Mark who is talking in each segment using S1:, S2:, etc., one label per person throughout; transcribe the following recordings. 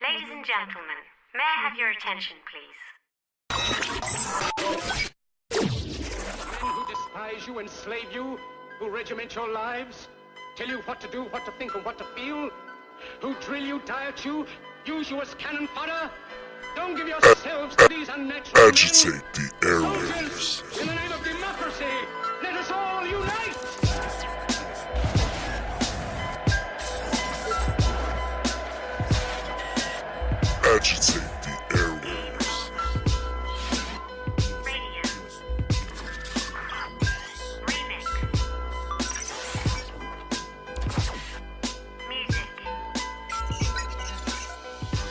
S1: Ladies and gentlemen, may I have your attention, please?
S2: Men who despise you, enslave you, who regiment your lives, tell you what to do, what to think, and what to feel, who drill you, diet you, use you as cannon fodder. Don't give yourselves to these unnatural
S3: Agitate
S2: men.
S3: the airwaves.
S2: Soldiers, in the name of democracy, let us all unite!
S3: Agitate the airwaves.
S1: Radio. Remix. Music.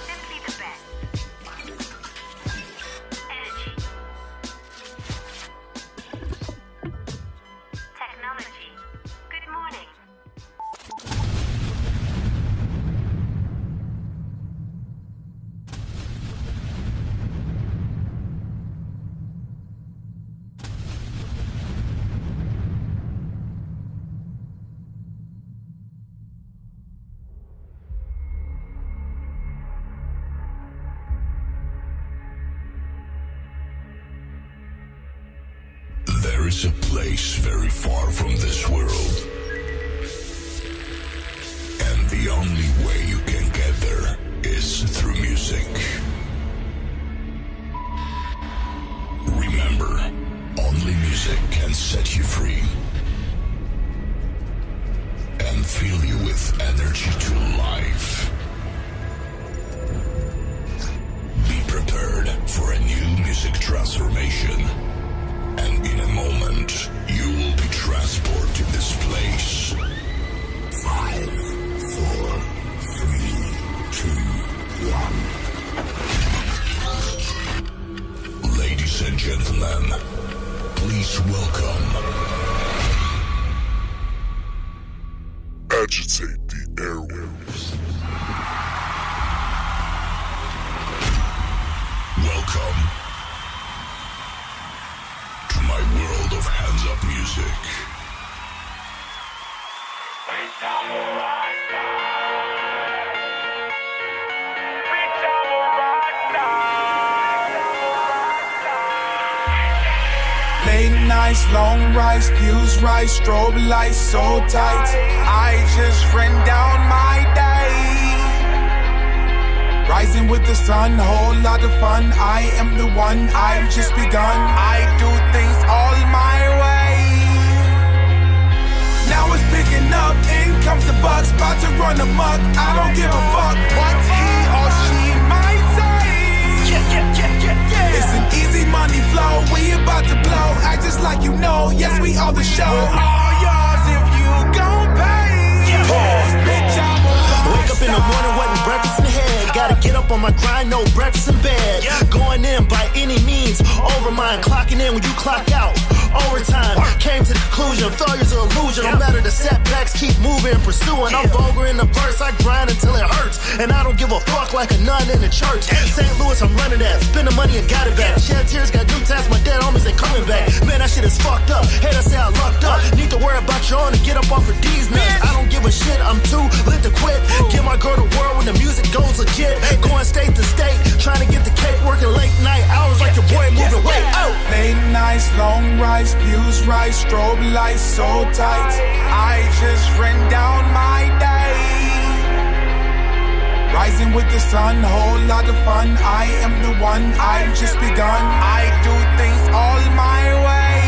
S1: Simply the best. Energy. Technology. Good morning.
S4: There is a place very far from this world, and the only way you can get there is through music. Remember, only music can set you free and fill you with energy to life. Be prepared for a new music transformation. And in a moment, you will be transported to this place. 5, 4, 3, 2, 1. Ladies and gentlemen, please welcome
S3: Agitate the airwaves.
S4: Welcome to my world of hands-up music.
S5: Late nights, long rice, views right, strobe lights so tight. I just ran down my day. Rising with the sun, whole lot of fun. I am the one, I've just begun. I do things all my way. Now it's picking up, in comes the bucks, about to run amok. I don't give a fuck what he or she might say. It's an easy money flow, we about to blow. Act just like you know, yes we are the show. We're all yours if you gon' pay. Pause, bitch, I'm a
S6: Wake up in the morning, wasn't breakfast in the head. Gotta get up on my grind, no breakfast in bed. Going in by any means, over mine. Clocking in when you clock out. Overtime, came to the conclusion, failure's an illusion. No matter the setbacks, keep moving, pursuing. I'm vulgar in the verse, I grind until it hurts. And I don't give a fuck like a nun in the church. St. Louis, I'm running that, spending money and got it back. Shed tears, got new tats, my dead homies ain't coming back. Man, that shit is fucked up, haters say I lucked up. Need to worry about your own and get up off of these nuts. I don't give a shit, I'm too lit to quit. Give my girl the world when the music goes legit. Going state to state, trying to get the cake, working late night hours like your boy moving weight. Oh.
S5: Late nights, long rice, views right, strobe lights so tight. I just ran down my day. Rising with the sun, whole lot of fun. I am the one, I've just begun. I do things all my way.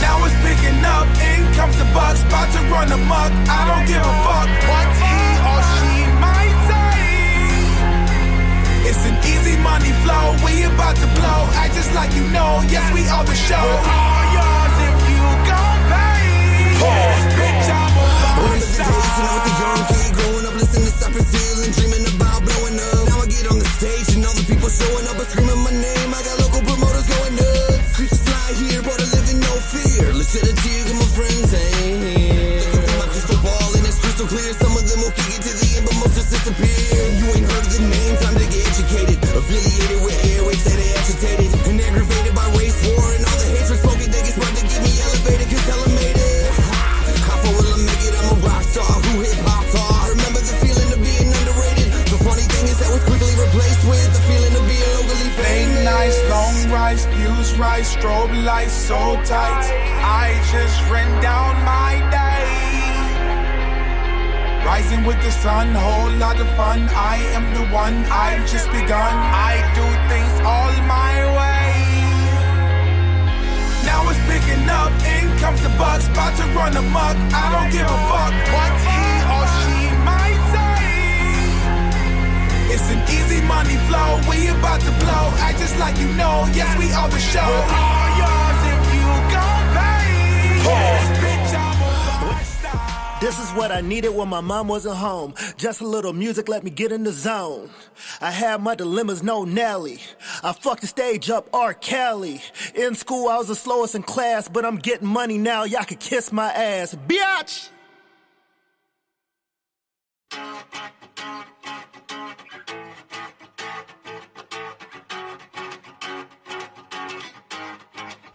S5: Now it's picking up, in comes the bucks, about to run amok. I don't give a fuck what he or she might say. It's an easy money flow, we about to blow. Act just like you know, yes we are the show. We're all yours if you gon' pay. Pause, bitch, I'm a
S7: Remember the days when I was a young kid, growing up listening to Cypress Hill and dreaming about blowing up. Now I get on the stage and all the people showing up and screaming my name. I got local promoters going nuts. Creatures fly here, but I live in no fear. Let's shed a tear, cause my friends ain't here. Looking for my crystal ball and it's crystal clear. Some of them will kick it to the end, but most just disappear. You ain't heard of the name, time to get educated. Affiliated with airwaves, say they agitated and aggravated by race war and all the hatred spoken. They get smart to get me elevated, cause tell them made it. How far will I make it? I'm a rock star who hip hop are. Remember the feeling of being underrated.
S5: strobe lights so tight. I just ran down my day. Rising with the sun, whole lot of fun. I am the one, I've just begun. I do things all my way. Now it's picking up, in comes the bucks, about to run amok. I don't give a fuck what he or she might say. It's an easy money flow, we about to blow. Act just like you know, yes we are the show. We're all yours if you gon' pay. Yes, bitch, I'm a rock star.
S6: This is what I needed when my mom wasn't home. Just a little music, let me get in the zone. I had my dilemmas, no Nelly. I fucked the stage up, R. Kelly. In school, I was the slowest in class, but I'm getting money now, y'all can kiss my ass. Biatch!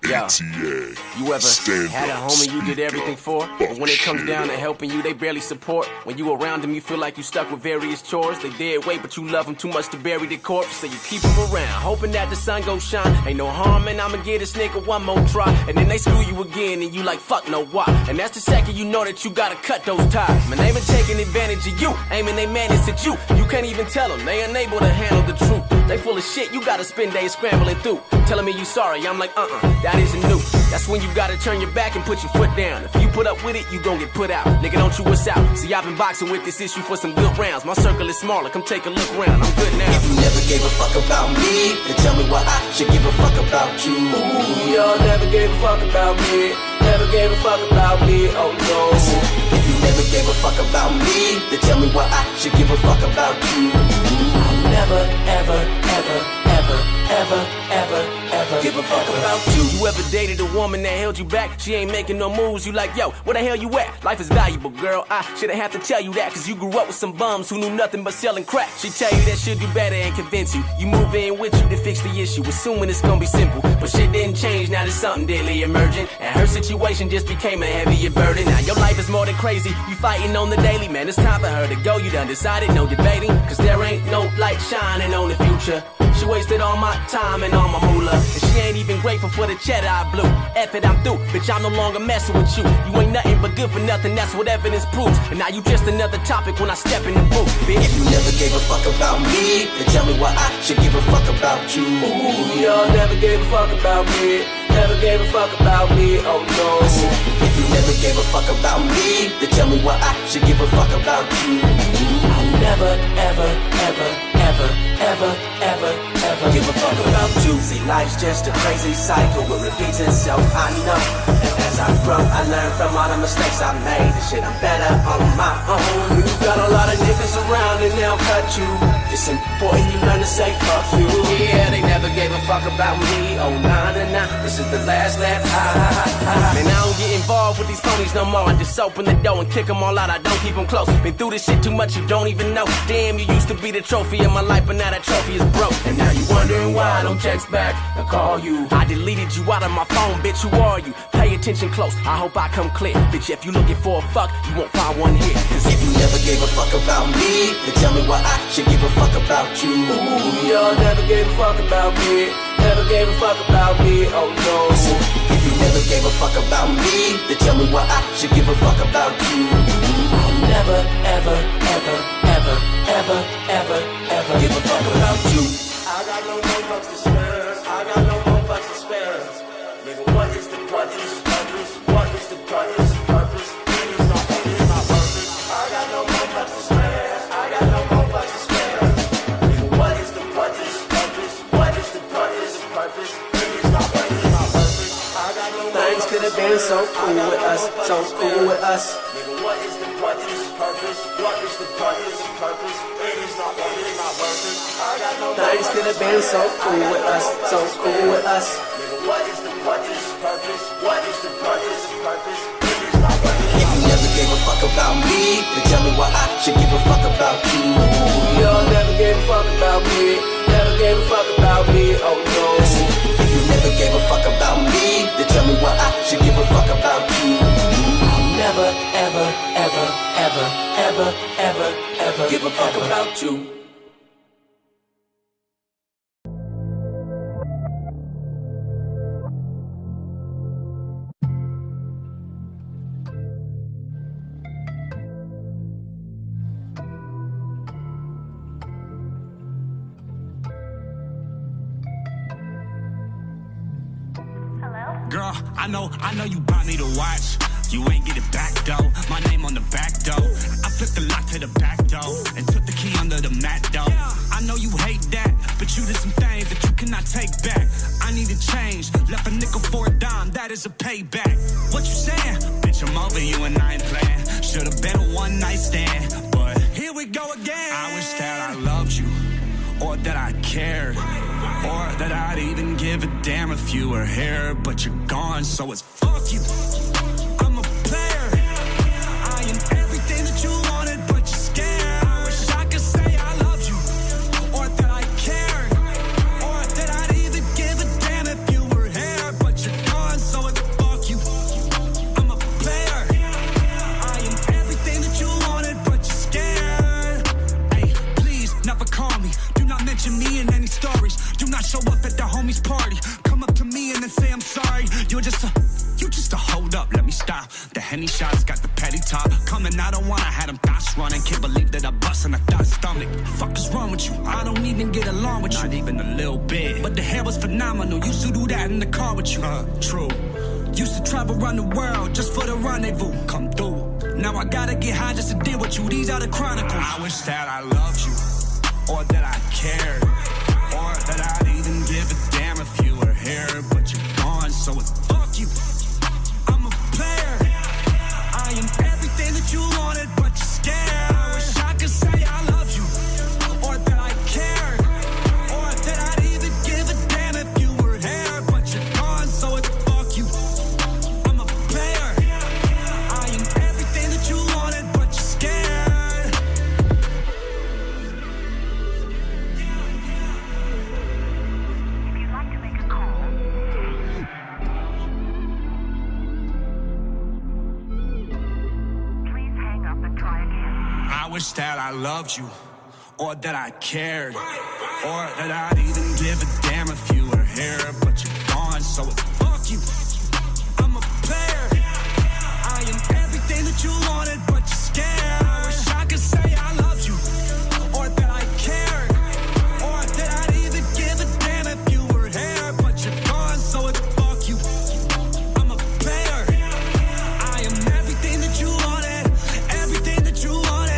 S8: Yo,
S3: ATA.
S8: you ever
S3: Stand
S8: had a
S3: up,
S8: homie you did
S3: speak
S8: everything
S3: up,
S8: for, but when it comes
S3: shit
S8: down to
S3: up.
S8: helping you, they barely support? When you around them, you feel like you stuck with various chores. They dead weight, but you love them too much to bury their corpse, so you keep them around, hoping that the sun gon' shine. Ain't no harm, and I'ma get this nigga one more try. And then they screw you again, and you like, fuck no why. And that's the second you know that you gotta cut those ties. Man, they been taking advantage of you, aiming they madness at you. You can't even tell them, they unable to handle the truth. They full of shit, you gotta spend days scrambling through. Telling me you sorry, I'm like, that isn't new. That's when you gotta turn your back and put your foot down. If you put up with it, you gon' get put out. Nigga, don't you wuss out. See, I've been boxing with this issue for some good rounds. My circle is smaller, come take a look around. I'm good now.
S7: If you never gave a fuck about me, then tell me why I should give a fuck about you.
S8: Ooh, y'all never gave a fuck about me. Never gave a fuck about me, oh no.
S7: Listen, if you never gave a fuck about me, then tell me why I should give a fuck about you.
S8: I'll never, ever, ever, ever, ever, ever, ever
S7: Give a fuck about you.
S8: You ever dated a woman that held you back? She ain't making no moves. You like, yo, where the hell you at? Life is valuable, girl. I shouldn't have to tell you that, cause you grew up with some bums who knew nothing but selling crack. She tell you that she'll do better and convince you. You move in with you to fix the issue, assuming it's gonna be simple. But shit didn't change, now there's something deadly emerging. And her situation just became a heavier burden. Now your life is more than crazy. You fighting on the daily, man. It's time for her to go. You done decided, no debating. Cause there ain't no light shining on the future. She wasted all my time and all my moolah. And she ain't even grateful for the cheddar I blew. F it, I'm through. Bitch, I'm no longer messing with you. You ain't nothing but good for nothing, that's what evidence proves. And now you just another topic when I step in the booth, bitch.
S7: If you never gave a fuck about me, then tell me why I should give a fuck about you.
S8: Ooh, y'all never gave a fuck about me. Never gave a fuck about me, oh no.
S7: Listen, if you never gave a fuck about me, then tell me why I should give a fuck about you.
S8: I'll never, ever, ever, ever, ever, ever, ever
S7: Give a fuck about you.
S8: See, life's just a crazy cycle, it repeats itself, I know. And as I grow, I learn from all the mistakes I made. This shit, I'm better on my own. You got a lot of niggas around and they'll cut you. It's important you learn to say fuck you. Yeah, they never gave a fuck about me. Oh, nah, nah, nah, this is the last lap. Man, I don't get involved with these phonies no more. I just open the door and kick them all out. I don't keep them close. Been through this shit too much, you don't even know. Damn, you used to be the trophy of my life, but now that trophy is broke. And now you wondering why I don't text back or call you. I deleted you out of my phone, bitch, who are you? Pay attention close, I hope I come clear. Bitch, if you looking for a fuck, you won't find one here. Cause
S7: If you never gave a fuck about me, then tell me why I should give a fuck about you.
S8: ooh, y'all never gave a fuck about me. Never gave a fuck about me, oh no.
S7: Listen, if you never gave a fuck about me, then tell me why I should give a fuck about you.
S8: I'll never, ever, ever, ever, ever, ever, ever
S7: Give a fuck about you.
S8: I got no more fucks to spare. I got no more fucks to spare. Nigga, what is the purpose? What is the purpose? It is not perfect. I got no more fucks to spare. I got no more fucks to spare. Nigga, what is the purpose? What is the purpose? It is not perfect. I got no more things could have been so cool with us, so cool with us. Nigga, what is the purpose? What is the purpose? It is not perfect. I got no things could have been so cool with us, so cool with us. Nigga, what is the purpose? What is the purpose? It is not perfect.
S7: If you never gave a fuck about me, then tell me why I should give a fuck about you.
S8: Y'all never gave a fuck about me. Never gave a fuck about me, oh no.
S7: Listen, if you never gave a fuck about me, then tell me why I should give a fuck about you.
S8: I'll never, ever, ever, ever, ever, ever, ever
S7: Give a fuck about you.
S9: Girl, I know you bought me to watch. You ain't get it back though. My name on the back door. I flipped the lock to the back door and took the key under the mat though. I know you hate that, but you did some things that you cannot take back. I need to change. Left a nickel for a dime. That is a payback. What you saying? Bitch, I'm over you and I ain't playing. Should've been a one night stand, but here we go again. I wish that I loved you, or that I cared, or that I'd even give a damn if you were here. But you're gone, so it's fuck you. I'm a player. I am everything that you wanted, but you're scared. I wish I could say I loved you, or that I cared, or that I'd even give a damn if you were here. But you're gone, so it's fuck you. I'm a player. I am everything that you wanted, but you're scared. Hey, please never call me. Do not mention me in any stories. Do not show up at the homie's party. Come up to me and then say I'm sorry. You just a hold up, let me stop. The Henny shots got the petty top. Coming out of one, I had them thoughts running. Can't believe that I bust in a thought stomach. Fuck is wrong with you? I don't even get along with you. Not even a little bit. But the hair was phenomenal. Used to do that in the car with you. True. Used to travel around the world just for the rendezvous. Come through. Now I gotta get high just to deal with you. These are the chronicles. I wish that I loved you, or that I cared, or that I'd even give a damn if you were here. But you're gone, so it's fuck you. I'm a player. I am everything that you wanted, but you're scared. I wish I could say I loved you, or that I cared, or that I'd even give a damn if you were here. But you're gone, so it's fuck you. I'm a player. I am everything that you wanted, but you're scared.
S1: If you'd like to make a call, please hang up and try again.
S9: I wish that I loved you, or that I cared, or that I'd even give a damn if you were here. But you're gone, so it's fuck you. I'm a player. I am everything that you wanted, but you're scared. I wish I could say I loved you, or that I cared, or that I'd even give a damn if you were here. But you're gone, so it's fuck you. I'm a player. I am everything that you wanted, everything that you wanted.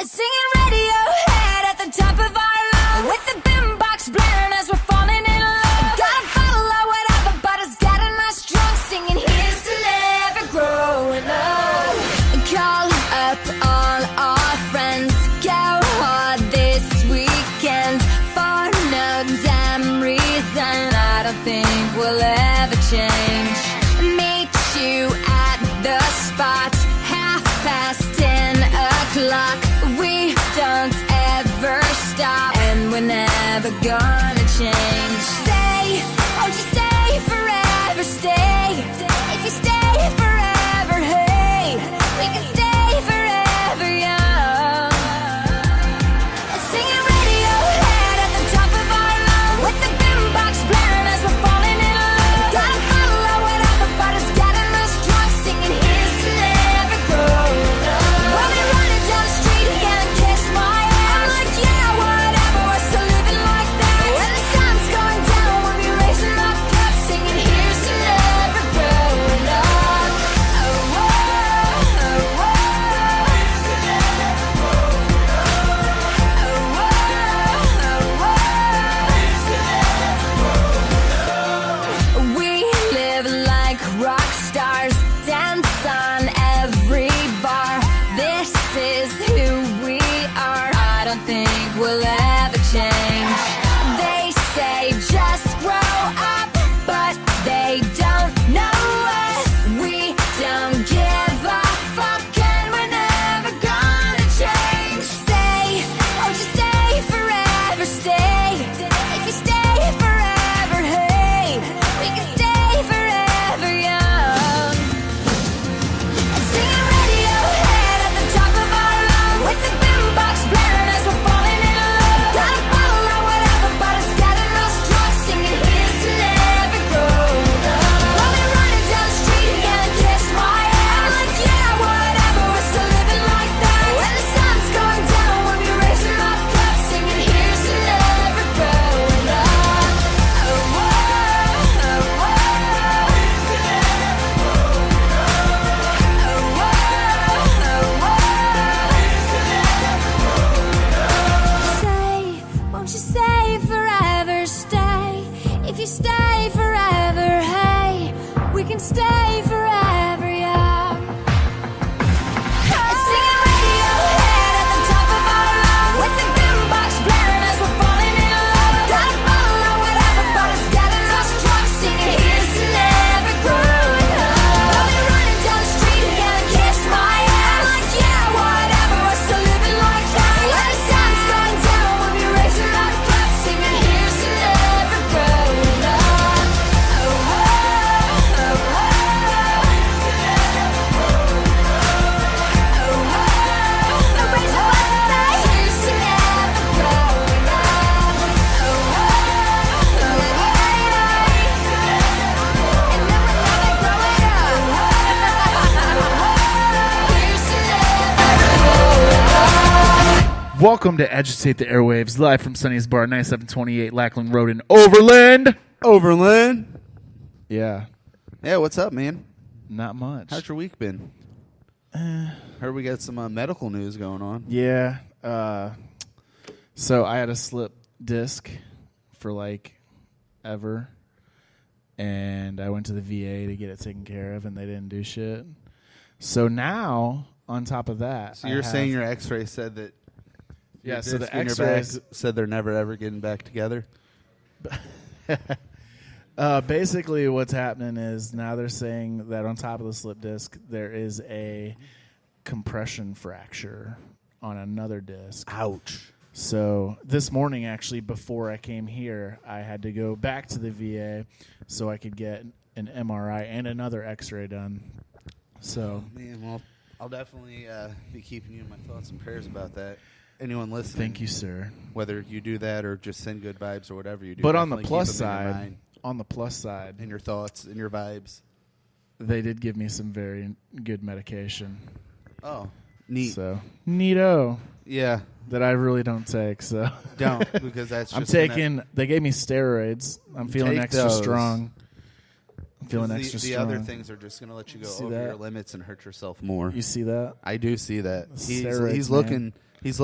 S10: Singing Radiohead at the top of our lungs, with the boombox blaring as we're falling in love. Gotta follow whatever, but it's getting us drunk. Singing here's to never growing up. Call up all our friends, go hard this weekend. For no damn reason, I don't think we'll ever change. Meet you at the spot, 10:30. We don't ever stop, and we're never gonna change. Stay, won't you stay forever? Stay, if you stay forever, hey, we can stay forever young. Singing Radiohead at the top of our lungs, with the boombox blaring as we're falling in love. Gotta follow whatever, but it's getting us drunk. Singing here's to never growing up. We'll be running down the street again and kiss my ass. I'm like, yeah, whatever, we're still living like that. When the sun's going down, we'll be raising our cups, singing here's to never grow. stay forever, hey, we can stay forever, yeah. Singing Radiohead at the top of our lungs, with the boombox blaring as we're falling in love. Got a bottle or whatever, but it's getting us drunk. Singing here's to never growing up. I'll be running down the street and gonna kiss my ass. Like, yeah, whatever, we're still living like that. When the sun's going down, we'll be raising our cups, singing here's to never growing up. Oh, oh, oh, oh.
S11: Welcome to Agitate the Airwaves, live from Sunny's Bar, 9728 Lackland Road in Overland.
S12: Overland?
S11: Yeah.
S12: Yeah, what's up, man?
S11: Not much.
S12: How's your week been? Heard we got some medical news going on.
S11: Yeah. So I had a slip disc for like ever, and I went to the VA to get it taken care of, and they didn't do shit. So now, on top of that,
S12: So you're saying your X-ray said that?
S11: Yeah. So the
S12: disc in your
S11: X-rays
S12: back said they're never ever getting back together.
S11: Basically, what's happening is now they're saying that on top of the slip disc there is a compression fracture on another disc.
S12: Ouch.
S11: So this morning, actually, before I came here, I had to go back to the VA so I could get an MRI and another X-ray done. So,
S12: Man, well, I'll definitely be keeping you in my thoughts and prayers about that. Anyone listening?
S11: thank you, sir.
S12: Whether you do that or just send good vibes or whatever you do.
S11: But on the
S12: definitely
S11: plus
S12: keep them in your
S11: side,
S12: mind
S11: in
S12: and your thoughts and your vibes.
S11: they did give me some very good medication.
S12: Oh, neat.
S11: So neato.
S12: Yeah.
S11: That I really don't take. So
S12: Don't, because that's
S11: I'm
S12: just
S11: taking. They gave me steroids. I'm feeling
S12: Take
S11: extra
S12: those.
S11: strong. I'm feeling
S12: the,
S11: extra
S12: the
S11: strong.
S12: other things are just going to let you go
S11: See
S12: over
S11: that?
S12: your limits and hurt yourself more.
S11: You see that?
S12: I do see that.
S11: Steroids,
S12: He's
S11: man.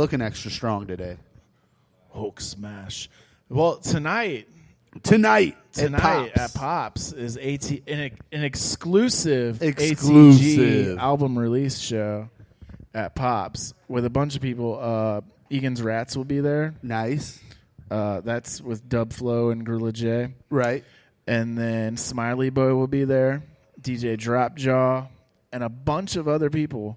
S12: looking extra strong today.
S11: Hulk smash. Well, tonight
S12: at
S11: Pops is an exclusive
S12: Exclusive.
S11: ATG album release show at Pops with a bunch of people. Egan's Rats will be there.
S12: Nice.
S11: That's with Dub Flow and Gorilla J.
S12: Right.
S11: And then Smiley Boy will be there, DJ Dropjaw, and a bunch of other people.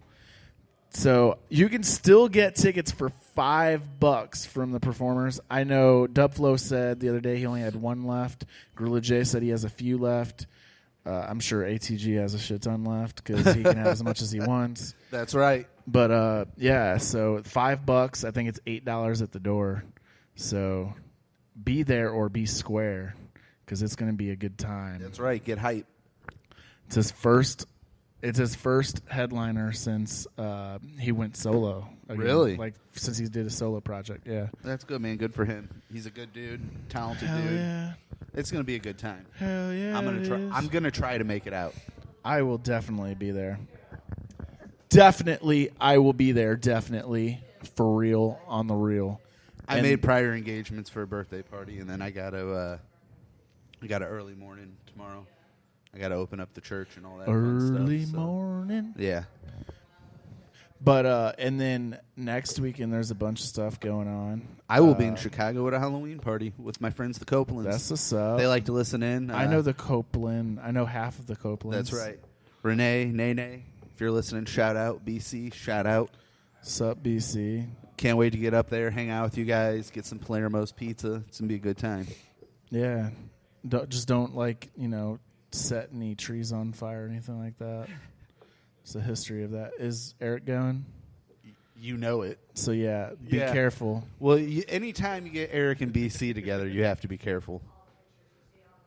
S11: So you can still get tickets for $5 from the performers. I know Dubflow said the other day he only had one left. Gorilla J said he has a few left. I'm sure ATG has a shit ton left because he can have as much as he wants.
S12: That's right.
S11: But yeah, so $5. I think it's $8 at the door. So be there or be square because it's going to be a good time.
S12: That's right. Get hype.
S11: It's his first headliner since he went solo. Again.
S12: Really?
S11: Like since he did a solo project. Yeah.
S12: That's good, man. Good for him. He's a good dude, talented
S11: Hell
S12: dude.
S11: yeah.
S12: It's gonna be a good time.
S11: Hell yeah.
S12: I'm gonna try to make it out.
S11: I will definitely be there. Definitely, I will be there. Definitely, for real, on the real.
S12: I made prior engagements for a birthday party, and then I got an early morning tomorrow. I got to open up the church and all that
S11: early
S12: fun stuff,
S11: morning.
S12: Yeah.
S11: But and then next weekend there's a bunch of stuff going on.
S12: I will be in Chicago at a Halloween party with my friends, the Copelands.
S11: That's what's up.
S12: They like to listen in.
S11: I know the Copeland. I know half of the Copelands.
S12: That's right. Renee, Nene, if you're listening, shout out. BC, shout out.
S11: Sup, BC.
S12: Can't wait to get up there, hang out with you guys, get some Palermo's pizza. It's going to be a good time.
S11: Yeah. Just don't set any trees on fire or anything like that. It's the history of that. Is Eric going?
S12: You know it.
S11: So yeah, be careful.
S12: Well, anytime you get Eric and BC together, you have to be careful.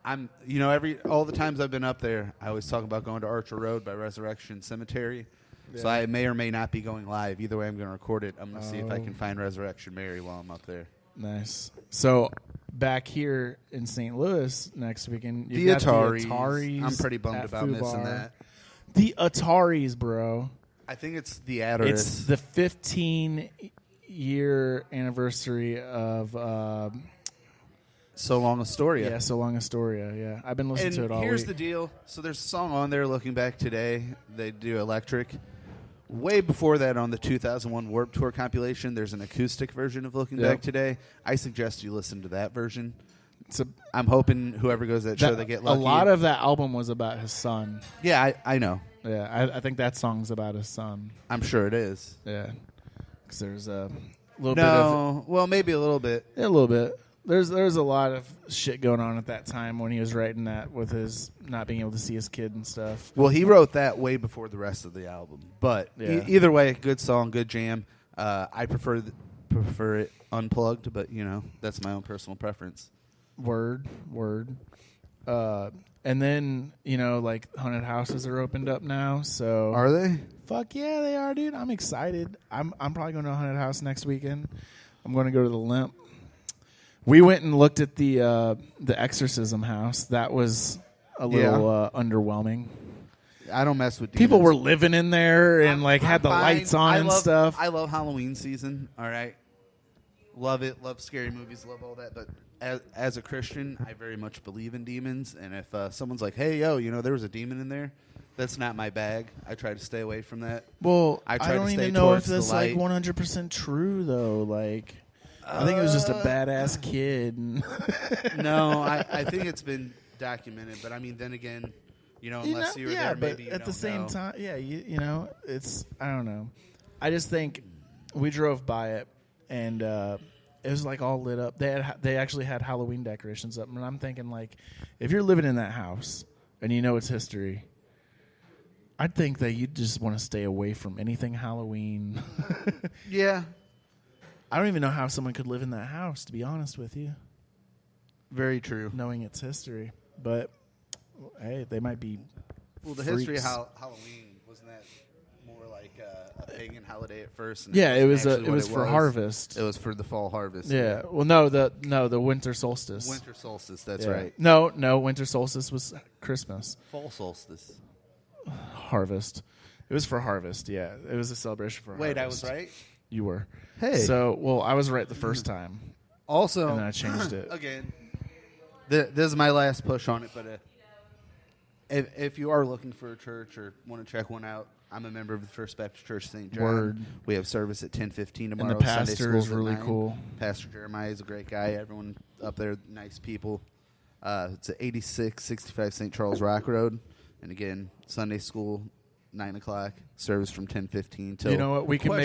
S12: All the times I've been up there, I always talk about going to Archer Road by Resurrection Cemetery. Yeah. So I may or may not be going live. Either way, I'm going to record it. I'm going to see if I can find Resurrection Mary while I'm up there.
S11: Nice. So back here in St. Louis next weekend,
S12: the Ataris. I'm pretty bummed about missing that.
S11: The Ataris, bro.
S12: I think it's the Ataris.
S11: It's the 15-year anniversary of
S12: So Long Astoria.
S11: Yeah, So Long Astoria. Yeah, I've been listening to it all
S12: Here's
S11: week.
S12: the deal. So there's a song on there, Looking Back Today. They do electric. Way before that, on the 2001 Warped Tour compilation, there's an acoustic version of Looking Back Today. I suggest you listen to that version. I'm hoping whoever goes to that show, they get lucky.
S11: A lot of that album was about his son.
S12: Yeah, I know.
S11: Yeah, I think that song's about his son.
S12: I'm sure it is.
S11: Yeah, because there's a little bit of...
S12: well, maybe a little bit.
S11: Yeah, a little bit. There's a lot of shit going on at that time when he was writing that with his not being able to see his kid and stuff.
S12: Well, he wrote that way before the rest of the album. But either way, good song, good jam. I prefer it unplugged, but, that's my own personal preference.
S11: Word. And then, like, haunted houses are opened up now, so...
S12: Are they?
S11: Fuck yeah, they are, dude. I'm excited. I'm probably going to a haunted house next weekend. I'm going to go to the Limp. We went and looked at the Exorcism house. That was a little underwhelming.
S12: I don't mess with demons.
S11: People were living in there and had the lights on and stuff.
S12: I love Halloween season. All right, love it. Love scary movies. Love all that. But as a Christian, I very much believe in demons. And if someone's like, "Hey, yo, there was a demon in there," that's not my bag. I try to stay away from that.
S11: Well,
S12: I
S11: don't even know if that's 100% true though. Like, I think it was just a badass kid.
S12: No, I think it's been documented. But I mean, then again. Unless you were there, maybe
S11: at the same time, it's I don't know. I just think we drove by it and it was like all lit up. They actually had Halloween decorations up, and I'm thinking like, if you're living in that house and it's history, I'd think that you'd just want to stay away from anything Halloween.
S12: Yeah,
S11: I don't even know how someone could live in that house, to be honest with you.
S12: Very true.
S11: Knowing its history, but. Hey, they might be.
S12: Well, the
S11: freaks.
S12: history of Halloween wasn't that more like a pagan holiday at first? And
S11: it was for harvest.
S12: It was for the fall harvest.
S11: Yeah. Well, no, the winter solstice.
S12: Winter solstice. That's right.
S11: No, winter solstice was Christmas.
S12: Fall solstice.
S11: Harvest. It was for harvest. Yeah, it was a celebration for.
S12: Wait,
S11: harvest.
S12: I was right.
S11: You were.
S12: Hey.
S11: So, I was right the first time.
S12: Also,
S11: and then I changed it
S12: again. This is my last push on it, but. If you are looking for a church or want to check one out, I'm a member of the First Baptist Church St. John.
S11: Word.
S12: We have service at 10:15 tomorrow.
S11: And the pastor
S12: Sunday
S11: is really
S12: 9.
S11: cool.
S12: Pastor Jeremiah is a great guy. Everyone up there, nice people. It's at 8665 St. Charles Rock Road. And again, Sunday school, 9 o'clock. Service from 10:15 till.
S11: You know what? We can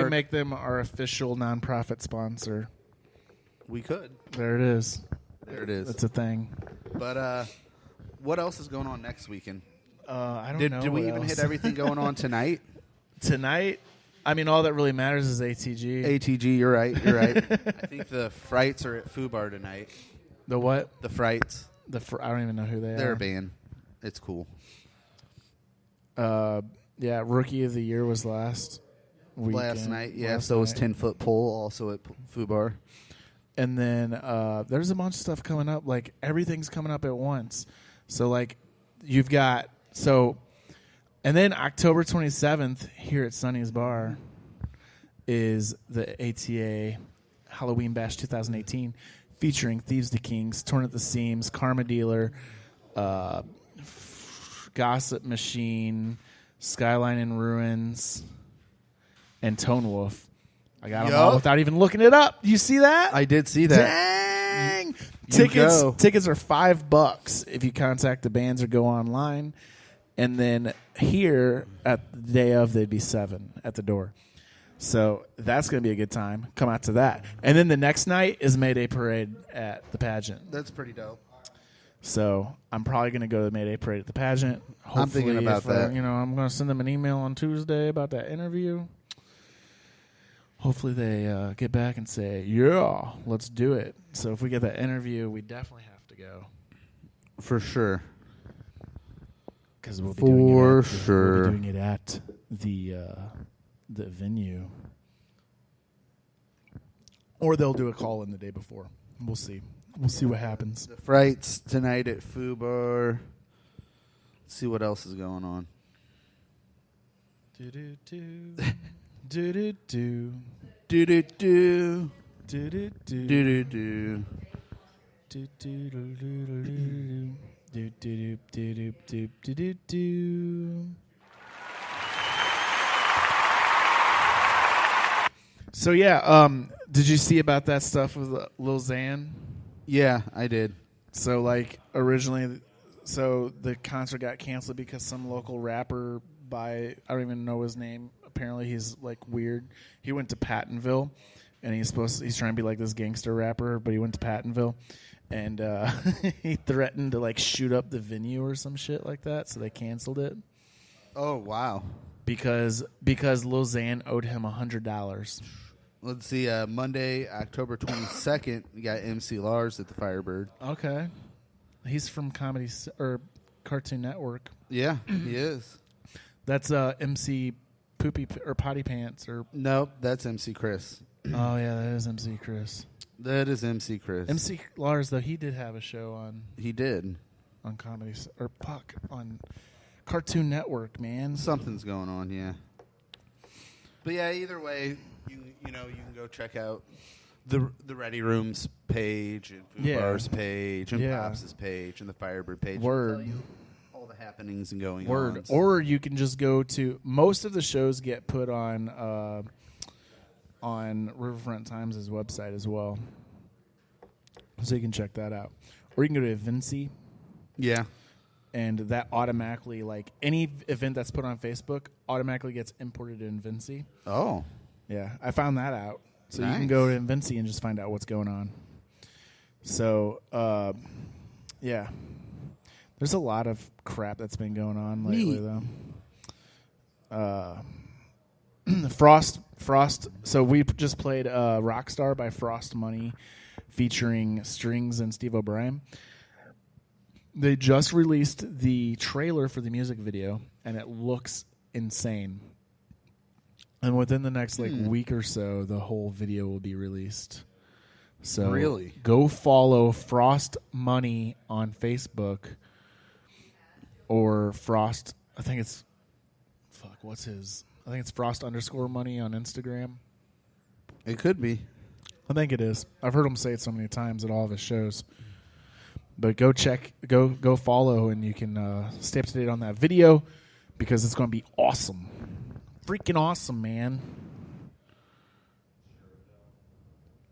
S11: make them our official nonprofit sponsor.
S12: We could.
S11: There it is.
S12: There it is.
S11: That's a thing.
S12: But what else is going on next weekend?
S11: I don't know.
S12: Did we even hit everything going on tonight?
S11: Tonight? I mean, all that really matters is ATG.
S12: ATG, you're right. I think the Frights are at Fubar tonight.
S11: The what?
S12: The Frights.
S11: I don't even know who they are.
S12: They're a band. It's cool.
S11: Yeah, Rookie of the Year was last weekend.
S12: Last night, yeah. So was 10-Foot Pole also at Fubar.
S11: And then there's a bunch of stuff coming up. Like, everything's coming up at once. So, like, you've got... And then October 27th here at Sunny's Bar is the ATA Halloween Bash 2018 featuring Thieves to Kings, Torn at the Seams, Karma Dealer, Gossip Machine, Skyline in Ruins, and Tone Wolf. I got them all without even looking it up. You see that?
S12: I did see that.
S11: Dang! Tickets are $5 if you contact the bands or go online. And then here at the day of, they'd be $7 at the door. So that's going to be a good time. Come out to that. And then the next night is Mayday Parade at the pageant.
S12: That's pretty dope.
S11: So I'm probably going to go to the Mayday Parade at the pageant. Hopefully,
S12: I'm thinking about that.
S11: I'm going to send them an email on Tuesday about that interview. Hopefully they get back and say, yeah, let's do it. So if we get that interview, we definitely have to go.
S12: For sure.
S11: Because we'll be doing it at the venue. Or they'll do a call-in the day before. We'll see. We'll see what happens.
S12: The Frights tonight at Fubar. Let's see what else is going on.
S11: Do-do-do. Do-do-do.
S12: Do-do-do.
S11: Do-do-do.
S12: Do-do-do.
S11: So yeah, did you see about that stuff with Lil Xan?
S12: Yeah, I did.
S11: So like originally, so the concert got canceled because some local rapper I don't even know his name. Apparently he's like weird. He went to Pattonville, and he's trying to be like this gangster rapper, but he went to Pattonville, and he threatened to like shoot up the venue or some shit like that. So they canceled it.
S12: Oh wow!
S11: Because Lil Xan owed him $100.
S12: Let's see. Monday, October 22nd, we got MC Lars at the Firebird.
S11: Okay, he's from or Cartoon Network.
S12: Yeah, he is.
S11: That's MC Poopy or Potty Pants or
S12: nope. That's MC Chris.
S11: Oh yeah, that is MC Chris.
S12: That is MC Chris.
S11: MC Lars though he did have a show on.
S12: He did
S11: on on Cartoon Network, man.
S12: Something's going on, yeah. But yeah, either way, you can go check out the Ready Rooms page and Food Bars page and Pops' page and the Firebird page.
S11: Word.
S12: All the happenings and going
S11: on.
S12: on.
S11: Or you can just go to most of the shows get put on Riverfront Times' website as well, so you can check that out. Or you can go to Vinci.
S12: Yeah.
S11: And that automatically, like any event that's put on Facebook, automatically gets imported in Vinci.
S12: Oh.
S11: Yeah, I found that out. So
S12: nice.
S11: You can go to Vinci and just find out what's going on. So, yeah. There's a lot of crap that's been going on lately, though. Frost. So we just played Rockstar by Frost Money featuring Strings and Steve O'Brien. They just released the trailer for the music video, and it looks insane. And within the next week or so, the whole video will be released. So
S12: really,
S11: go follow Frost Money on Facebook or Frost. I think it's what's his? I think it's Frost_Money on Instagram.
S12: It could be.
S11: I think it is. I've heard him say it so many times at all of his shows. But go follow, and you can stay up to date on that video because it's going to be awesome. Freaking awesome, man.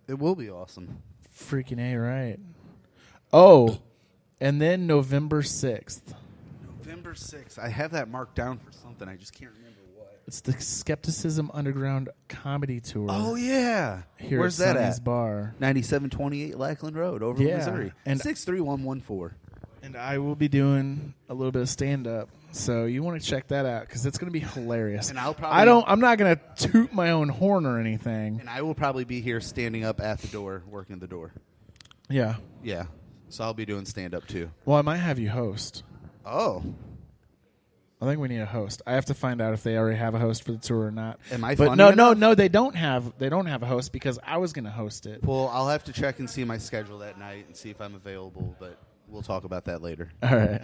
S12: It will be awesome.
S11: Freaking A, right. Oh, and then November 6th.
S12: November 6th. I have that marked down for something. I just can't remember what.
S11: It's the Skepticism Underground Comedy Tour.
S12: Oh, yeah.
S11: Here
S12: Where's
S11: at
S12: that
S11: Sonny's
S12: at?
S11: Bar.
S12: 9728 Lackland Road over in Missouri.
S11: And
S12: 63114.
S11: And I will be doing a little bit of stand-up. So you want to check that out because it's going to be hilarious.
S12: And I'm
S11: not going to toot my own horn or anything.
S12: And I will probably be here standing up at the door, working the door.
S11: Yeah.
S12: Yeah. So I'll be doing stand-up too.
S11: Well, I might have you host.
S12: Oh.
S11: I think we need a host. I have to find out if they already have a host for the tour or not.
S12: Am I
S11: But
S12: funny enough?
S11: no, they don't have a host because I was going to host it.
S12: Well, I'll have to check and see my schedule that night and see if I'm available, but we'll talk about that later.
S11: All right.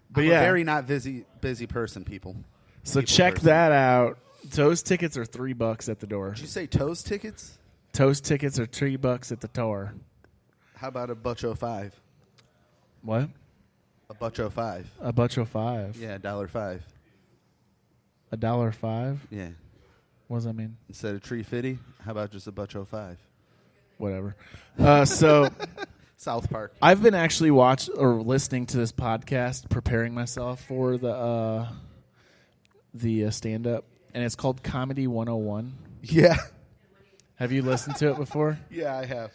S11: But
S12: I'm
S11: yeah,
S12: a very not busy person, people.
S11: So check that out. Those tickets are $3 at the door.
S12: Did you say Toes tickets?
S11: Toes tickets are $3 at the door.
S12: How about a $1.05?
S11: What?
S12: A $1.05.
S11: A $1.05.
S12: Yeah, $1.05.
S11: $1.05.
S12: Yeah.
S11: What does that mean?
S12: Instead of $3.50, how about just a $1.05?
S11: Whatever. So
S12: South Park.
S11: I've been actually listening to this podcast, preparing myself for the stand-up, and it's called Comedy 101.
S12: Yeah.
S11: Have you listened to it before?
S12: Yeah, I have.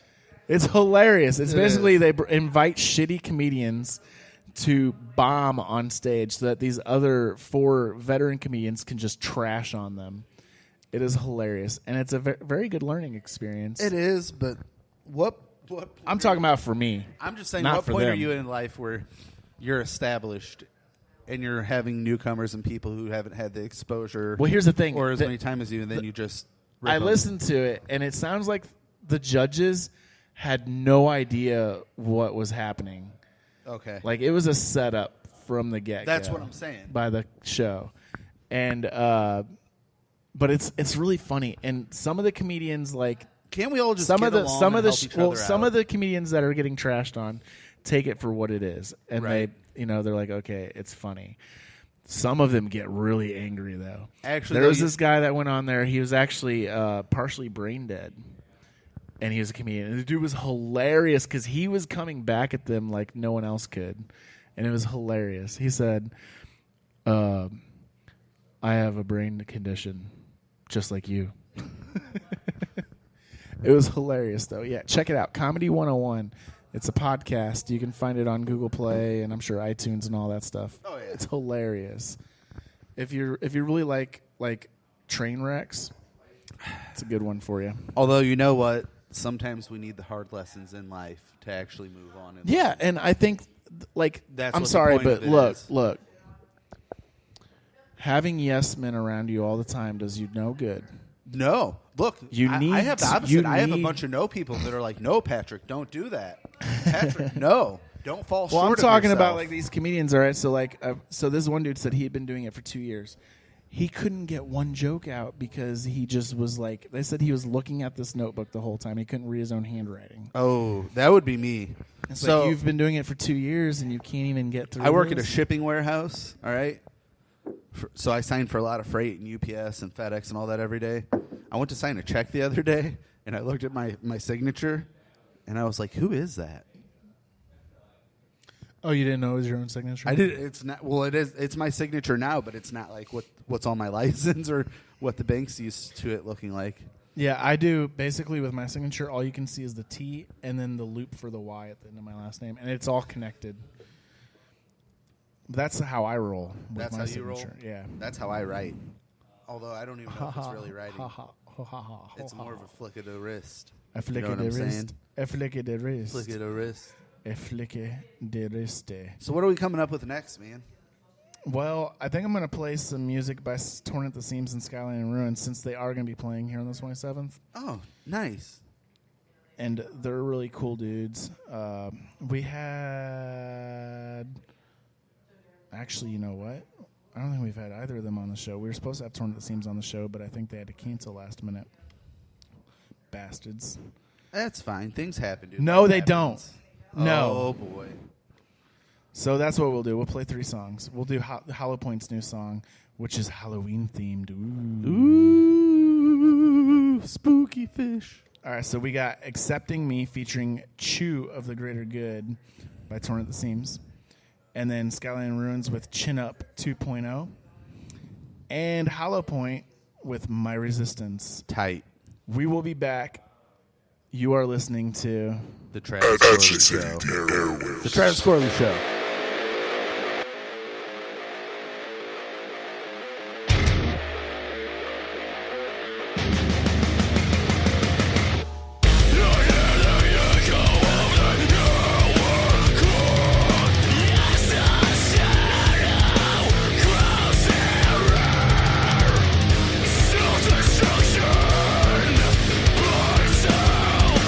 S11: It's hilarious. It's basically they invite shitty comedians to bomb on stage so that these other 4 veteran comedians can just trash on them. It is hilarious, and it's a very good learning experience.
S12: It is, but what
S11: I'm talking about for me.
S12: I'm just saying,
S11: not
S12: what
S11: for
S12: point
S11: them.
S12: are you in life where you're established and you're having newcomers and people who haven't had the exposure?
S11: Well, here's the thing.
S12: Or as many times as you, and then you just rip
S11: I
S12: them?
S11: listened to it, and it sounds like the judges had no idea what was happening.
S12: Okay.
S11: Like, it was a setup from the get-go.
S12: That's what I'm saying.
S11: By the show. And, but it's really funny. And some of the comedians, like,
S12: Can't we all just
S11: some
S12: get
S11: of the
S12: along
S11: some
S12: and
S11: of the
S12: help each
S11: well
S12: other
S11: some
S12: out?
S11: of the comedians that are getting trashed on take it for what it is, and
S12: Right.
S11: they they're like, okay, it's funny. Some of them get really angry though.
S12: Actually,
S11: there was this guy that went on there. He was actually partially brain dead, and he was a comedian. And the dude was hilarious because he was coming back at them like no one else could, and it was hilarious. He said, "I have a brain condition, just like you." It was hilarious, though. Yeah, check it out. Comedy 101. It's a podcast. You can find it on Google Play and I'm sure iTunes and all that stuff.
S12: Oh, yeah.
S11: It's hilarious. If you really like train wrecks, it's a good one for you.
S12: Although, you know what? Sometimes we need the hard lessons in life to actually move on.
S11: Yeah, and I think
S12: That's
S11: I'm
S12: what the
S11: sorry,
S12: point of
S11: but
S12: it
S11: look.
S12: is.
S11: Having yes men around you all the time does you no good.
S12: No. Look, I have the opposite. I have a bunch of no people that are like, no, Patrick, don't do that. Patrick, no. Don't fall
S11: Well, I'm
S12: short of
S11: talking
S12: yourself.
S11: about like these comedians, all right? So this one dude said he had been doing it for 2 years. He couldn't get one joke out because he just was like, they said he was looking at this notebook the whole time. He couldn't read his own handwriting.
S12: Oh, that would be me.
S11: It's
S12: so
S11: like you've been doing it for 2 years and you can't even get through
S12: I work at a
S11: this?
S12: shipping warehouse, all right? So I sign for a lot of freight and UPS and FedEx and all that every day. I went to sign a check the other day, and I looked at my signature, and I was like, who is that?
S11: Oh, you didn't know it was your own signature?
S12: I did. It's not. Well, it is. It's my signature now, but it's not like what's on my license or what the bank's used to it looking like.
S11: Yeah, I do. Basically, with my signature, all you can see is the T and then the loop for the Y at the end of my last name, and it's all connected. That's how I roll. With
S12: That's
S11: my
S12: how you
S11: signature.
S12: roll.
S11: Yeah.
S12: That's how I write. Although I don't even know if it's really writing. It's more of a flick of the wrist.
S11: A flick
S12: You know
S11: of
S12: what
S11: the
S12: I'm
S11: wrist.
S12: saying?
S11: A flick of the wrist.
S12: Flick of the wrist.
S11: A flick of the wrist.
S12: So what are we coming up with next, man?
S11: Well, I think I'm going to play some music by Torn at the Seams and Skyline and Ruin since they are going to be playing here on the 27th.
S12: Oh, nice.
S11: And they're really cool dudes. We had... Actually, you know what? I don't think we've had either of them on the show. We were supposed to have Torn at the Seams on the show, but I think they had to cancel last minute. Bastards.
S12: That's fine. Things happen, dude.
S11: No,
S12: Life
S11: they
S12: happens.
S11: don't. No.
S12: Oh, boy.
S11: So that's what we'll do. We'll play 3 songs. We'll do Hollow Point's new song, which is Halloween themed.
S12: Ooh, spooky fish.
S11: All right, so we got Accepting Me featuring Chew of the Greater Good by Torn at the Seams. And then Skyline and Ruins with Chin Up 2.0. And Hollow Point with My Resistance.
S12: Tight.
S11: We will be back. You are listening to
S12: The Travis Corley Show.
S3: Agitate the Airwaves.
S12: The Travis Corley Show.
S10: Self-destruction by self.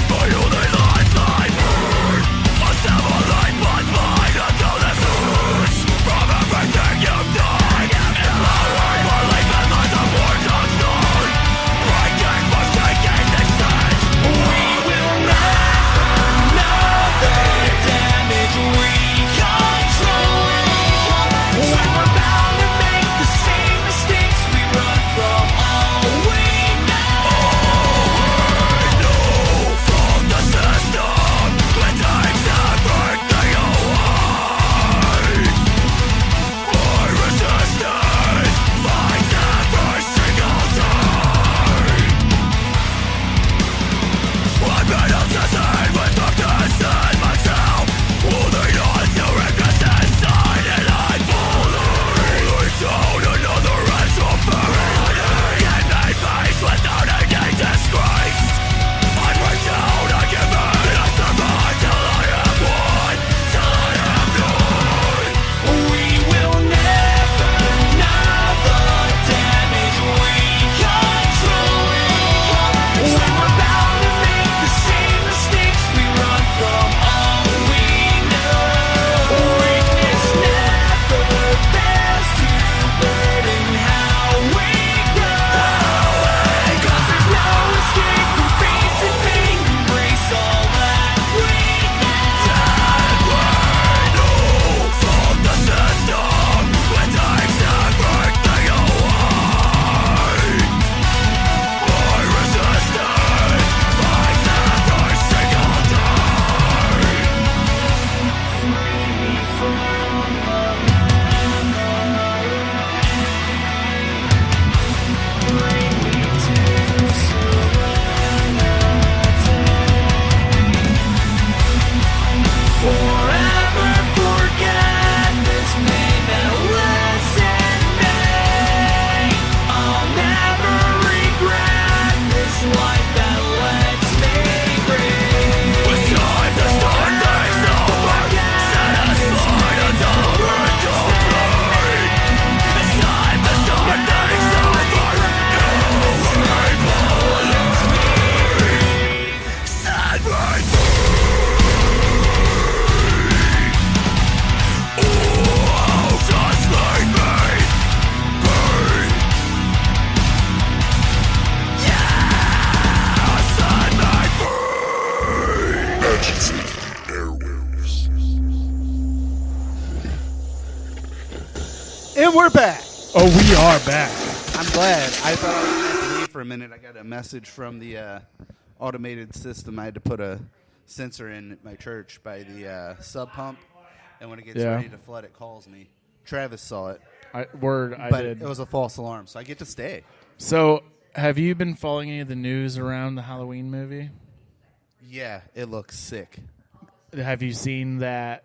S4: For you they lies
S3: Agitate the Airwaves.
S12: And we're back.
S11: Oh, we are back.
S12: I'm glad. I thought I was going to have to leave for a minute. I got a message from the automated system. I had to put a sensor in at my church by the sub pump, and when it gets ready to flood, it calls me. Travis saw it.
S11: I
S12: but
S11: did.
S12: It was a false alarm, so I get to stay.
S11: So, have you been following any of the news around the Halloween movie?
S12: Yeah, it looks sick.
S11: Have you seen that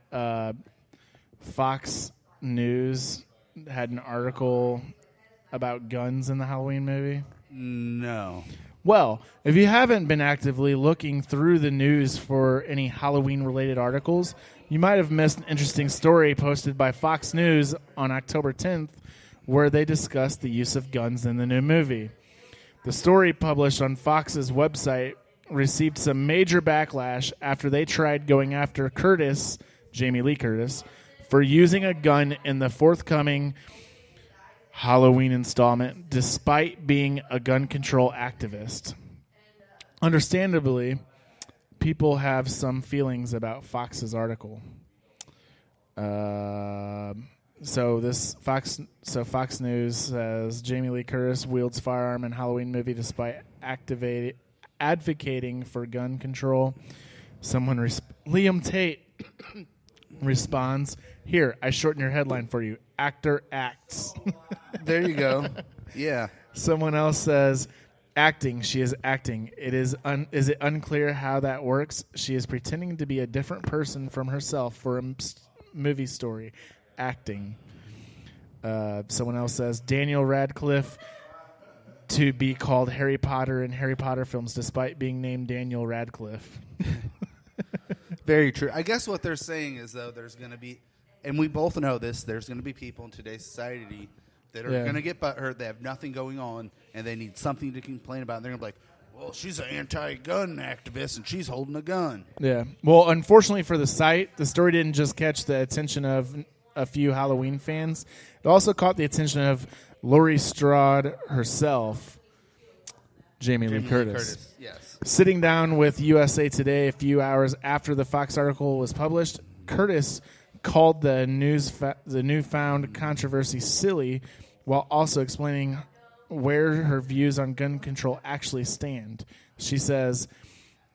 S11: Fox News had an article about guns in the Halloween movie?
S12: No.
S11: Well, if you haven't been actively looking through the news for any Halloween-related articles, you might have missed an interesting story posted by Fox News on October 10th where they discussed the use of guns in the new movie. The story published on Fox's website received some major backlash after they tried going after Curtis, Jamie Lee Curtis, for using a gun in the forthcoming Halloween installment, despite being a gun control activist. Understandably, people have some feelings about Fox's article. So Fox News says Jamie Lee Curtis wields firearm in Halloween movie despite advocating for gun control. Liam Tate responds, "Here, I shorten your headline for you. Actor acts."
S12: There you go. Yeah.
S11: Someone else says, "Acting. She is acting. Is it unclear how that works? She is pretending to be a different person from herself for a movie story. Acting." Someone else says, "Daniel Radcliffe to be called Harry Potter in Harry Potter films despite being named Daniel Radcliffe."
S12: Very true. I guess what they're saying is, though, there's going to be, and we both know this, there's going to be people in today's society that are going to get butthurt. They have nothing going on, and they need something to complain about. And they're going to be like, well, she's an anti-gun activist, and she's holding a gun.
S11: Yeah. Well, unfortunately for the site, the story didn't just catch the attention of a few Halloween fans. It also caught the attention of Laurie Strode herself, Jamie Lee Curtis.
S12: Yes.
S11: Sitting down with USA Today a few hours after the Fox article was published, Curtis called the newfound controversy silly, while also explaining where her views on gun control actually stand. She says,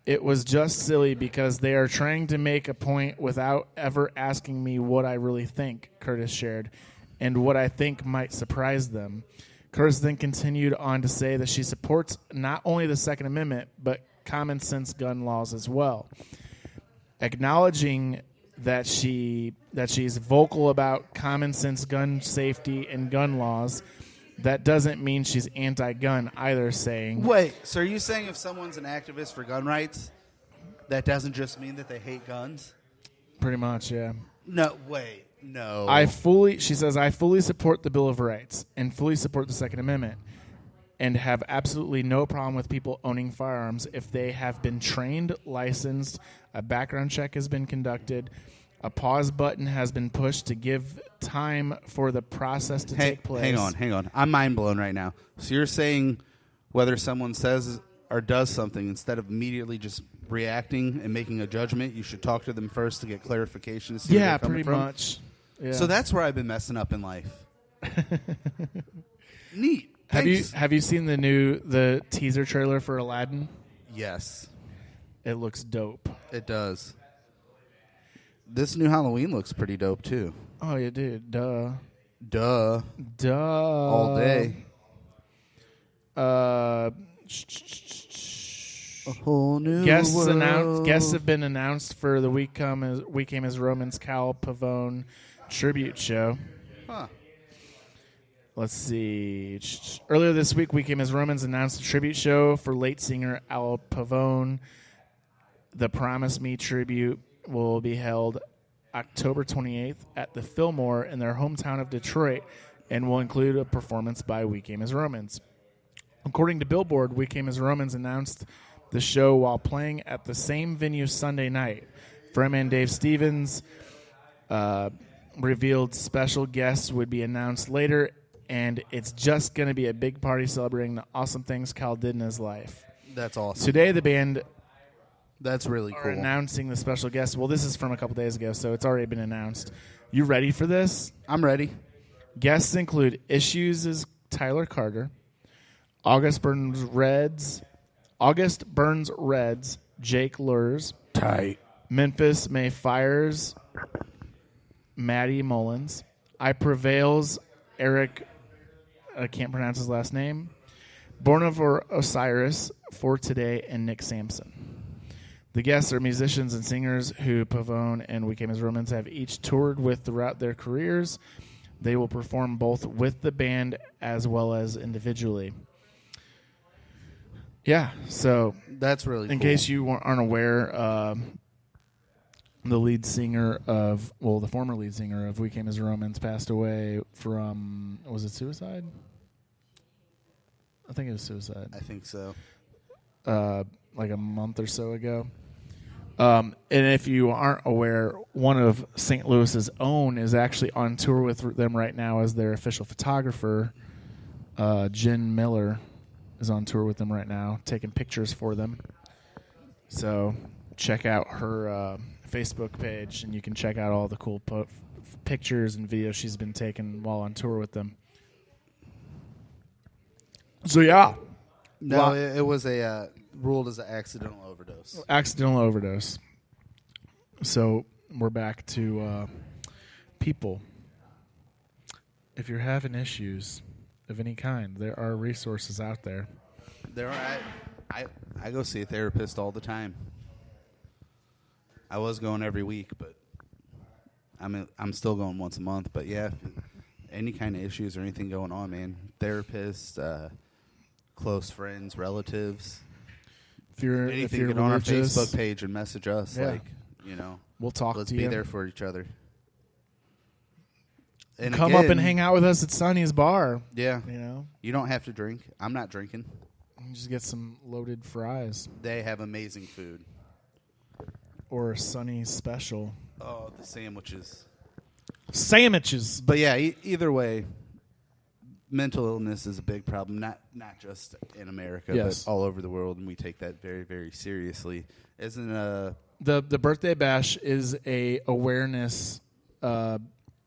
S11: "It was just silly because they are trying to make a point without ever asking me what I really think," Curtis shared, "and what I think might surprise them." Curtis then continued on to say that she supports not only the Second Amendment, but common sense gun laws as well. Acknowledging that she's vocal about common sense gun safety and gun laws, that doesn't mean she's anti-gun either, saying...
S12: Wait, so are you saying if someone's an activist for gun rights, that doesn't just mean that they hate guns?
S11: Pretty much, yeah.
S12: No, wait, no.
S11: She says, "I fully support the Bill of Rights and fully support the Second Amendment and have absolutely no problem with people owning firearms if they have been trained, licensed, a background check has been conducted, a pause button has been pushed to give time for the process to take place."
S12: Hang on. I'm mind blown right now. So you're saying whether someone says or does something, instead of immediately just reacting and making a judgment, you should talk to them first to get clarification to see where they're coming
S11: pretty
S12: from?
S11: much. Yeah.
S12: So that's where I've been messing up in life. Neat.
S11: Have you seen the teaser trailer for Aladdin?
S12: Yes.
S11: It looks dope.
S12: It does. This new Halloween looks pretty dope, too.
S11: Oh, yeah, dude. Duh.
S12: All day.
S11: A
S12: whole new
S11: world. Guests have been announced for the We Came as Romans Cal Pavone tribute show.
S12: Huh.
S11: Let's see. Earlier this week, We Came as Romans announced a tribute show for late singer Al Pavone. The Promise Me tribute will be held October 28th at the Fillmore in their hometown of Detroit and will include a performance by We Came as Romans. According to Billboard, We Came as Romans announced the show while playing at the same venue Sunday night. Frontman Dave Stevens revealed special guests would be announced later, and it's just going to be a big party celebrating the awesome things Cal did in his life.
S12: That's awesome.
S11: Today, the band
S12: That's really
S11: are
S12: cool.
S11: announcing the special guest. Well, this is from a couple days ago, so it's already been announced. You ready for this?
S12: I'm ready.
S11: Guests include Issues' Tyler Carter, August Burns Reds, Jake Lurs,
S12: Tight.
S11: Memphis May Fires, Maddie Mullins, I Prevails, Eric, I can't pronounce his last name, Born of Osiris, For Today, and Nick Sampson. The guests are musicians and singers who Pavone and We Came as Romans have each toured with throughout their careers. They will perform both with the band as well as individually. Yeah, so
S12: that's really
S11: in
S12: cool.
S11: case you aren't aware, the lead singer of, well, the former lead singer of We Came as Romans passed away from, was it suicide? I think it was suicide.
S12: I think so.
S11: Like a month or so ago. And if you aren't aware, one of St. Louis's own is actually on tour with them right now as their official photographer. Jen Miller is on tour with them right now, taking pictures for them. So check out her Facebook page, and you can check out all the cool pictures and videos she's been taking while on tour with them. So, yeah.
S12: No, it was ruled as an accidental overdose.
S11: Accidental overdose. So we're back to people. If you're having issues of any kind, there are resources out there.
S12: There are. I go see a therapist all the time. I was going every week, but I'm still going once a month. But yeah, any kind of issues or anything going on, man, therapists, close friends, relatives.
S11: If you're
S12: get on our Facebook page and message us,
S11: we'll talk
S12: let's
S11: to
S12: be
S11: you.
S12: there for each other. And
S11: come up and hang out with us at Sonny's Bar.
S12: Yeah,
S11: you
S12: don't have to drink. I'm not drinking.
S11: You just get some loaded fries.
S12: They have amazing food.
S11: Or a Sonny's special.
S12: Oh, the sandwiches.
S11: Sandwiches.
S12: But yeah, either way, mental illness is a big problem, not just in America,
S11: yes,
S12: but all over the world, and we take that very, very seriously. Isn't
S11: the birthday bash is a awareness?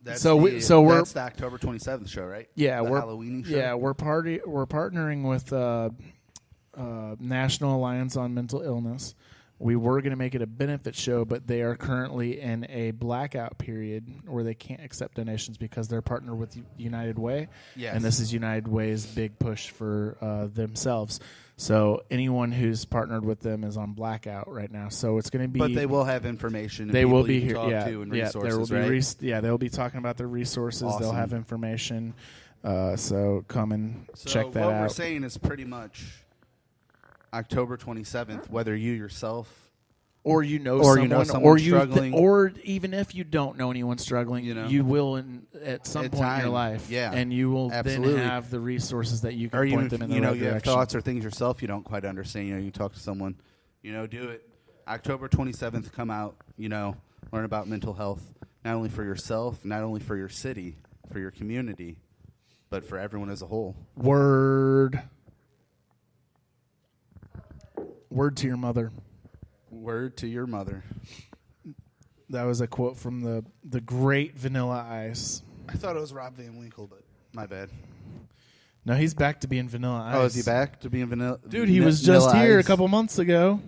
S12: That's
S11: we're
S12: the October 27th show, right?
S11: Yeah,
S12: we're Halloween show.
S11: Yeah, we're partnering with National Alliance on Mental Illness. We were going to make it a benefit show, but they are currently in a blackout period where they can't accept donations because they're partnered with United Way.
S12: Yes.
S11: And this is United Way's big push for themselves. So anyone who's partnered with them is on blackout right now. So it's going to be...
S12: But they will have information and
S11: they
S12: people
S11: will be
S12: you can
S11: here.
S12: talk
S11: Yeah,
S12: to and
S11: yeah,
S12: resources,
S11: there will
S12: right?
S11: be they'll be talking about their resources.
S12: Awesome.
S11: They'll have information. So come and check that
S12: what
S11: out.
S12: we're saying is pretty much October 27th, whether you yourself...
S11: Or you know
S12: someone struggling.
S11: Or even if you don't know anyone struggling, you will at some point in your life.
S12: Yeah.
S11: And you will
S12: Absolutely.
S11: then have the resources that you can
S12: or
S11: point
S12: even
S11: them in
S12: if,
S11: the right
S12: you
S11: direction.
S12: have thoughts or things yourself you don't quite understand. You can talk to someone. Do it. October 27th, come out, learn about mental health, not only for yourself, not only for your city, for your community, but for everyone as a whole.
S11: Word to your mother.
S12: Word to your mother.
S11: That was a quote from the great Vanilla Ice.
S12: I thought it was Rob Van Winkle, but my bad.
S11: No, he's back to being Vanilla Ice.
S12: Oh, is he back to being Vanilla?
S11: Dude, he was just here a couple months ago.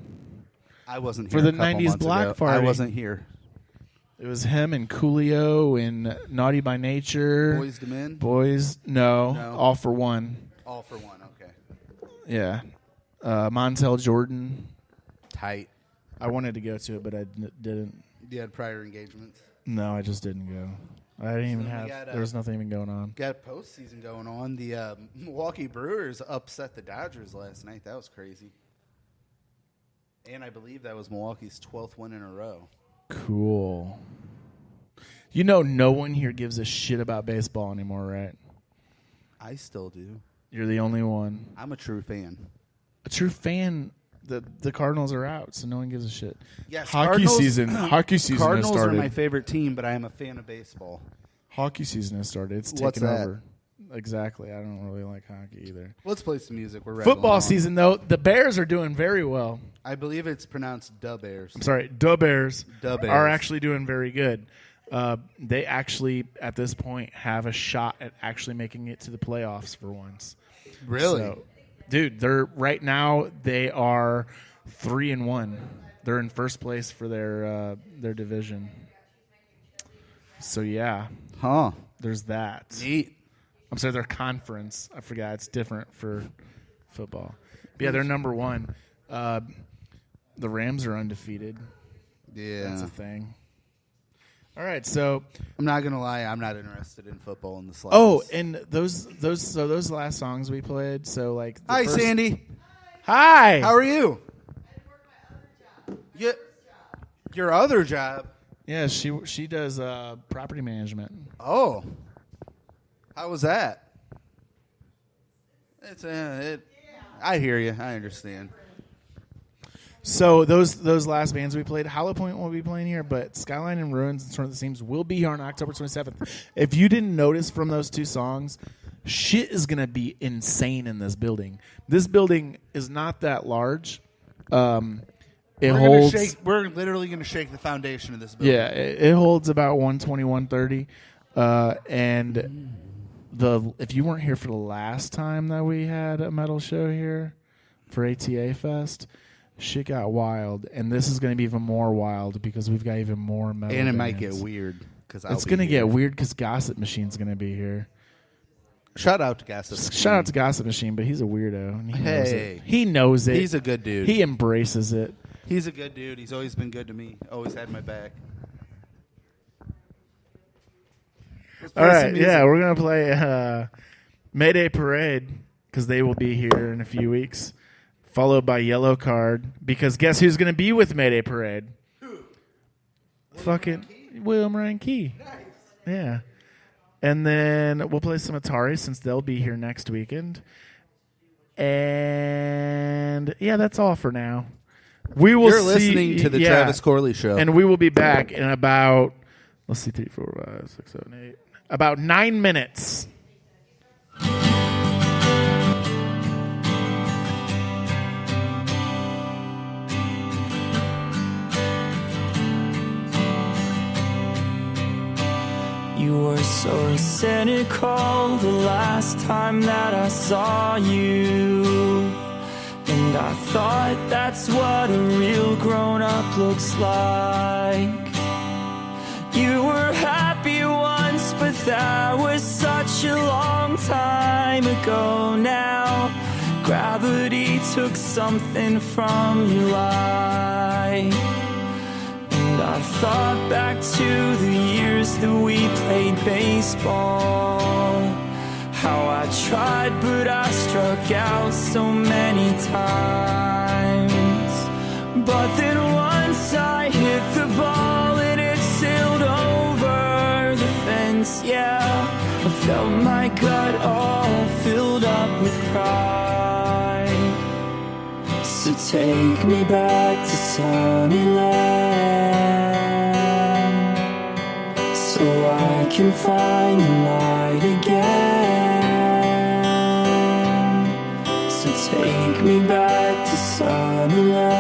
S12: I wasn't here
S11: for the
S12: a couple
S11: 90s
S12: months
S11: Block
S12: ago.
S11: Party.
S12: I wasn't here.
S11: It was him and Coolio and Naughty by Nature.
S12: Boys to Men?
S11: No. All for One.
S12: All for One, okay.
S11: Yeah. Montel Jordan.
S12: Tight.
S11: I wanted to go to it, but I didn't.
S12: You had prior engagements?
S11: No, I just didn't go. I didn't even have. There was nothing even going on.
S12: Got postseason going on. The Milwaukee Brewers upset the Dodgers last night. That was crazy. And I believe that was Milwaukee's 12th win in a row.
S11: Cool. No one here gives a shit about baseball anymore, right?
S12: I still do.
S11: You're the only one.
S12: I'm a true fan.
S11: A true fan. The Cardinals are out, so no one gives a shit.
S12: Yes,
S11: Hockey season
S12: Cardinals
S11: has started.
S12: are my favorite team, but I am a fan of baseball.
S11: Hockey season has started. It's
S12: What's
S11: taken
S12: that?
S11: over. exactly. I don't really like hockey either.
S12: Let's play some music. We're rattling
S11: Football
S12: along.
S11: season, though, the Bears are doing very well.
S12: I believe it's pronounced Da Bears.
S11: I'm sorry, the Bears
S12: Da Bears.
S11: are actually doing very good. They actually, at this point, have a shot at actually making it to the playoffs for once.
S12: Really?
S11: So, dude, right now they are 3-1. They're in first place for their division. So yeah, there's that.
S12: Neat.
S11: I'm sorry, their conference. I forgot it's different for football. But yeah, they're number 1. The Rams are undefeated.
S12: Yeah,
S11: that's a thing. All right, so
S12: I'm not gonna lie, I'm not interested in football in the slightest.
S11: Oh, and those last songs we played. So like,
S12: hi Sandy.
S11: Hi.
S12: How are you? Your other job.
S11: Yeah, she does property management.
S12: Oh, how was that? I hear you. I understand.
S11: So those last bands we played, Hollow Point won't be playing here, but Skyline and Ruins and Storm of the Seams will be here on October 27th. If you didn't notice from those 2 songs, shit is going to be insane in this building. This building is not that large. We're
S12: literally going to shake the foundation of this building.
S11: Yeah, it holds about 120, 130. And if you weren't here for the last time that we had a metal show here for ATA Fest, shit got wild, and this is going to be even more wild because we've got even more metal.
S12: And it
S11: bands.
S12: might get weird because
S11: it's going to get weird because Gossip Machine's going to be here.
S12: Shout out to Gossip Machine.
S11: Shout out to Gossip Machine, but he's a weirdo. And he knows it.
S12: Hey,
S11: he knows it.
S12: He's a good dude.
S11: He embraces it.
S12: He's a good dude. He's always been good to me. Always had my back.
S11: All right, yeah, we're going to play Mayday Parade because they will be here in a few weeks, followed by Yellow Card because guess who's going to be with Mayday Parade?
S12: Who?
S11: Fucking William Ryan Key. Nice. Yeah. And then we'll play some Atari since they'll be here next weekend. And yeah, that's all for now.
S12: You're listening to the Travis Corley Show.
S11: And we will be back in about, let's see, 3, 4, 5, 6, 7, 8. About 9 minutes.
S13: You were so cynical the last time that I saw you. And I thought that's what a real grown-up looks like. You were happy once, but that was such a long time ago now. Gravity took something from your life. And I thought back to the years that we played baseball. How I tried, but I struck out so many times. But then once I hit the ball and it sailed over the fence, yeah, I felt my gut all filled up with pride. So take me back to Sunnyland, so I can find the light again. So take me back to Sunnyland,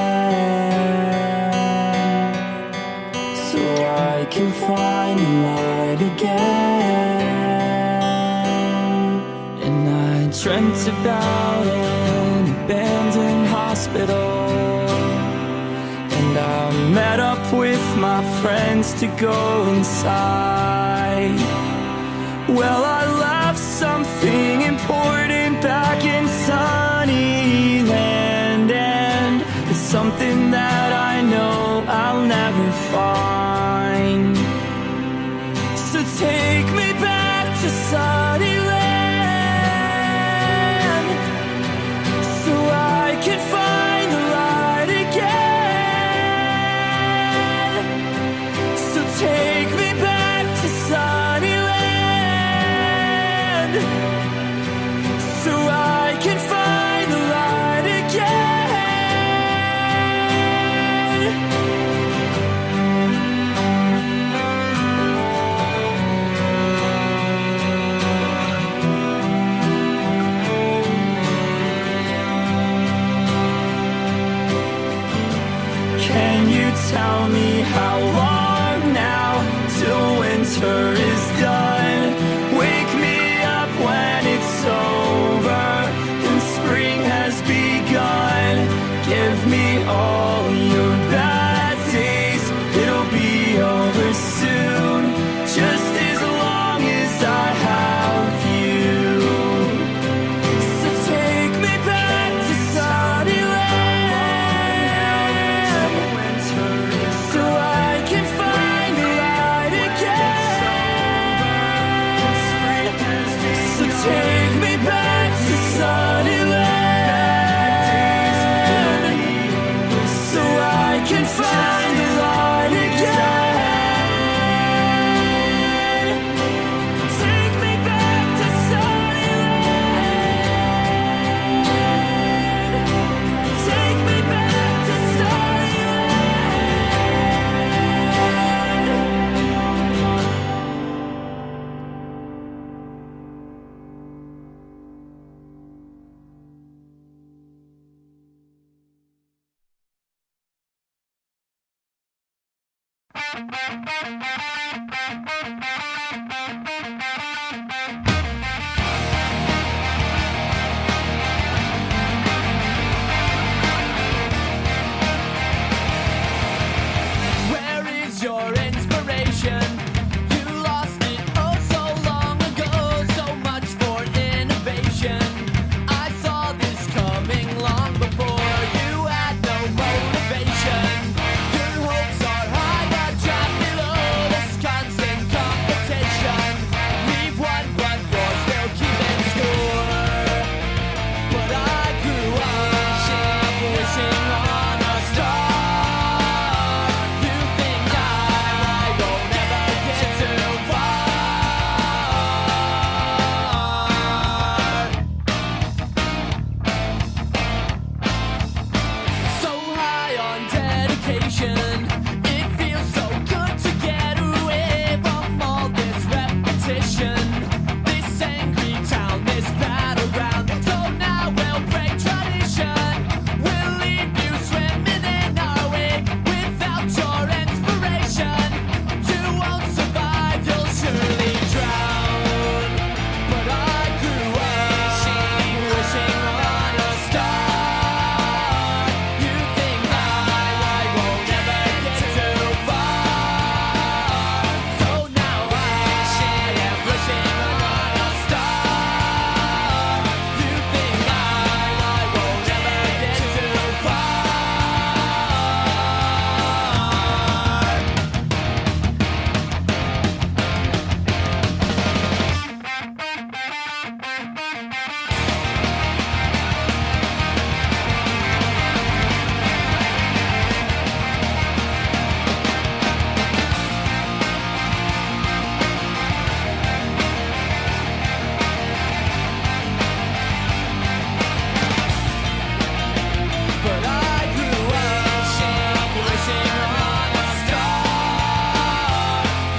S13: so I can find the light again. And I dreamt about an abandoned hospital, and I met up with my friends to go inside. Well, I left something important back in Sunnyland, and it's something that I know I'll never find. So take me back to Sunnyland, so I can find the light again. So take me back to Sunnyland,
S14: Where is your inspiration? You lost it oh so long ago. So much for innovation. I saw this coming long before. You had no motivation. Your hopes are high but dropped below. This constant competition. We've won but you're still keeping score. But I grew up wishing on a star. You think I won't ever get too far. So high on dedication, it feels so good to get away from all this repetition. This angry town, this battleground. So now we'll break tradition. We'll leave you swimming in our wake without your inspiration. You won't survive, you'll surely drown. But I grew up wishing on a star. You think I won't ever get too far. So now I am wishing on a star. You think I won't ever get too far. But I grew up wishing on a star.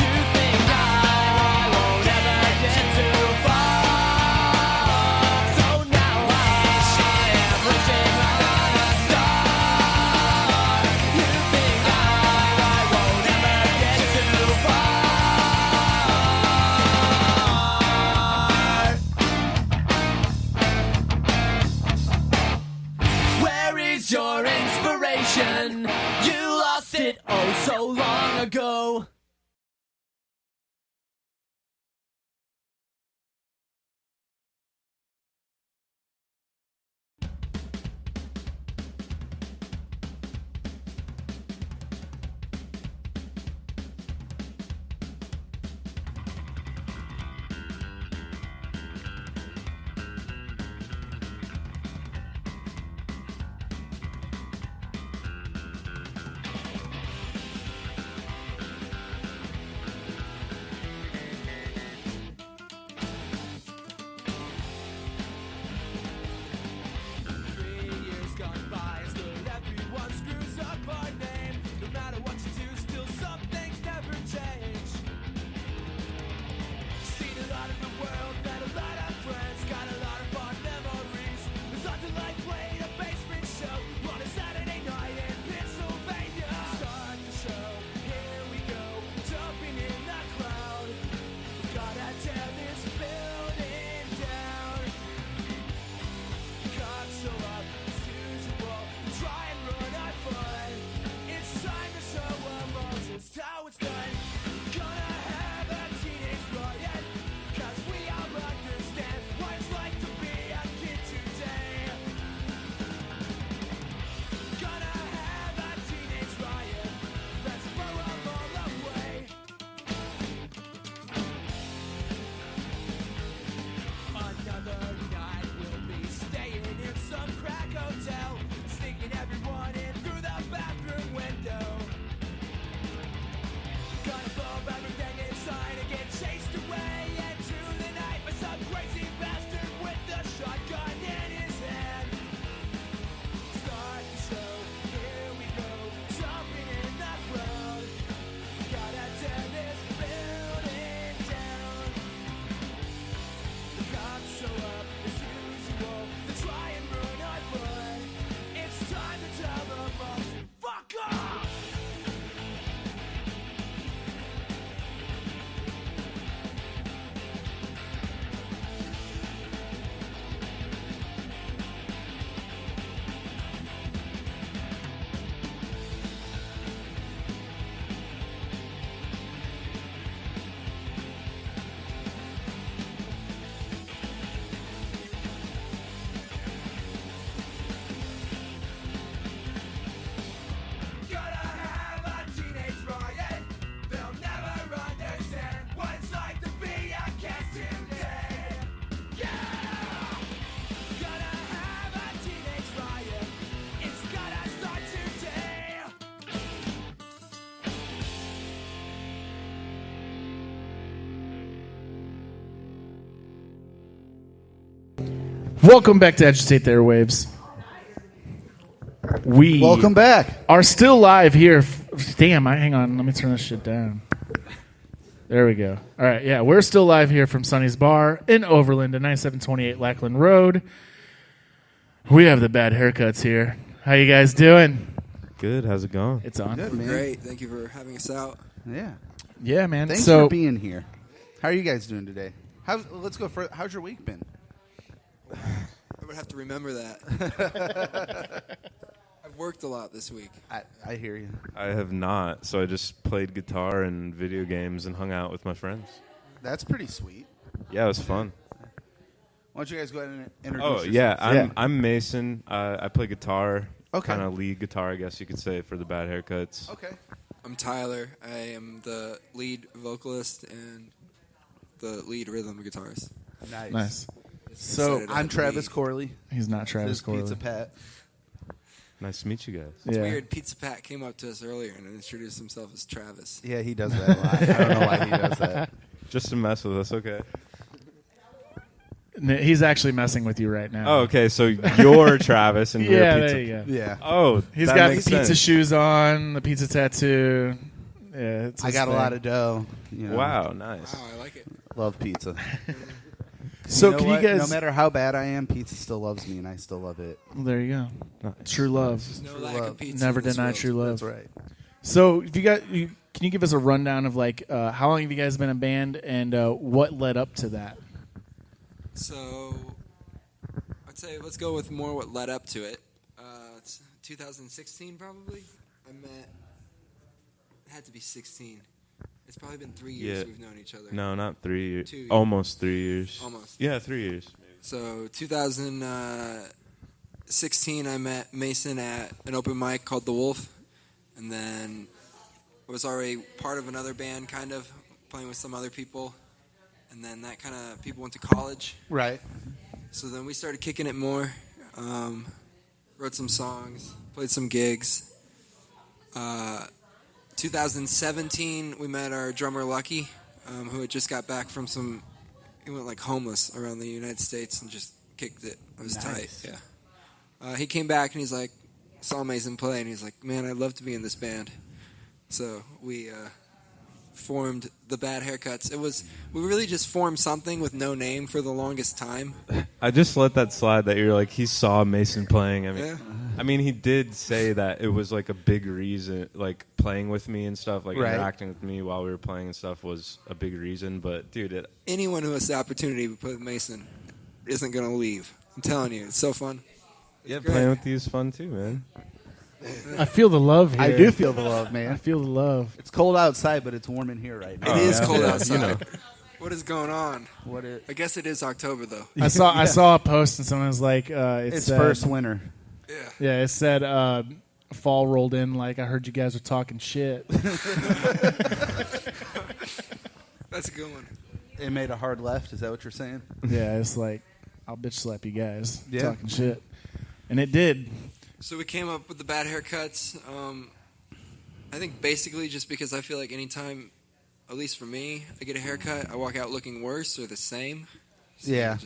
S14: You think I won't ever get too far. So now I am wishing on a star. You think I won't ever get too far. Where is your inspiration? You lost it oh so long ago.
S11: Welcome back to Agitate the Airwaves. We
S12: Welcome back.
S11: Are still live here. Damn, hang on. Let me turn this shit down. There we go. All right, yeah, we're still live here from Sonny's Bar in Overland at 9728 Lackland Road. We have the bad haircuts here. How you guys doing?
S15: Good. How's it going?
S11: It's on.
S12: Good, man.
S16: Great. Thank you for having us out.
S12: Yeah.
S11: Yeah, man.
S12: Thanks
S11: so,
S12: for being here. How are you guys doing today? Let's go for. How's your week been?
S16: I would have to remember that. I've worked a lot this week.
S12: I hear you.
S15: I have not. So I just played guitar and video games and hung out with my friends.
S12: That's pretty sweet.
S15: Yeah, it was fun.
S12: Why don't you guys go ahead and introduce
S15: Oh,
S12: yourselves?
S15: yeah. I'm Mason. I play guitar.
S12: Okay.
S15: Kind of lead guitar, I guess you could say, for the Bad Haircuts.
S12: Okay.
S16: I'm Tyler. I am the lead vocalist and the lead rhythm guitarist.
S11: Nice.
S12: So
S16: Excited to
S12: I'm
S16: have the
S12: Travis
S16: lead.
S12: Corley.
S11: He's not Travis
S12: This is
S11: Corley.
S12: Pizza Pat.
S15: Nice to meet you guys.
S16: It's
S11: Yeah.
S16: weird. Pizza Pat came up to us earlier and introduced himself as Travis.
S12: Yeah, he does that a lot. I don't know why he does that.
S15: Just to mess with us, okay?
S11: He's actually messing with you right now.
S15: Oh, okay. So you're Travis and
S11: Yeah,
S15: you're Pizza.
S11: there you go.
S12: Yeah.
S15: Oh,
S11: He's
S15: that
S11: got
S15: makes
S11: pizza
S15: sense.
S11: shoes on, the pizza tattoo. Yeah, it's
S12: I
S11: his
S12: got
S11: thing.
S12: a lot of dough. You know.
S15: Wow, nice.
S16: Wow, I like it.
S12: Love pizza.
S11: So
S12: know
S11: can
S12: what?
S11: you guys?
S12: No matter how bad I am, pizza still loves me, and I still love it.
S11: Well, there you go. True love.
S16: There's no
S12: True
S16: lack
S12: love.
S16: of pizza.
S11: Never
S16: in this
S11: deny
S16: world.
S11: true love.
S12: That's right.
S11: So if can you give us a rundown of like how long have you guys been a band and what led up to that?
S16: So I'd say let's go with more what led up to it. It's 2016 probably. It had to be 16. It's probably been 3 years
S15: Yeah.
S16: we've known each other.
S15: No, not 3 years.
S16: 2 years.
S15: Almost 3 years.
S16: Almost.
S15: Yeah, 3 years.
S16: So 2016, I met Mason at an open mic called The Wolf, and then I was already part of another band, kind of playing with some other people, and then that kind of people went to college.
S12: Right.
S16: So then we started kicking it more, wrote some songs, played some gigs. 2017, we met our drummer Lucky, who had just got back from he went like homeless around the United States and just kicked it. It was tight, yeah. He came back and he's like, saw Mason play, and he's like, man, I'd love to be in this band. So we formed the Bad Haircuts. We really just formed something with no name for the longest time.
S15: I just let that slide that you're like, he saw Mason playing.
S16: Yeah.
S15: I mean, he did say that it was like a big reason, like playing with me and stuff, like
S12: Right.
S15: interacting with me while we were playing and stuff was a big reason. But dude,
S16: Anyone who has the opportunity to play with Mason isn't going to leave. I'm telling you, it's so fun.
S15: yeah,
S16: great.
S15: playing with you is fun too, man.
S11: I feel the love here.
S12: I do feel the love,
S11: I
S12: man.
S11: feel the love.
S12: It's cold outside, but it's warm in here right now.
S16: It is
S15: yeah.
S16: cold
S15: Yeah,
S16: outside.
S15: you know.
S16: What is going on?
S12: What it?
S16: I guess it is October, though.
S11: I saw a post and someone was like,
S12: It's
S11: said,
S12: first winter.
S16: Yeah.
S11: Yeah, it said fall rolled in like I heard you guys were talking shit.
S16: That's a good one.
S12: It made a hard left. Is that what you're saying?
S11: Yeah, it's like I'll bitch slap you guys
S12: Yeah.
S11: talking shit, and it did.
S16: So we came up with the Bad Haircuts. I think basically just because I feel like anytime, at least for me, I get a haircut, I walk out looking worse or the same. So
S12: Yeah.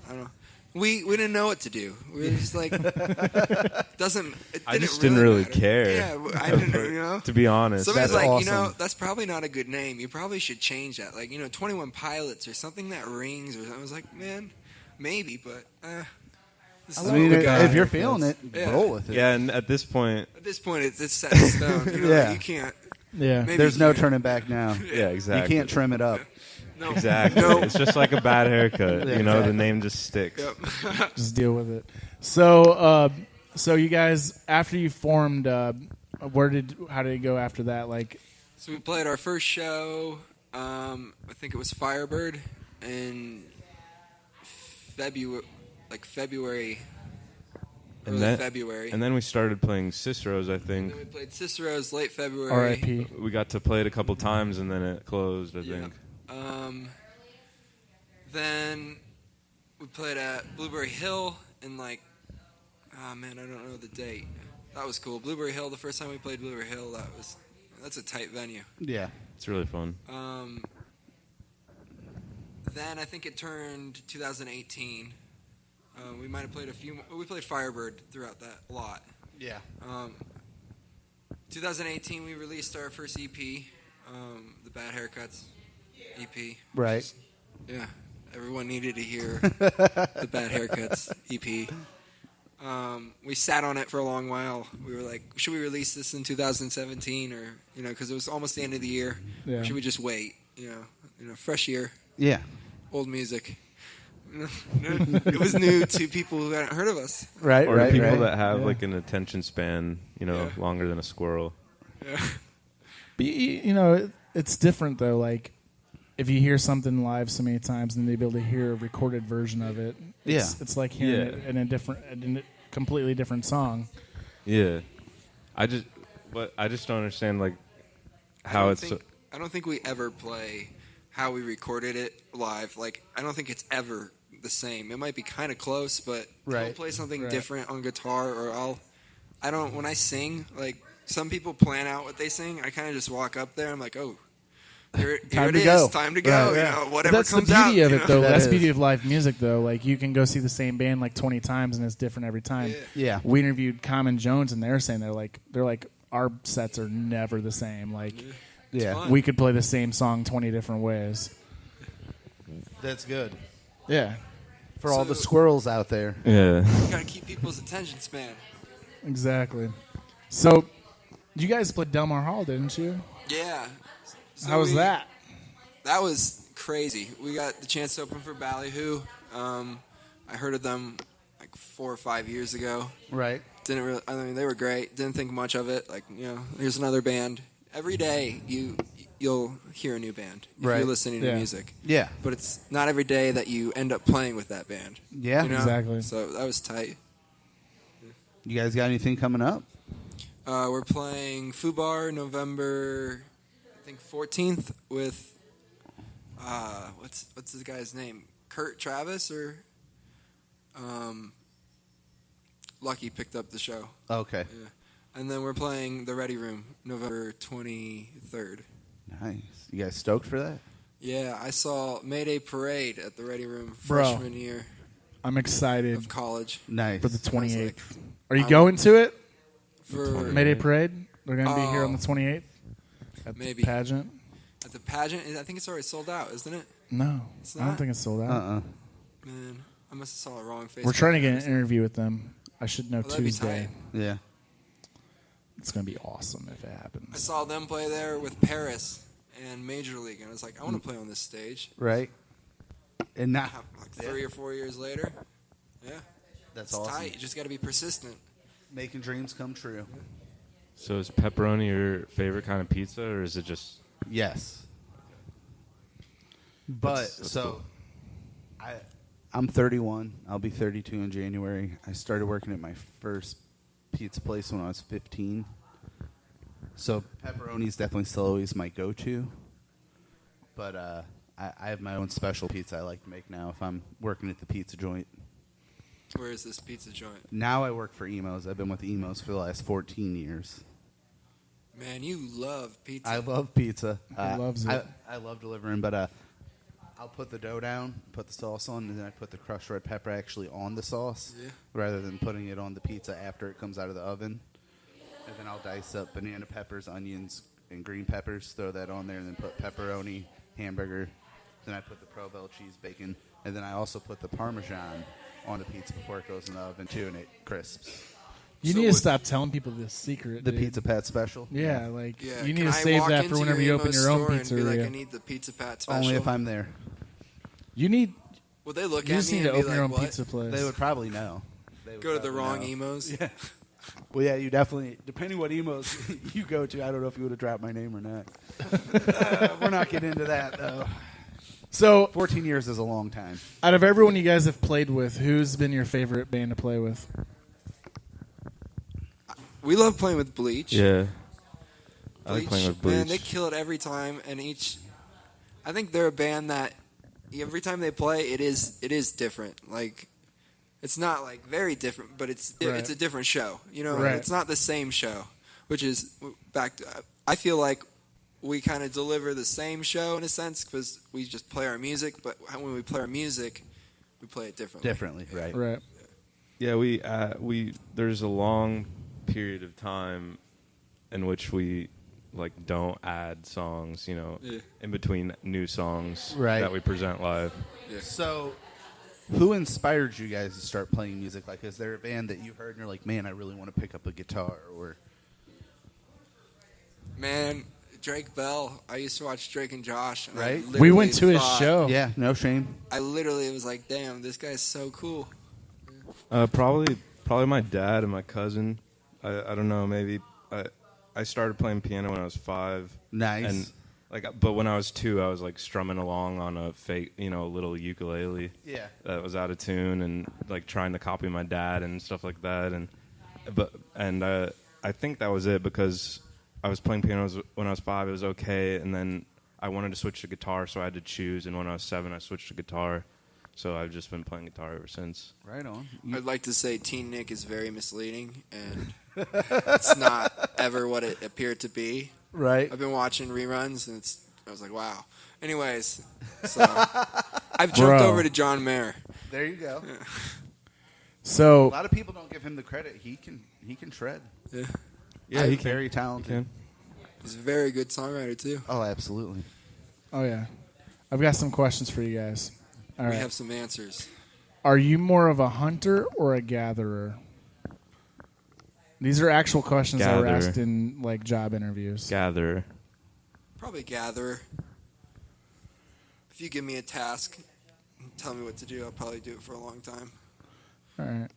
S16: I don't know. We didn't know what to do. We were just like,
S15: I just didn't really
S16: matter.
S15: care.
S16: Yeah, I didn't, you know.
S15: To be honest,
S16: Somebody's
S12: That's
S16: like, you know,
S12: awesome.
S16: that's probably not a good name. You probably should change that. Like, 21 Pilots or something that rings. Or something. I was like, man, maybe, but this is
S12: I mean,
S16: what we got.
S12: if you're feeling it,
S16: Yeah.
S12: roll with it.
S15: yeah, and at this point,
S16: At this point, it's set in stone.
S12: Yeah.
S16: You can't.
S11: Yeah,
S16: Maybe
S12: There's
S16: you
S12: no
S16: can.
S12: turning back now.
S15: yeah, exactly.
S12: You can't trim it up.
S16: No.
S15: Exactly.
S16: No.
S15: It's just like a bad haircut.
S12: Yeah,
S15: You know,
S12: exactly.
S15: the name just sticks.
S16: Yep.
S11: just deal with it. So, so you guys, after you formed, how did it go after that? Like,
S16: So we played our first show. I think it was Firebird in February.
S15: And
S16: Early
S15: then-
S16: February.
S15: And then we started playing Cicero's, I think.
S16: Then we played Cicero's late February.
S11: R.I.P.
S15: We got to play it a couple times, and then it closed, I think.
S16: Then we played at Blueberry Hill in I don't know the date. That was cool. Blueberry Hill, the first time we played Blueberry Hill, that's a tight venue.
S12: Yeah.
S15: It's really fun.
S16: Then I think it turned 2018. We might have played a few. We played Firebird throughout that a lot.
S12: Yeah.
S16: 2018, we released our first EP, the Bad Haircuts EP.
S12: Right.
S16: Yeah, everyone needed to hear the Bad Haircuts EP. We sat on it for a long while. We were like, should we release this in 2017 or, because it was almost the end of the year.
S11: Yeah.
S16: Or should we just wait? Fresh year.
S12: Yeah.
S16: Old music. It was new to people who hadn't heard of us.
S12: Right,
S15: or
S12: right,
S15: people
S12: right.
S15: that have
S11: Yeah.
S15: like an attention span, longer than a squirrel.
S16: Yeah.
S11: But it's different though. Like if you hear something live so many times and then be able to hear a recorded version of it, it's like hearing it in a completely different song.
S15: Yeah, I just don't understand like how
S16: I don't think we ever play how we recorded it live. Like I don't think it's ever the same. It might be kind of close, but we'll play something different on guitar, or when I sing, like some people plan out what they sing. I kind of just walk up there. I'm like, oh, here it is. Time to go.
S11: Right.
S16: Whatever
S11: That's
S16: comes
S11: the beauty
S16: out.
S11: of it, though. That's the beauty of live music, though. Like you can go see the same band like 20 times and it's different every time.
S12: Yeah.
S11: We interviewed Common Jones and they're saying they're like our sets are never the same. Like we could play the same song 20 different ways.
S12: That's good.
S11: Yeah.
S12: For all the squirrels out there.
S15: Yeah.
S16: You gotta keep people's attention span.
S11: Exactly. So, you guys played Delmar Hall, didn't you?
S16: Yeah. So
S11: How was that?
S16: That was crazy. We got the chance to open for Ballyhoo. I heard of them like 4 or 5 years ago.
S12: Right.
S16: They were great. Didn't think much of it. Like, here's another band. Every day you'll hear a new band if you're listening to music.
S12: Yeah.
S16: But it's not every day that you end up playing with that band.
S12: Yeah.
S11: Exactly.
S16: So that was tight.
S12: You guys got anything coming up?
S16: We're playing Fubar November, I think 14th with what's this guy's name? Kurt Travis or Lucky picked up the show.
S12: Okay.
S16: Yeah. And then we're playing the Ready Room November 23rd.
S12: Nice. You guys stoked for that?
S16: Yeah, I saw Mayday Parade at the Ready Room
S11: Bro,
S16: freshman year
S11: I'm excited
S16: of college.
S12: Nice.
S11: for the 28th.
S16: Like,
S11: Are you going to it?
S16: For
S11: Mayday Parade? They're going to be here on the 28th at
S16: maybe.
S11: the pageant.
S16: At the pageant, I think it's already sold out, isn't it?
S11: No,
S16: It's
S11: I don't
S16: not?
S11: think it's sold out.
S16: Man, I must have saw a wrong face.
S11: We're trying to get an interview with them. I should know
S16: that'd be
S11: Tuesday.
S16: tight.
S12: Yeah.
S11: It's going to be awesome if it happens.
S16: I saw them play there with Paris and Major League, and I was like, I want to play on this stage.
S12: Right. And now,
S16: Like 3 or 4 years later, yeah,
S12: that's
S16: it's
S12: awesome.
S16: tight. You just got to be persistent.
S12: Making dreams come true.
S15: So is pepperoni your favorite kind of pizza, or is it just?
S12: Yes. But
S15: That's cool.
S12: I'm 31. I'll be 32 in January. I started working at my first pizza place when I was 15. So pepperoni is definitely still always my go-to. But I have my own special pizza I like to make now if I'm working at the pizza joint.
S16: Where is this pizza joint?
S12: Now I work for Emos. I've been with Emos for the last 14 years.
S16: Man, you love pizza.
S12: I love pizza.
S11: He loves it.
S12: I love delivering, but I'll put the dough down, put the sauce on, and then I put the crushed red pepper actually on the sauce rather than putting it on the pizza after it comes out of the oven. And then I'll dice up banana peppers, onions, and green peppers, throw that on there, and then put pepperoni, hamburger. Then I put the Provel cheese, bacon, and then I also put the Parmesan on the pizza before it goes in the oven, too, and it crisps.
S11: You need to stop telling people this secret.
S12: The
S11: dude.
S12: Pizza Pat special?
S11: Yeah, like
S16: Yeah,
S11: you need
S16: can
S11: to
S16: I
S11: save
S16: walk
S11: that for
S16: into
S11: whenever
S16: your
S11: you open
S16: Emos
S11: your own
S16: store and be
S11: pizzeria.
S16: like, I need the Pizza Pat special.
S12: Only if I'm there.
S11: You need.
S16: Will they look
S11: You
S16: at
S11: just
S16: me
S11: need to
S16: and be
S11: open your
S16: like,
S11: own
S16: what?
S11: pizza place.
S12: They would probably know. They would
S16: Go to the
S12: probably
S16: wrong
S12: know.
S16: emos?
S12: Yeah. Well, yeah, you definitely, depending what emos you go to, I don't know if you would have dropped my name or not. We're not getting into that, though.
S11: So
S12: 14 years is a long time.
S11: Out of everyone you guys have played with, who's been your favorite band to play with?
S16: We love playing with Bleach.
S15: Yeah. I like playing with Bleach.
S16: Man, they kill it every time, and I think they're a band that every time they play, it is different. Like, it's not like very different, but it's a different show. You know, it's not the same show. Which is back to, I feel like we kind of deliver the same show in a sense because we just play our music. But when we play our music, We play it differently.
S12: Differently, right?
S11: Right.
S15: Yeah, we there's a long period of time in which we like don't add songs, you know, in between new songs that we present live.
S16: Yeah.
S12: So, who inspired you guys to start playing music? Like, is there a band that you heard and you're like, man, I really want to pick up a guitar? Or
S16: Man, Drake Bell. I used to watch Drake and Josh. And
S12: Right.
S11: We went to his show.
S12: Yeah, no shame.
S16: I literally was like, damn, this guy's so cool.
S15: Probably my dad and my cousin. I don't know. Maybe I started playing piano when I was 5.
S12: Nice.
S15: And but when I was 2, I was like strumming along on a fake, little ukulele.
S12: Yeah.
S15: That was out of tune and like trying to copy my dad and stuff like that. And I think that was it because I was playing piano when I was 5. It was okay, and then I wanted to switch to guitar, so I had to choose. And when I was 7, I switched to guitar. So I've just been playing guitar ever since.
S12: Right on.
S16: I'd like to say Teen Nick is very misleading, and it's not ever what it appeared to be.
S12: Right.
S16: I've been watching reruns, and I was like, wow. Anyways, so I've jumped over to John Mayer.
S12: There you go.
S16: Yeah.
S11: So
S12: a lot of people don't give him the credit. He can shred.
S16: Yeah.
S12: Yeah, he's very talented.
S16: He's a very good songwriter too.
S12: Oh, absolutely.
S11: Oh yeah, I've got some questions for you guys. All
S16: we
S11: right.
S16: have some answers.
S11: Are you more of a hunter or a gatherer? These are actual questions that were asked in like job interviews.
S15: Gatherer.
S16: Probably gatherer. If you give me a task and tell me what to do, I'll probably do it for a long time.
S11: All right.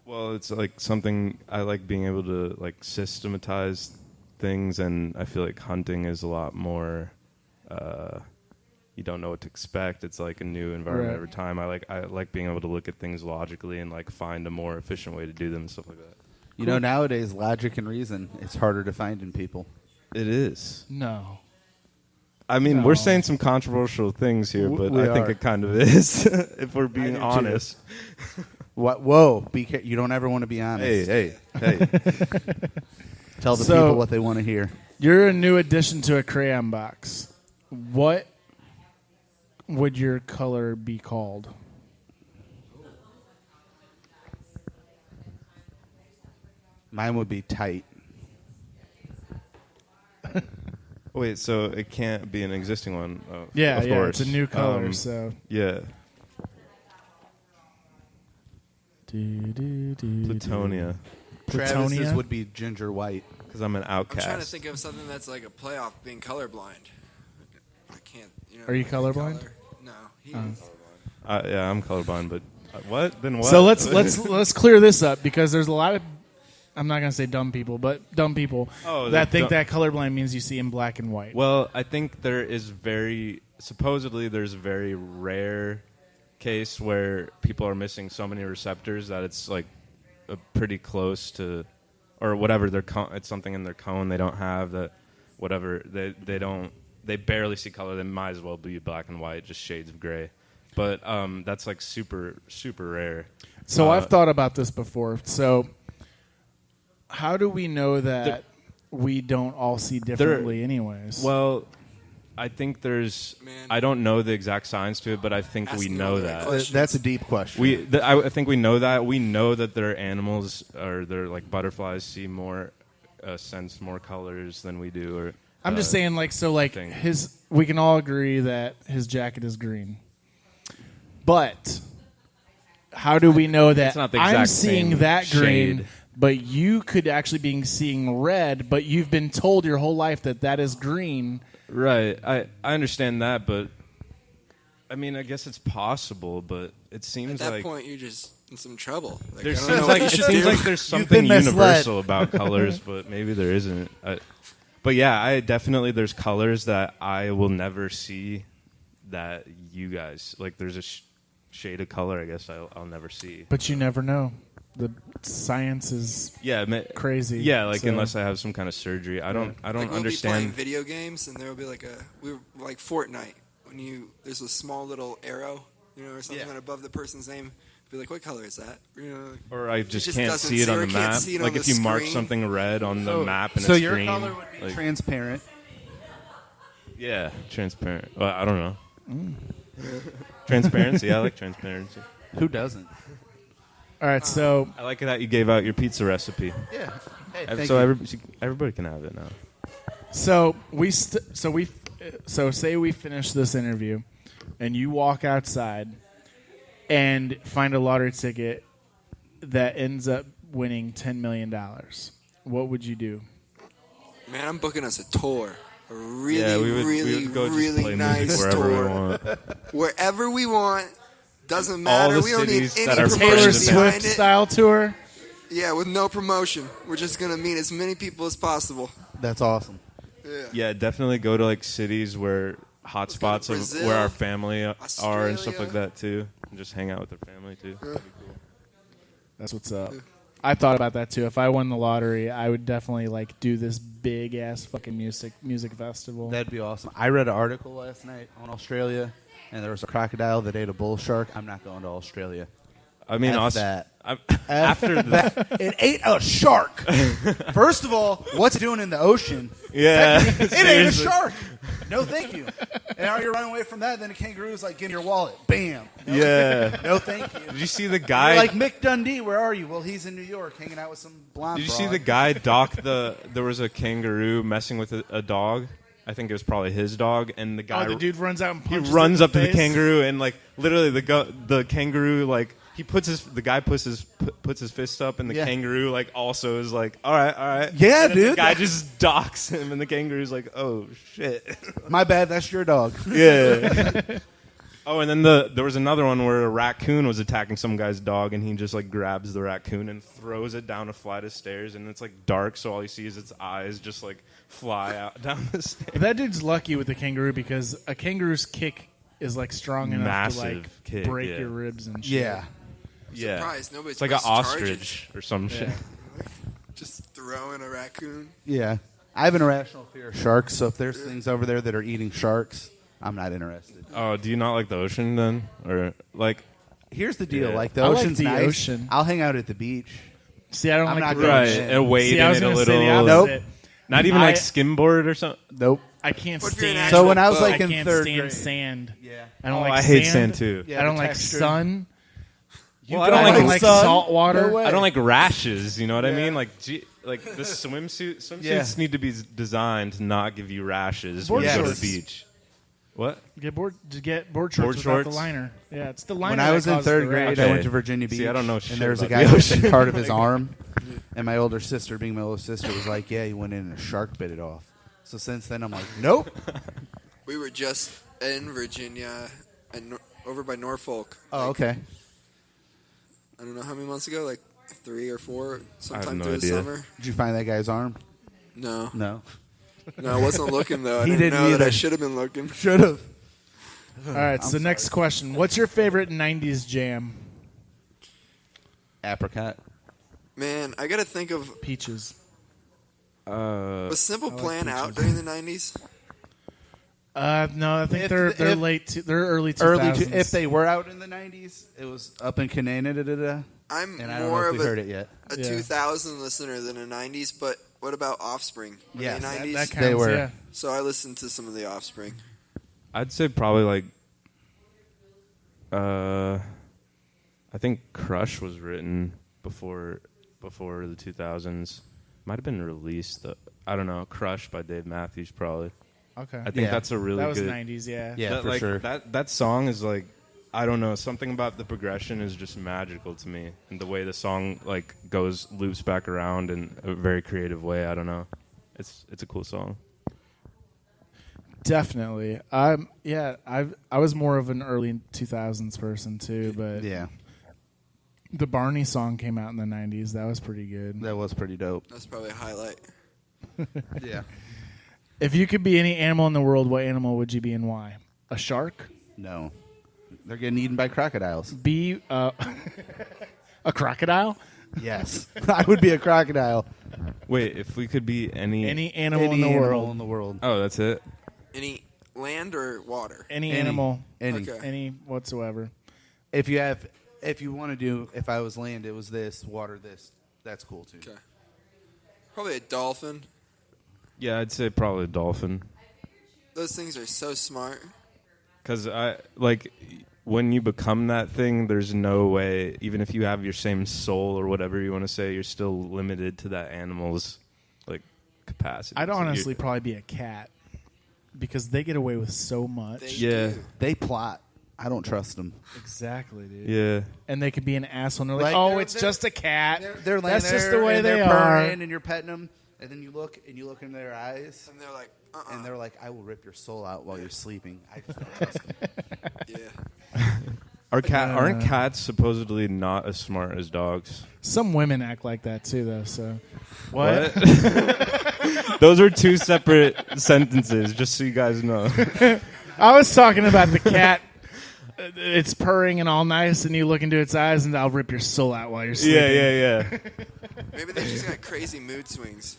S15: Well, it's like something I like being able to like systematize things, and I feel like hunting is a lot more. You don't know what to expect. It's like a new environment every time. I like being able to look at things logically and like find a more efficient way to do them and stuff like that.
S12: You know, nowadays logic and reason it's harder to find in people.
S15: It is.
S11: No.
S15: I mean, we're saying some controversial things here, but I think it kind of is, if we're being honest.
S12: What? Whoa! You don't ever want to be honest.
S15: Hey.
S12: Tell the people what they want to hear.
S11: You're a new addition to a crayon box. What would your color be called?
S12: Mine would be tight.
S15: Wait, so it can't be an existing one? Oh,
S11: Yeah,
S15: of course.
S11: it's a new color, so.
S15: Yeah. Plutonia.
S12: Travis's would be ginger white.
S15: Because I'm an outcast.
S16: I'm trying to think of something that's like a playoff being colorblind. I can't.
S11: Are you colorblind?
S16: No, he is.
S15: Yeah, I'm colorblind, but what? Then what?
S11: So let's clear this up because there's a lot of, I'm not going to say dumb people, but dumb people that think that colorblind means you see in black and white.
S15: Well, I think supposedly there's a very rare case where people are missing so many receptors that it's like pretty close to, or whatever, it's something in their cone they don't have, that whatever, they barely see color. They might as well be black and white, just shades of gray. But that's like super, super rare.
S11: So I've thought about this before. So how do we know that we don't all see differently anyways?
S15: Well, I think I don't know the exact science to it, but I think we know that.
S12: That's a deep question.
S15: I think we know that. We know that their animals, or their like butterflies, see more, sense more colors than we do. Or
S11: I'm just saying, we can all agree that his jacket is green. But how do we know that I'm seeing that green, but you could actually be seeing red, but you've been told your whole life that is green?
S15: Right. I understand that, but I mean, I guess it's possible, but it seems
S16: at that
S15: like
S16: point you're just in some trouble.
S15: It seems like there's something universal about colors, but maybe there isn't. But yeah, there's colors that I will never see that you guys, like there's a shade of color I guess I'll never see.
S11: But you never know. The science is crazy.
S15: Yeah, unless I have some kind of surgery. I don't
S16: we'll
S15: understand.
S16: Be playing video games and there will be like Fortnite when there's a small little arrow, or something above the person's name. Be like, what color is that?
S15: Or I just can't see it on the map. Like if you mark something red on the map and it's green.
S12: So your color would be transparent.
S15: Yeah, transparent. Well, I don't know. Transparency. I like transparency.
S12: Who doesn't?
S11: All right, so
S15: I like that you gave out your pizza recipe.
S12: Yeah. Hey,
S15: So
S12: thank you.
S15: everybody can have it now.
S11: so say we finish this interview, and you walk outside and find a lottery ticket that ends up winning $10 million. What would you do?
S16: Man, I'm booking us a tour. A really,
S15: Yeah, we would go just
S16: really
S15: play
S16: nice
S15: music wherever
S16: tour.
S15: we want.
S16: Wherever we want. Doesn't
S15: All
S16: matter.
S15: the
S16: We don't need
S15: cities
S16: any
S15: that are
S16: promotion
S11: Taylor
S15: friends
S16: behind
S11: Swift
S16: it.
S11: style tour.
S16: Yeah, with no promotion. We're just going to meet as many people as possible.
S12: That's awesome.
S15: Yeah, definitely go to like cities where hot spots of
S16: Brazil,
S15: where our family are and stuff
S16: Australia.
S15: like that too, and just hang out with their family too. That'd be cool.
S11: That's what's up. I thought about that too. If I won the lottery, I would definitely like do this big ass fucking music festival.
S12: That'd be awesome. I read an article last night on Australia, and there was a crocodile that ate a bull shark. I'm not going to Australia.
S15: I mean,
S12: F that.
S15: after that,
S12: It ate a shark. First of all, what's it doing in the ocean?
S15: Yeah,
S12: Second, it ate a
S15: seriously.
S12: shark. No, thank you. And now you're running away from that. Then a kangaroo is like, give me your wallet. Bam. No,
S15: Yeah.
S12: No, thank you.
S15: Did you see the
S12: You're
S15: guy?
S12: like Mick Dundee. Where are you? Well, he's in New York, hanging out with some blonde.
S15: Did you see
S12: broad.
S15: the guy dock there was a kangaroo messing with a dog. I think it was probably his dog, and the guy.
S11: the dude runs out and
S15: he
S11: punches
S15: runs
S11: it in
S15: up to the
S11: face?
S15: kangaroo and like literally the kangaroo like he the guy puts his fist up and the
S12: Yeah.
S15: kangaroo like also is like all right
S12: Yeah,
S15: and then the
S12: dude.
S15: guy just docks him and the kangaroo's like oh shit.
S12: My bad. That's your dog.
S15: Yeah. Oh, and then there was another one where a raccoon was attacking some guy's dog, and he just like grabs the raccoon and throws it down a flight of stairs, and it's like dark, so all you see is its eyes just like fly out down the stairs.
S11: But that dude's lucky with the kangaroo because a kangaroo's kick is like strong enough
S15: Massive
S11: to like
S15: kick,
S11: break
S15: yeah.
S11: your ribs and shit.
S12: Yeah.
S15: Yeah,
S16: Surprised nobody's
S15: it's like an
S16: pressed
S15: ostrich or some shit.
S16: Just throwing a raccoon.
S12: Yeah. I have an irrational fear of sharks, so if there's things over there that are eating sharks, I'm not interested.
S15: Oh, do you not like the ocean then, or like?
S12: Here's the deal:
S15: Yeah.
S12: like the
S11: I like
S12: ocean's
S11: the
S12: nice.
S11: ocean.
S12: I'll hang out at the beach.
S11: See, I don't
S12: I'm
S11: like
S12: not
S11: the
S12: going
S15: Right,
S12: in.
S15: and wade
S11: See, I
S15: in
S11: was
S15: it a
S11: gonna say the
S15: little.
S11: opposite.
S15: Not even
S11: I-
S15: like skimboard or something.
S12: Nope.
S11: I can't
S16: What if you're an
S11: stand.
S16: actual
S12: So when I was
S16: bug?
S12: like
S11: I
S12: in
S11: can't
S12: third
S11: stand
S12: grade,
S11: sand.
S12: Yeah.
S11: I don't
S15: Oh,
S11: like
S15: I hate
S11: sand.
S15: sand, too.
S12: Yeah,
S11: I don't
S12: the
S11: like
S12: texture.
S11: sun.
S15: Well,
S11: I don't like
S12: sun?
S11: salt water.
S12: No way.
S15: I don't like rashes. You know what I
S12: Yeah.
S15: mean? Like, like the swimsuits
S12: Yeah.
S15: need to be designed to not give you rashes
S11: Board
S15: when you go to
S11: shorts.
S15: the beach. What?
S11: Get board shorts
S15: Board
S11: without
S15: shorts?
S11: the liner. Yeah, it's the liner.
S12: When I
S11: that
S12: was in
S11: causes
S12: third
S11: the
S12: grade,
S11: rash.
S12: I went to Virginia Beach.
S15: See, I don't know shit
S12: and there was a
S15: about
S12: guy
S15: the
S12: missing
S15: ocean.
S12: part of his arm, and my older sister, being my older sister, was like, "Yeah, he went in and a shark bit it off." So since then, I'm like, "Nope."
S16: We were just in Virginia and over by Norfolk.
S12: Oh, okay.
S16: I don't know how many months ago, like 3 or 4, sometime
S15: no
S16: through
S15: idea.
S16: the summer.
S12: Did you find that guy's arm?
S16: No.
S12: No.
S16: No, I wasn't looking, though. I
S12: He
S16: didn't
S12: didn't
S16: know that I
S12: either.
S16: should have been looking.
S12: Should have.
S11: All right, so next question. What's your favorite 90s jam?
S12: Apricot.
S16: Man, I got to think of...
S11: Peaches.
S16: Was Simple
S11: I like
S16: Plan out
S11: Peaches.
S16: during the 90s?
S11: No, I think
S12: If-
S11: they're
S12: if-
S11: late. They're early 2000s.
S12: If they were out in the 90s, it was up in Canada.
S16: I'm
S12: And I don't know
S16: more
S12: if
S16: of
S12: we heard it yet.
S16: a
S11: Yeah.
S16: 2000 listener than a 90s, but what about Offspring? Were
S12: Yes,
S16: they 90s?
S11: that counts.
S12: They were.
S11: Yeah.
S16: So I listened to some of the Offspring.
S15: I'd say probably like. I think Crush was written before the 2000s. Might have been released. I don't know. Crush by Dave Matthews probably.
S11: Okay.
S15: I think
S12: Yeah.
S15: that's a really
S11: That was
S15: good.
S11: 90s. Yeah.
S12: Yeah,
S15: that,
S12: for
S15: like,
S12: sure.
S15: That song is like, I don't know, something about the progression is just magical to me, and the way the song like loops back around in a very creative way. I don't know, it's a cool song.
S11: Definitely. Yeah. I was more of an early 2000s person too, but
S12: Yeah,
S11: the Barney song came out in the 90s. That was pretty good.
S12: that was pretty dope.
S16: That's probably a highlight.
S12: Yeah.
S11: If you could be any animal in the world, what animal would you be and why? A shark?
S12: No. They're getting eaten by crocodiles.
S11: Be a crocodile?
S12: Yes. I would be a crocodile.
S15: Wait, if we could be any
S11: Animal
S12: Any
S11: in the
S12: animal
S11: world.
S12: in the world.
S15: oh, that's it.
S16: Any land or water?
S11: Any
S12: Any.
S11: animal.
S12: Any.
S16: Okay.
S11: Any whatsoever.
S12: If you want to do, if I was land, it was this, water this. That's cool too.
S16: Okay. Probably a dolphin.
S15: Yeah, I'd say probably a dolphin.
S16: Those things are so smart.
S15: Because I like when you become that thing, there's no way, even if you have your same soul or whatever you want to say, you're still limited to that animal's like capacity.
S11: I'd
S15: So
S11: honestly probably be a cat because they get away with so much.
S12: They plot. I don't trust them.
S11: Exactly, dude.
S15: Yeah.
S11: And they could be an asshole. And they're like,
S12: Like,
S11: oh,
S12: they're-
S11: it's just a cat.
S12: They're laying
S11: That's just
S12: there
S11: the way
S12: and
S11: they
S12: they're
S11: are.
S12: purring and you're petting them, and then you look into their eyes,
S16: And they're like,
S12: and they're like, I will rip your soul out while you're sleeping. I just don't trust them.
S16: yeah.
S15: Aren't cats supposedly not as smart as dogs?
S11: Some women act like that too, though. So, what?
S15: Those are two separate sentences, just so you guys know.
S11: I was talking about the cat. It's purring and all nice, and you look into its eyes, and I'll rip your soul out while you're sleeping.
S15: Yeah.
S16: Maybe they just got crazy mood swings.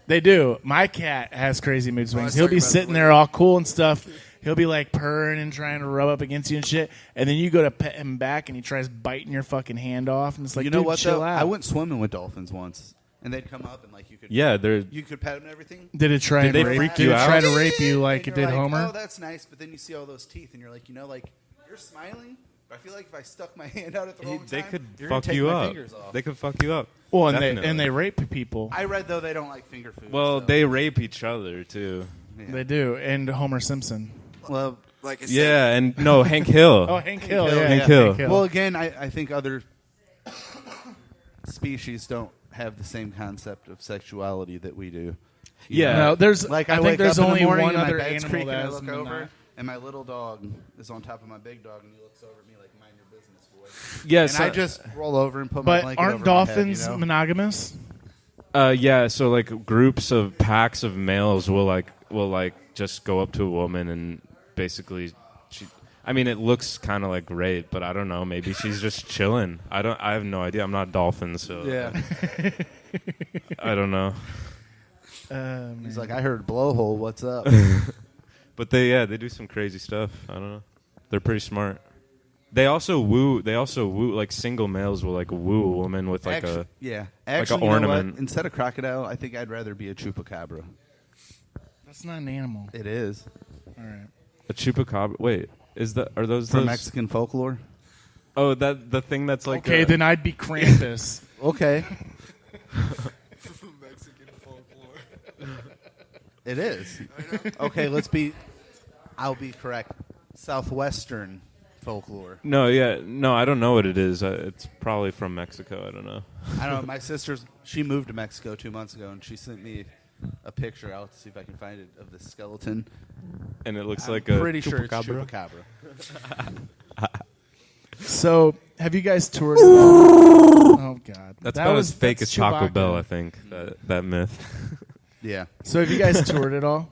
S11: They do. My cat has crazy mood swings.
S16: was
S11: He'll
S16: talking
S11: be
S16: about
S11: sitting there all cool and stuff. He'll be like purring and trying to rub up against you and shit. And then you go to pet him back, and he tries biting your fucking hand off. And it's like,
S12: you know
S11: dude,
S12: what?
S11: chill
S12: Though?
S11: out.
S12: I went swimming with dolphins once, and they'd come up and like you could.
S15: Yeah,
S12: you could pet them and everything.
S11: Did it try
S15: Did they
S11: and rape
S15: freak
S11: you?
S15: you
S11: Did it
S15: out?
S11: try to rape you like
S12: And
S11: it
S12: you're
S11: did
S12: like,
S11: Homer?
S12: Oh, that's nice. But then you see all those teeth, and you're like, like you're smiling. But I feel like if I stuck my hand out at the wrong
S15: They
S12: time,
S15: could
S12: you're gonna
S15: fuck
S12: take
S15: you
S12: my
S15: up.
S12: fingers off.
S15: They could fuck you up.
S11: Well,
S15: Definitely.
S11: and they rape people.
S12: I read though they don't like finger food.
S15: Well,
S12: so.
S15: they rape each other too.
S11: They do. And Homer Simpson.
S12: Well,
S16: Like I said,
S15: Yeah, and no, Hank Hill.
S11: Oh, Hank Hill.
S12: Hill,
S11: Yeah,
S15: Hank
S11: yeah,
S15: Hill.
S11: Hank Hill.
S12: Well, again, I think other species don't have the same concept of sexuality that we do.
S15: Yeah.
S11: No, there's.
S12: Like
S11: I
S12: wake
S11: think there's
S12: up in the
S11: only
S12: morning
S11: one
S12: and my
S11: other
S12: bed's
S11: animal
S12: creaking,
S11: that
S12: I
S11: has
S12: look
S11: not.
S12: over, and my little dog is on top of my big dog, and he looks over at me like, "Mind your business, boy."
S15: Yeah,
S12: And
S15: so-
S12: I just roll over and put my
S11: But
S12: blanket
S11: aren't
S12: over
S11: dolphins
S12: my head, you know?
S11: monogamous?
S15: Yeah, so like groups of packs of males will just go up to a woman and basically I mean it looks kind of like rape, but I don't know, maybe she's just chilling. I have no idea. I'm not a dolphin, so
S12: Yeah.
S15: I don't know.
S12: He's like, I heard blowhole. What's up?
S15: But they do some crazy stuff. I don't know. They're pretty smart. They also woo. Like single males will like woo a woman with like
S12: Actually,
S15: a
S12: yeah.
S15: like
S12: Actually,
S15: an
S12: you know what?
S15: ornament.
S12: Instead of crocodile, I think I'd rather be a chupacabra.
S11: That's not an animal.
S12: It is
S11: All right.
S15: A chupacabra. Wait, are those
S12: from
S15: those?
S12: Mexican folklore.
S15: Oh, that the thing that's like.
S11: Okay, then I'd be Krampus.
S12: Okay,
S16: Mexican folklore.
S12: it is. Okay, I'll be correct. Southwestern folklore.
S15: No, I don't know what it is. It's probably from Mexico. I don't know.
S12: I don't know. My she moved to Mexico 2 months ago, and she sent me a picture. I'll see if I can find it of this skeleton.
S15: And it looks
S12: I'm
S15: like a
S12: pretty sure it's
S15: chupacabra.
S12: chupacabra.
S11: So, have you guys toured? Oh God,
S15: That's
S11: that
S15: about
S11: was
S15: as fake
S11: that's
S15: as Taco
S11: Chewbacca.
S15: Bell, I think. That myth.
S12: Yeah.
S11: So, have you guys toured at all?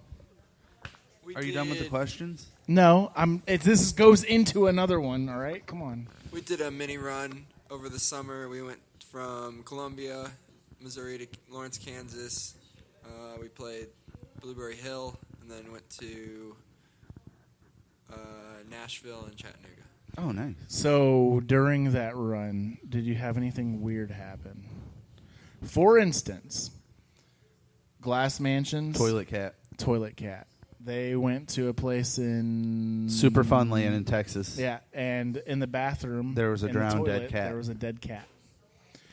S12: Are you done with the questions?
S11: No, this goes into another one. All right, come on.
S16: We did a mini run over the summer. We went from Columbia, Missouri to Lawrence, Kansas. We played Blueberry Hill, and then went to Nashville and Chattanooga.
S12: Oh, nice.
S11: So, during that run, did you have anything weird happen? For instance, Glass Mansions,
S12: Toilet cat.
S11: They went to a place in
S12: Super Fun Land in Texas.
S11: Yeah, and in the bathroom,
S12: There was a
S11: in the
S12: drowned dead
S11: toilet,
S12: cat.
S11: There was a dead cat.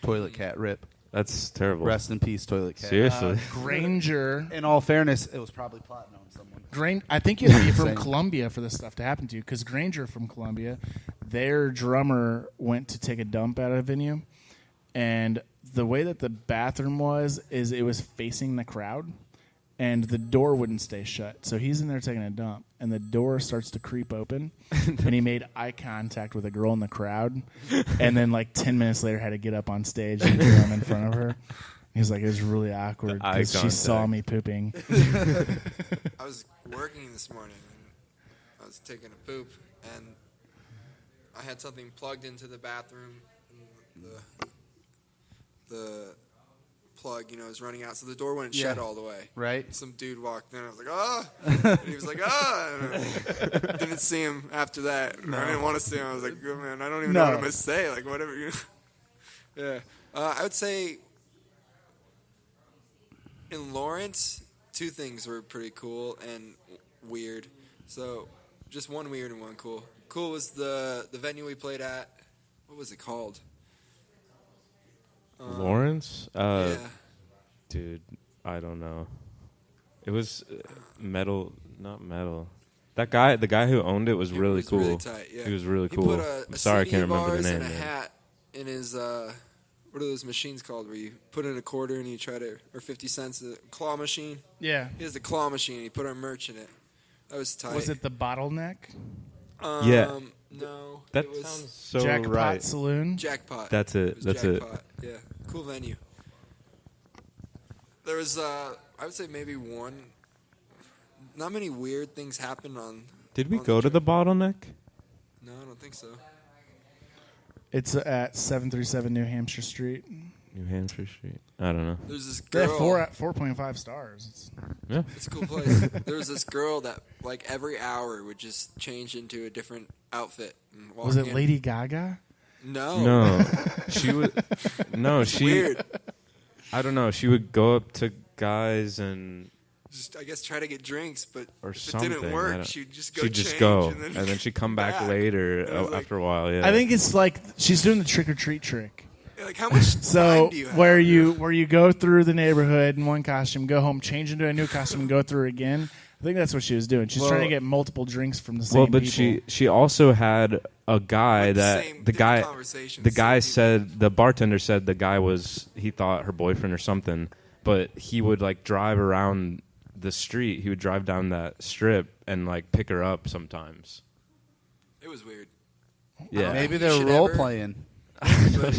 S12: Toilet cat rip.
S15: That's terrible.
S12: Rest in peace, toilet cat.
S15: Seriously.
S11: Granger.
S12: In all fairness, it was probably plotting on someone.
S11: I think you have to be from
S12: Same.
S11: Columbia for this stuff to happen to you, because Granger from Columbia, their drummer went to take a dump at a venue, and the way that the bathroom is it was facing the crowd, and the door wouldn't stay shut. So he's in there taking a dump, and the door starts to creep open, and he made eye contact with a girl in the crowd, and then like 10 minutes later had to get up on stage and drum in front of her. He's like, it was really awkward
S15: The eye
S11: because she saw
S15: contact.
S11: me pooping.
S16: I was working this morning, and I was taking a poop, and I had something plugged into the bathroom, and the plug, was running out, so the door wouldn't shut all the way.
S12: Right.
S16: Some dude walked in, I was like, ah! And he was like, ah! And I didn't see him after that. I didn't want to see him. I was like, oh, man, I don't even know what I'm going to say. Like, whatever. Yeah. I would say in Lawrence, two things were pretty cool and weird. So Just one weird and one cool. Cool was the venue we played at. What was it called?
S15: Lawrence?
S16: Yeah.
S15: Dude, I don't know. It was not metal. The guy who owned it was really cool.
S16: Really tight, yeah.
S15: He was really
S16: He
S15: cool.
S16: put a
S15: I'm sorry, I
S16: CD
S15: can't
S16: of
S15: remember the
S16: ours
S15: name.
S16: and a
S15: man.
S16: hat in his, what are those machines called where you put in a quarter and you try to, or 50 cents, the claw machine?
S11: Yeah.
S16: He has the claw machine. He put our merch in it. That was tight.
S11: Was it the Bottleneck?
S15: Yeah.
S16: No.
S15: That
S16: it was
S15: sounds so
S11: Jackpot
S15: right.
S11: Saloon?
S16: Jackpot.
S15: That's it.
S16: was
S15: That's
S16: Jackpot. Yeah. Cool venue. There was, I would say maybe one. Not many weird things happened on.
S15: Did we
S16: on
S15: go to the Bottleneck?
S16: No, I don't think so.
S11: It's at 737 New Hampshire Street.
S15: New Hampshire Street. I don't know.
S16: There's this
S11: They
S16: girl.
S11: have 4.5 stars.
S15: Yeah.
S16: It's a cool place. There was this girl that, like, every hour would just change into a different outfit. And walk
S11: Was it
S16: in.
S11: Lady Gaga?
S16: No.
S15: No. She would. No,
S16: It's
S15: she.
S16: weird.
S15: I don't know. She would go up to guys and.
S16: Just, I guess, try to get drinks, but
S15: Or
S16: if
S15: something.
S16: it didn't
S15: I
S16: work,
S15: don't-
S16: she'd just go
S15: She'd just
S16: change
S15: go,
S16: and
S15: then she'd come back
S16: back.
S15: later
S16: And I was like-
S15: after a while. Yeah.
S11: I think it's like she's doing the trick or treat trick.
S16: Yeah, like, how much
S11: So
S16: time do you have?
S11: where you go through the neighborhood in one costume, go home, change into a new costume, and go through again. I think that's what she was doing. She's trying to get multiple drinks from the same
S15: Well, but
S11: people.
S15: she also had a guy
S16: Like the
S15: that
S16: same-
S15: the
S16: different
S15: guy
S16: conversations,
S15: the guy
S16: same
S15: said the bartender said the guy was he thought her boyfriend or something, but he would like drive around the street. He would drive down that strip and like pick her up sometimes.
S16: It was weird.
S15: Yeah,
S12: Maybe
S16: You
S12: they're
S16: should
S12: role
S16: ever-
S12: playing.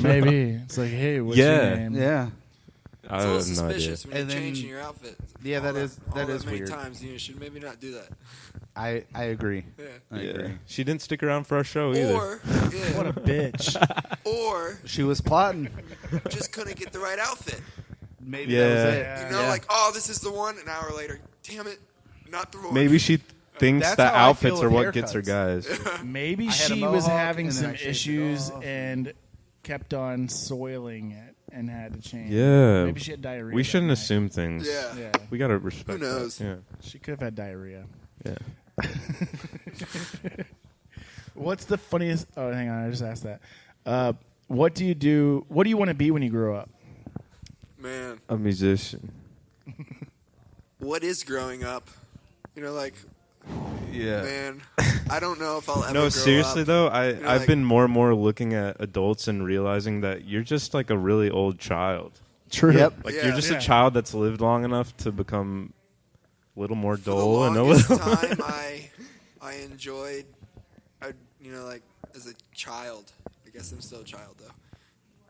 S11: Maybe it's like, hey, what's
S15: Yeah.
S11: your name?
S12: Yeah.
S15: I
S16: It's a little
S15: have no idea.
S16: suspicious when
S12: And
S16: you're
S12: then-
S16: changing your outfit.
S12: Yeah,
S16: all
S12: that is
S16: many
S12: weird.
S16: times. You should maybe not do that.
S12: I agree.
S16: Yeah.
S12: I agree.
S15: She didn't stick around for our show either.
S16: Or, yeah,
S11: What a bitch.
S16: or
S12: She was plotting.
S16: just couldn't get the right outfit.
S12: Maybe that was it.
S16: You know, like, oh, this is the one. An hour later, damn it, not the one.
S15: Maybe she thinks
S12: That's
S15: that
S12: how I
S15: outfits
S12: feel
S15: are
S12: with
S15: what gets her guys.
S11: Maybe
S12: I had a
S11: she was
S12: mohawk
S11: having
S12: and then
S11: some
S12: I shaved it
S11: issues
S12: off.
S11: and kept on soiling it and had to change.
S15: Yeah.
S11: Maybe she had diarrhea.
S15: We
S11: that
S15: shouldn't
S11: night.
S15: assume things.
S16: Yeah.
S11: Yeah.
S15: We gotta respect.
S16: Who knows?
S15: That.
S11: She could have had diarrhea.
S15: Yeah. Yeah.
S11: What's the funniest? Oh, hang on. I just asked that. What do you do? What do you want to be when you grow up?
S16: Man,
S15: A musician.
S16: what is growing up? You know, like,
S15: Yeah.
S16: man, I don't know if I'll ever.
S15: No,
S16: grow
S15: seriously
S16: up.
S15: though,
S16: You know,
S15: I've
S16: like,
S15: been more and more looking at adults and realizing that you're just like a really old child.
S11: True.
S12: Yep.
S15: Like
S16: Yeah.
S15: you're just
S11: Yeah.
S15: a child that's lived long enough to become a little more
S16: for the
S15: dull and a
S16: longest
S15: little.
S16: time, I enjoyed, you know, like as a child. I guess I'm still a child though.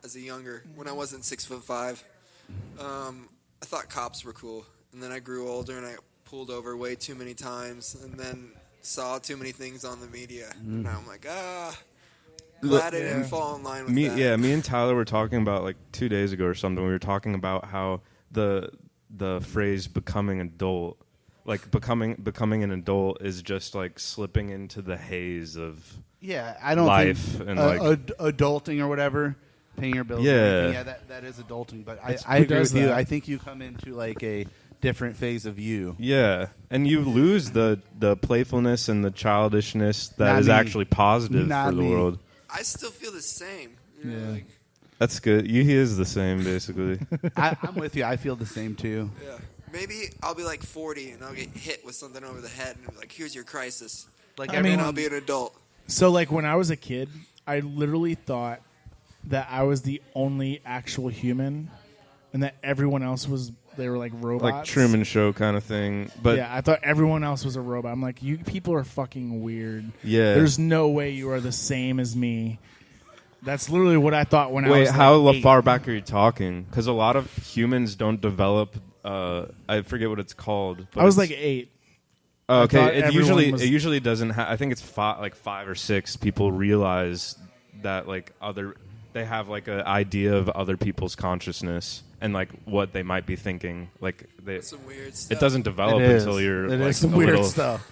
S16: As a younger, when I wasn't 6'5", I thought cops were cool, and then I grew older and I pulled over way too many times, and then saw too many things on the media, and now I'm like, glad I didn't fall in line with that.
S15: Me and Tyler were talking about like 2 days ago or something. We were talking about how the phrase "becoming adult," like becoming an adult, is just like slipping into the haze of
S12: Yeah, I don't
S15: life
S12: think
S15: and like
S12: adulting or whatever, paying your bills.
S15: Yeah.
S12: or anything, yeah, that is adulting. But I
S11: who
S12: agree
S11: does
S12: with you.
S11: that?
S12: I think you come into like a different phase of you.
S15: yeah, and you lose the playfulness and the childishness that
S12: Not
S15: is
S12: me.
S15: actually positive
S12: Not
S15: for the
S12: me.
S15: world.
S16: I still feel the same. You know, like,
S15: That's good. He is the same basically.
S12: I'm with you. I feel the same too.
S16: yeah. Maybe I'll be like 40 and I'll get hit with something over the head and be like, here's your crisis.
S12: Like
S11: I
S16: And
S11: mean-
S16: then I'll be an adult.
S11: So, like, when I was a kid, I literally thought that I was the only actual human and that everyone else they were like robots.
S15: Like Truman Show kind of thing. But
S11: yeah, I thought everyone else was a robot. I'm like, you people are fucking weird.
S15: Yeah.
S11: There's no way you are the same as me. That's literally what I thought when I
S15: wait,
S11: was
S15: how
S11: like 8.
S15: far back are you talking? Because a lot of humans don't develop. I forget what it's called. But
S11: I was
S15: it's-
S11: like 8.
S15: Oh,
S11: I thought
S15: okay, it
S11: everyone was-
S15: usually doesn't. I think it's 5 or 6 people realize that like they have like an idea of other people's consciousness and like what they might be thinking. Like
S16: Some weird stuff.
S15: it doesn't develop
S12: It is.
S15: until you're
S12: It
S15: like
S12: is some
S15: a
S12: weird
S15: little-
S12: stuff.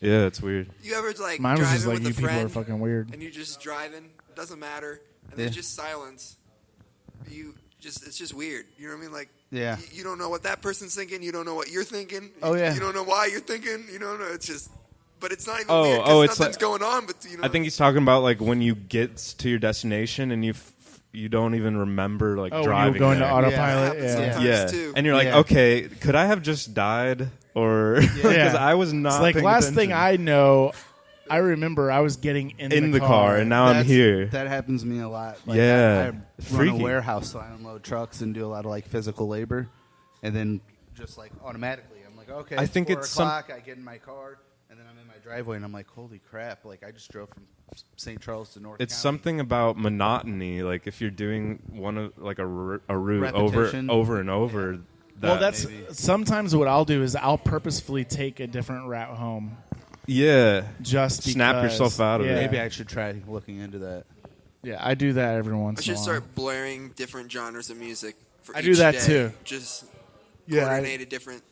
S15: Yeah, it's weird.
S16: You ever like
S11: Mine was
S16: driving
S11: just like,
S16: with
S11: you
S16: a
S11: people
S16: friend
S11: are fucking weird.
S16: and you're just driving, doesn't matter, and
S12: Yeah.
S16: there's just silence. It's just weird. You know what I mean? Like,
S12: Yeah.
S16: you don't know what that person's thinking. You don't know what you're thinking.
S12: Oh, yeah.
S16: You don't know why you're thinking. You don't know. It's just but it's not even weird 'cause nothing's going on. But you know,
S15: I think he's talking about like when you get to your destination and you don't even remember like driving.
S11: When you're going
S15: there.
S11: to autopilot.
S16: sometimes too.
S15: And you're like, okay, could I have just died? Or because I was not.
S11: It's like
S15: paying
S11: last
S15: attention.
S11: thing I know, I remember I was getting in
S15: the car, and now I'm here.
S12: That happens to me a lot. Like,
S15: Yeah.
S12: I
S15: Freaky.
S12: run a warehouse, so I unload trucks and do a lot of like physical labor, and then just like automatically, I'm like, okay,
S15: I think
S12: 4
S15: it's
S12: o'clock. I get in my car, and then I'm in my driveway, and I'm like, holy crap! Like I just drove from St. Charles to North.
S15: It's
S12: County.
S15: something about monotony. Like if you're doing one of like a route
S12: Repetition.
S15: over and over.
S11: Well, that's sometimes what I'll do is I'll purposefully take a different route home.
S15: Yeah.
S11: Just
S15: snap
S11: because,
S15: yourself out of it.
S12: Maybe I should try looking into that.
S11: Yeah, I do that every once
S16: I
S11: in a
S16: should
S11: while.
S16: start blaring different genres of music. For
S11: I
S16: each
S11: do that
S16: day.
S11: too.
S16: Just
S11: Yeah,
S16: coordinate a different,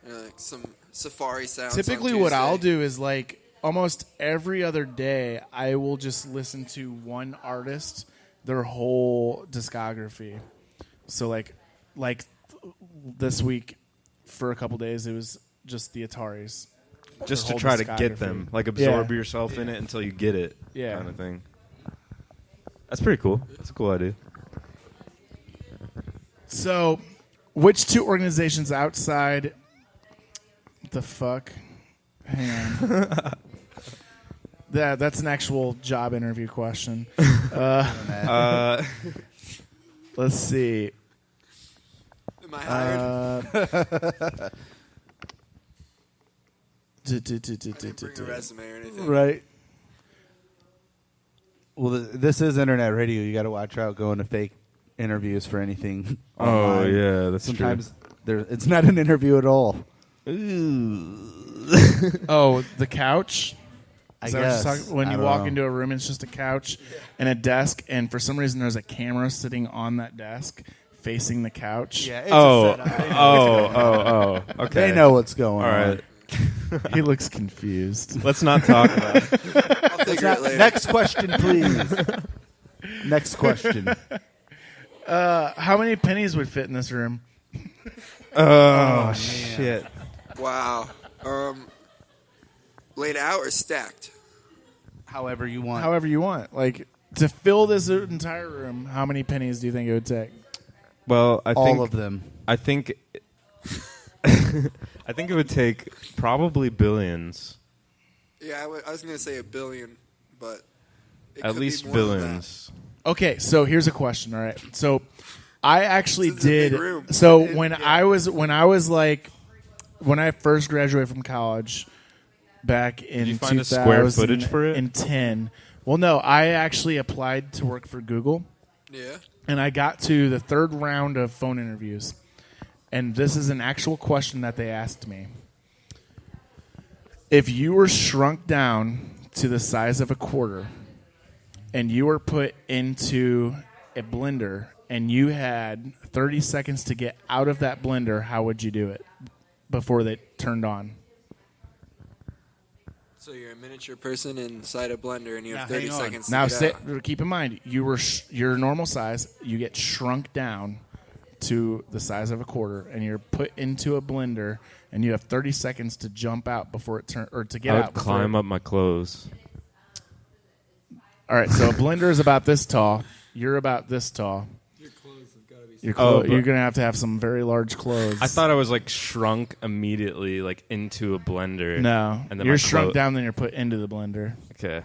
S16: like some safari sounds.
S11: Typically, what I'll do is like almost every other day, I will just listen to one artist, their whole discography. So like this week, for a couple days, it was just the Ataris.
S15: Just to
S11: Their
S15: try
S11: whole
S15: to get
S11: discography.
S15: them, like absorb yourself in it until you get it, kind of thing. That's pretty cool. That's a cool idea.
S11: So, which two organizations outside the fuck? Hang on. That's an actual job interview question. Let's see.
S16: Am I hired? Bring a resume or anything.
S11: Right.
S12: Well, this is internet radio. You got to watch out going to fake interviews for anything.
S15: Oh,
S12: online.
S15: yeah, that's
S12: sometimes it's not an interview at all.
S11: Oh, the couch.
S12: I
S11: Is that what you're
S12: guess.
S11: talking- when
S12: I
S11: you
S12: don't
S11: walk
S12: know.
S11: into a room, it's just a couch and a desk, and for some reason, there's a camera sitting on that desk facing the couch.
S12: Yeah, it's a setup.
S15: Okay.
S12: They know what's going
S15: All
S12: on.
S15: right.
S11: He looks confused.
S15: Let's not talk about it.
S16: I'll figure it later.
S12: Next question, please. Next question.
S11: How many pennies would fit in this room?
S15: Oh, shit.
S16: Wow. Laid out or stacked?
S12: However you want.
S11: However you want. Like, to fill this entire room, how many pennies do you think it would take?
S15: Well, I think
S12: All of them.
S15: I think I think it would take probably billions.
S16: Yeah, I was going to say $1 billion, but it
S15: At
S16: could
S15: least
S16: be more than
S15: billions.
S11: Okay, so here's a question. All right, so I actually
S16: This is a big
S11: did.
S16: room.
S11: So when I first graduated from college back in
S15: you find a square footage for it?
S11: In 10. Well, no, I actually applied to work for Google.
S16: Yeah.
S11: And I got to the third round of phone interviews. And this is an actual question that they asked me. If you were shrunk down to the size of a quarter and you were put into a blender and you had 30 seconds to get out of that blender, how would you do it before they turned on?
S16: So you're a miniature person inside a blender, and you have
S11: Now,
S16: 30
S11: hang on.
S16: seconds
S11: Now,
S16: to get out.
S11: keep in mind, you're normal size. You get shrunk down to the size of a quarter, and you're put into a blender, and you have 30 seconds to jump out before it turns, or to get
S15: I would
S11: out.
S15: climb up my clothes.
S11: All right, so a blender is about this tall. You're about this tall.
S16: Your clothes have got to be.
S11: You're going to have some very large clothes.
S15: I thought I was like shrunk immediately, like into a blender.
S11: No,
S15: and then
S11: you're
S15: my
S11: shrunk down, then you're put into the blender.
S15: Okay,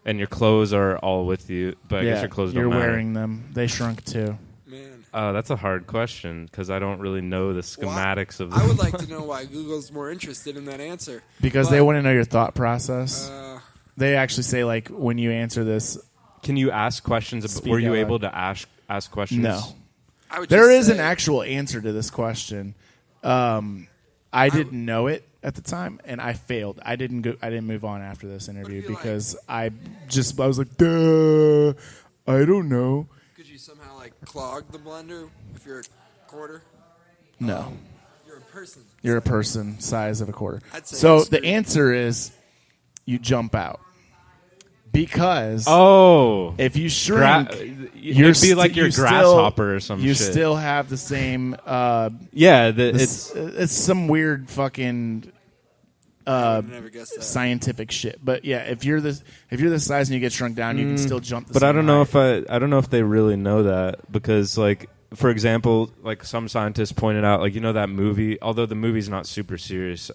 S15: and your clothes are all with you, but I guess your clothes don't
S11: you're
S15: matter.
S11: wearing them. They shrunk too.
S16: Man.
S15: That's a hard question because I don't really know the schematics of.
S16: I would like to know why Google's more interested in that answer.
S11: Because they want to know your thought process.
S16: Uh,
S11: They actually say, like, when you answer this,
S15: Can you ask questions?
S11: Speak
S15: Were you
S11: out
S15: able
S11: loud.
S15: to ask questions?
S11: no.
S16: I would
S11: There
S16: just
S11: is
S16: say,
S11: an actual answer to this question. I didn't know it at the time, and I failed. I didn't move on after this interview because I was like, duh, I don't know.
S16: Could you somehow like clog the blender if you're a quarter?
S11: No.
S16: You're a person.
S11: You're a person size of a quarter.
S16: I'd say
S11: So
S16: it's
S11: the
S16: screwed.
S11: answer is you jump out. Because if you shrink,
S15: it'd be like your grasshopper or some
S11: You
S15: shit.
S11: still have the same.
S15: Yeah,
S11: it's some weird fucking
S16: never guessed that.
S11: scientific shit. But yeah, if you're this size and you get shrunk down, you can still jump the
S15: But
S11: same
S15: I don't know
S11: height.
S15: I don't know if they really know that, because like, for example, like some scientists pointed out, like, you know, that movie, although the movie's not super serious,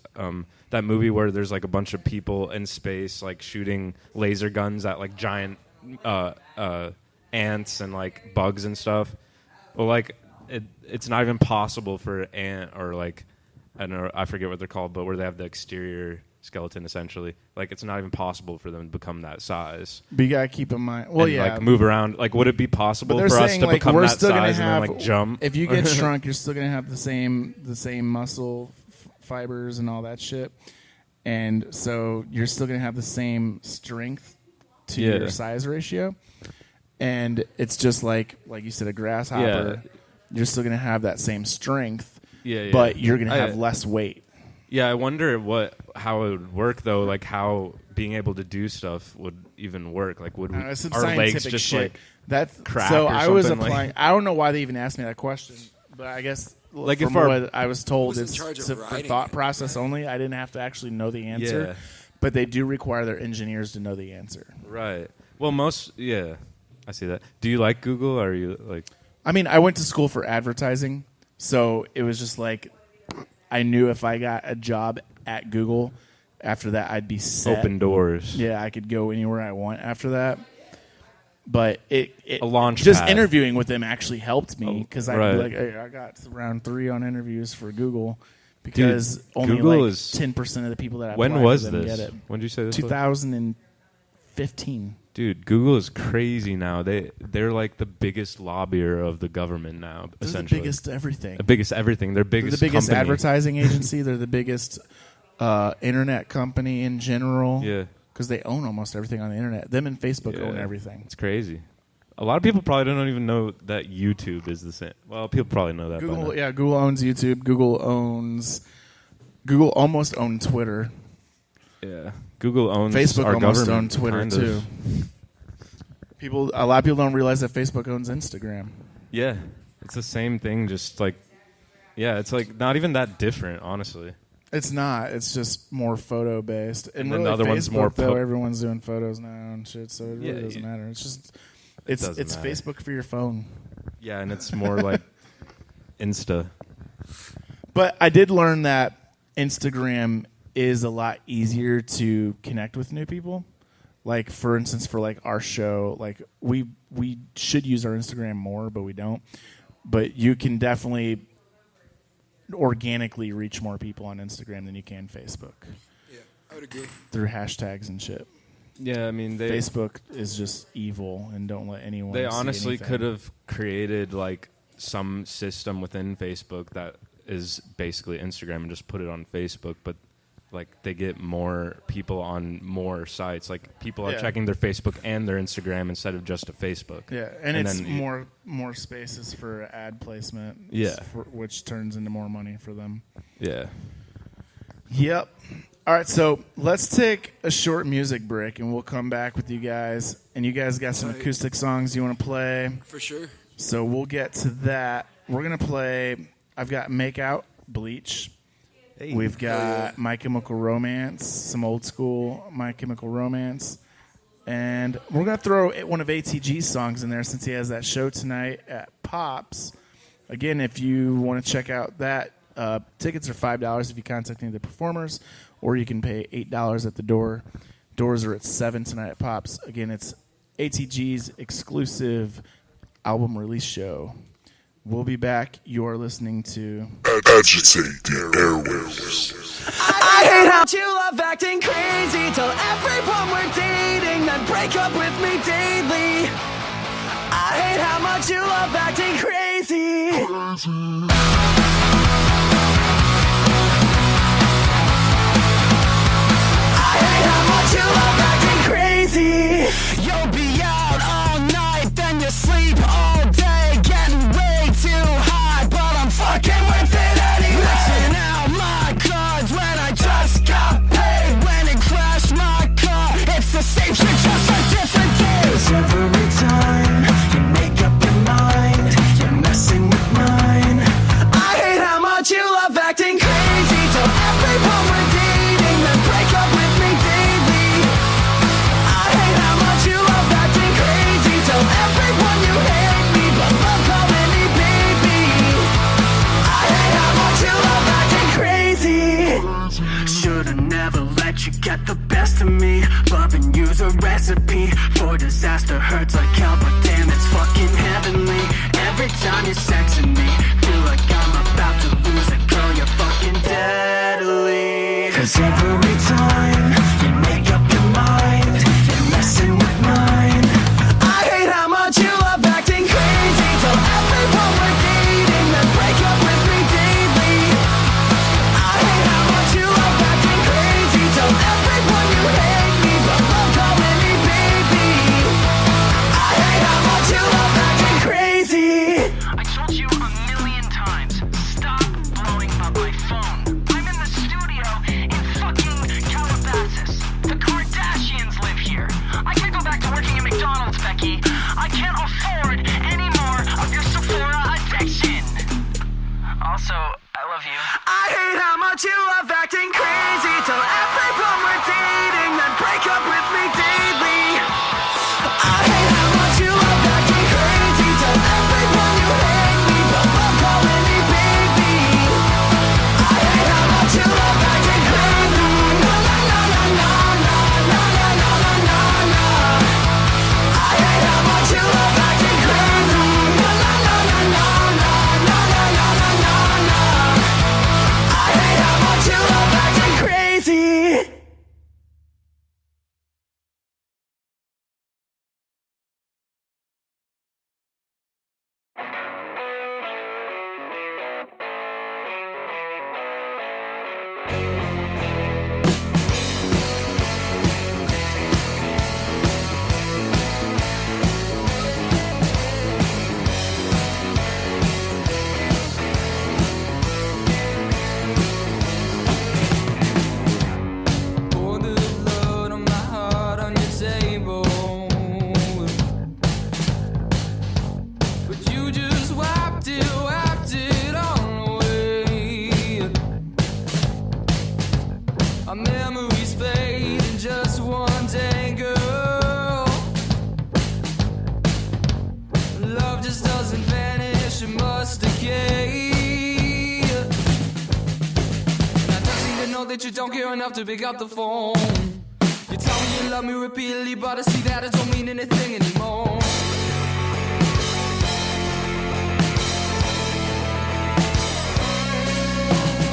S15: that movie where there's like a bunch of people in space like shooting laser guns at like giant ants and like bugs and stuff. Well, like it's not even possible for an ant, or like, I don't know, I forget what they're called, but where they have the exterior skeleton essentially. Like, it's not even possible for them to become that size.
S11: But you gotta keep in mind. Well,
S15: and,
S11: yeah,
S15: like move around. Like, would it be possible
S11: But
S15: for
S11: they're
S15: us
S11: saying,
S15: to
S11: like,
S15: become
S11: we're
S15: that
S11: still gonna
S15: size and then
S11: have-
S15: like jump?
S11: If you get shrunk, you're still gonna have the same muscle fibers and all that shit, and so you're still gonna have the same strength to your size ratio. And it's just like you said, a grasshopper.
S15: Yeah.
S11: You're still gonna have that same strength,
S15: Yeah.
S11: but you're gonna have less weight.
S15: Yeah, I wonder how it would work though. Like how being able to do stuff would even work. Like, would
S11: It's some
S15: our legs
S11: scientific
S15: just
S11: shit.
S15: like
S11: That's
S15: crack?
S11: so
S15: or
S11: I was
S15: something?
S11: applying.
S15: Like,
S11: I don't know why they even asked me that question, but I guess
S15: Like,
S11: from
S15: if our-
S11: what I was told,
S16: Who's in
S11: it's
S16: charge of
S11: for
S16: writing
S11: thought
S16: it?
S11: process only. I didn't have to actually know the answer,
S15: Yeah.
S11: but they do require their engineers to know the answer.
S15: right. Well, I see that. Do you like Google? Or are you like?
S11: I mean, I went to school for advertising, so it was just like I knew if I got a job at Google, after that I'd be set.
S15: Open doors.
S11: Yeah, I could go anywhere I want after that. But it
S15: A launch
S11: just
S15: pad.
S11: interviewing with them actually helped me because
S15: right.
S11: I got round 3 on interviews for Google because only
S15: Google
S11: like
S15: is
S11: 10% of the people that
S15: When
S11: apply
S15: was
S11: for them
S15: this?
S11: get it.
S15: When did you say this was?
S11: 2015.
S15: Dude, Google is crazy now. They're like the biggest lobbyer of the government now.
S11: They're
S15: essentially,
S11: the biggest everything.
S15: The biggest everything. They're
S11: They're
S15: biggest.
S11: the biggest
S15: company.
S11: advertising agency. They're the biggest internet company in general.
S15: Yeah.
S11: Because they own almost everything on the internet. Them and Facebook own everything.
S15: It's crazy. A lot of people probably don't even know that YouTube is the same. Well, people probably know that. by now.
S11: Google owns YouTube. Google almost owned Twitter.
S15: Yeah, Google owns
S11: Facebook
S15: our
S11: almost
S15: government,
S11: owned Twitter
S15: kind of.
S11: too. A lot of people don't realize that Facebook owns Instagram.
S15: Yeah, it's the same thing. Just like, yeah, it's like not even that different, honestly.
S11: It's not. It's just more photo based.
S15: And
S11: really
S15: then the other
S11: Facebook,
S15: one's more
S11: though. Everyone's doing photos now and shit, so it really
S15: Yeah,
S11: doesn't matter. It's just
S15: It doesn't
S11: it's
S15: matter.
S11: Facebook for your phone.
S15: Yeah, and it's more like Insta.
S11: But I did learn that Instagram is a lot easier to connect with new people. Like, for instance, for like our show, like we should use our Instagram more, but we don't. But you can definitely organically reach more people on Instagram than you can Facebook.
S16: Yeah, I would agree.
S11: Through hashtags and shit.
S15: Yeah, I mean,
S11: Facebook is just evil and don't let anyone.
S15: They
S11: see
S15: honestly
S11: anything.
S15: could have created like some system within Facebook that is basically Instagram and just put it on Facebook, but like they get more people on more sites. Like people are
S11: Yeah.
S15: checking their Facebook and their Instagram instead of just a Facebook.
S11: Yeah, and it's
S15: then
S11: more spaces for ad placement.
S15: Yeah.
S11: Which turns into more money for them.
S15: Yeah.
S11: Yep. All right, so let's take a short music break, and we'll come back with you guys. And you guys got some acoustic songs you want to play?
S16: For sure.
S11: So we'll get to that. We're going to play, I've got Make Out, Bleach. We've got My Chemical Romance, some old school My Chemical Romance. And we're going to throw one of ATG's songs in there since he has that show tonight at Pops. Again, if you want to check out that, tickets are $5 if you contact any of the performers, or you can pay $8 at the door. Doors are at 7 tonight at Pops. Again, it's ATG's exclusive album release show. We'll be back. You are listening to
S3: Agitate the Airwaves.
S14: I hate how you love acting crazy. Tell everyone we're dating, then break up with me daily. I hate how much you love acting crazy. I hate how much you love acting crazy. You'll be out all night, then you sleep all day, getting way too high, but I'm fucking with it anyway. Mixing out my cards when I just got paid. When it crashed my car, it's the same shit, just on different days. Every time you make up your mind, you're messing with mine. I hate how much you love acting crazy. Tell everyone we're dating, then
S17: above and use a recipe for disaster. Hurts like hell, but damn, it's fucking heavenly. Every time you're sexing me, feel like I'm about to lose it. Girl, you're fucking deadly. 'Cause every time you make up your mind, you're messing with mine. I hate how much you love acting crazy. Tell everyone we're dating, then break up with me daily. I hate how much you love acting crazy. Tell everyone you hate me, but love calling me baby. I hate how much you love acting crazy.
S1: I told you a million times, stop blowing up my phone. I'm in the studio in fucking Calabasas. The Kardashians live here. I can't go back to working at McDonald's, Becky. I can't afford any more of your Sephora addiction. Also, I love you.
S17: I hate how much you love acting crazy. Tell everyone we're dating, then break up with me daily. I hate how much you love acting crazy. Tell everyone you hate me, but love calling me baby. I hate how much you love acting crazy. Na na na na na na na na na na na. I hate how much you love acting crazy. Na na na na na na na na na na na. I hate how much you love acting crazy.
S13: Pour the blood on my heart on your table, but you just wiped it all away. Our memories fade in just one day, girl. Love just doesn't vanish, it must decay. Now doesn't even know that you don't care enough to pick up the phone. You tell me you love me repeatedly, but I see that it don't mean anything anymore.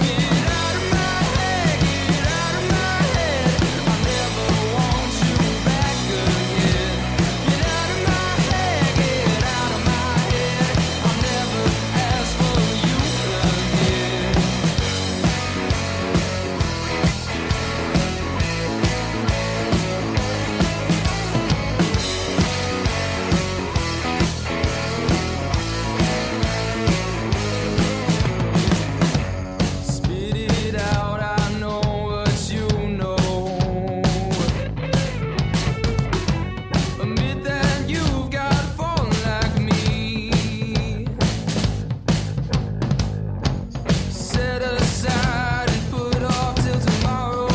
S13: Get out of my head, get out of my head. I never want you back again. Get out of my head, get out of my head. I'll never ask for you again. Spit it out, I know what you know. Admit that you've got a phone like me. Set aside and put off till tomorrow.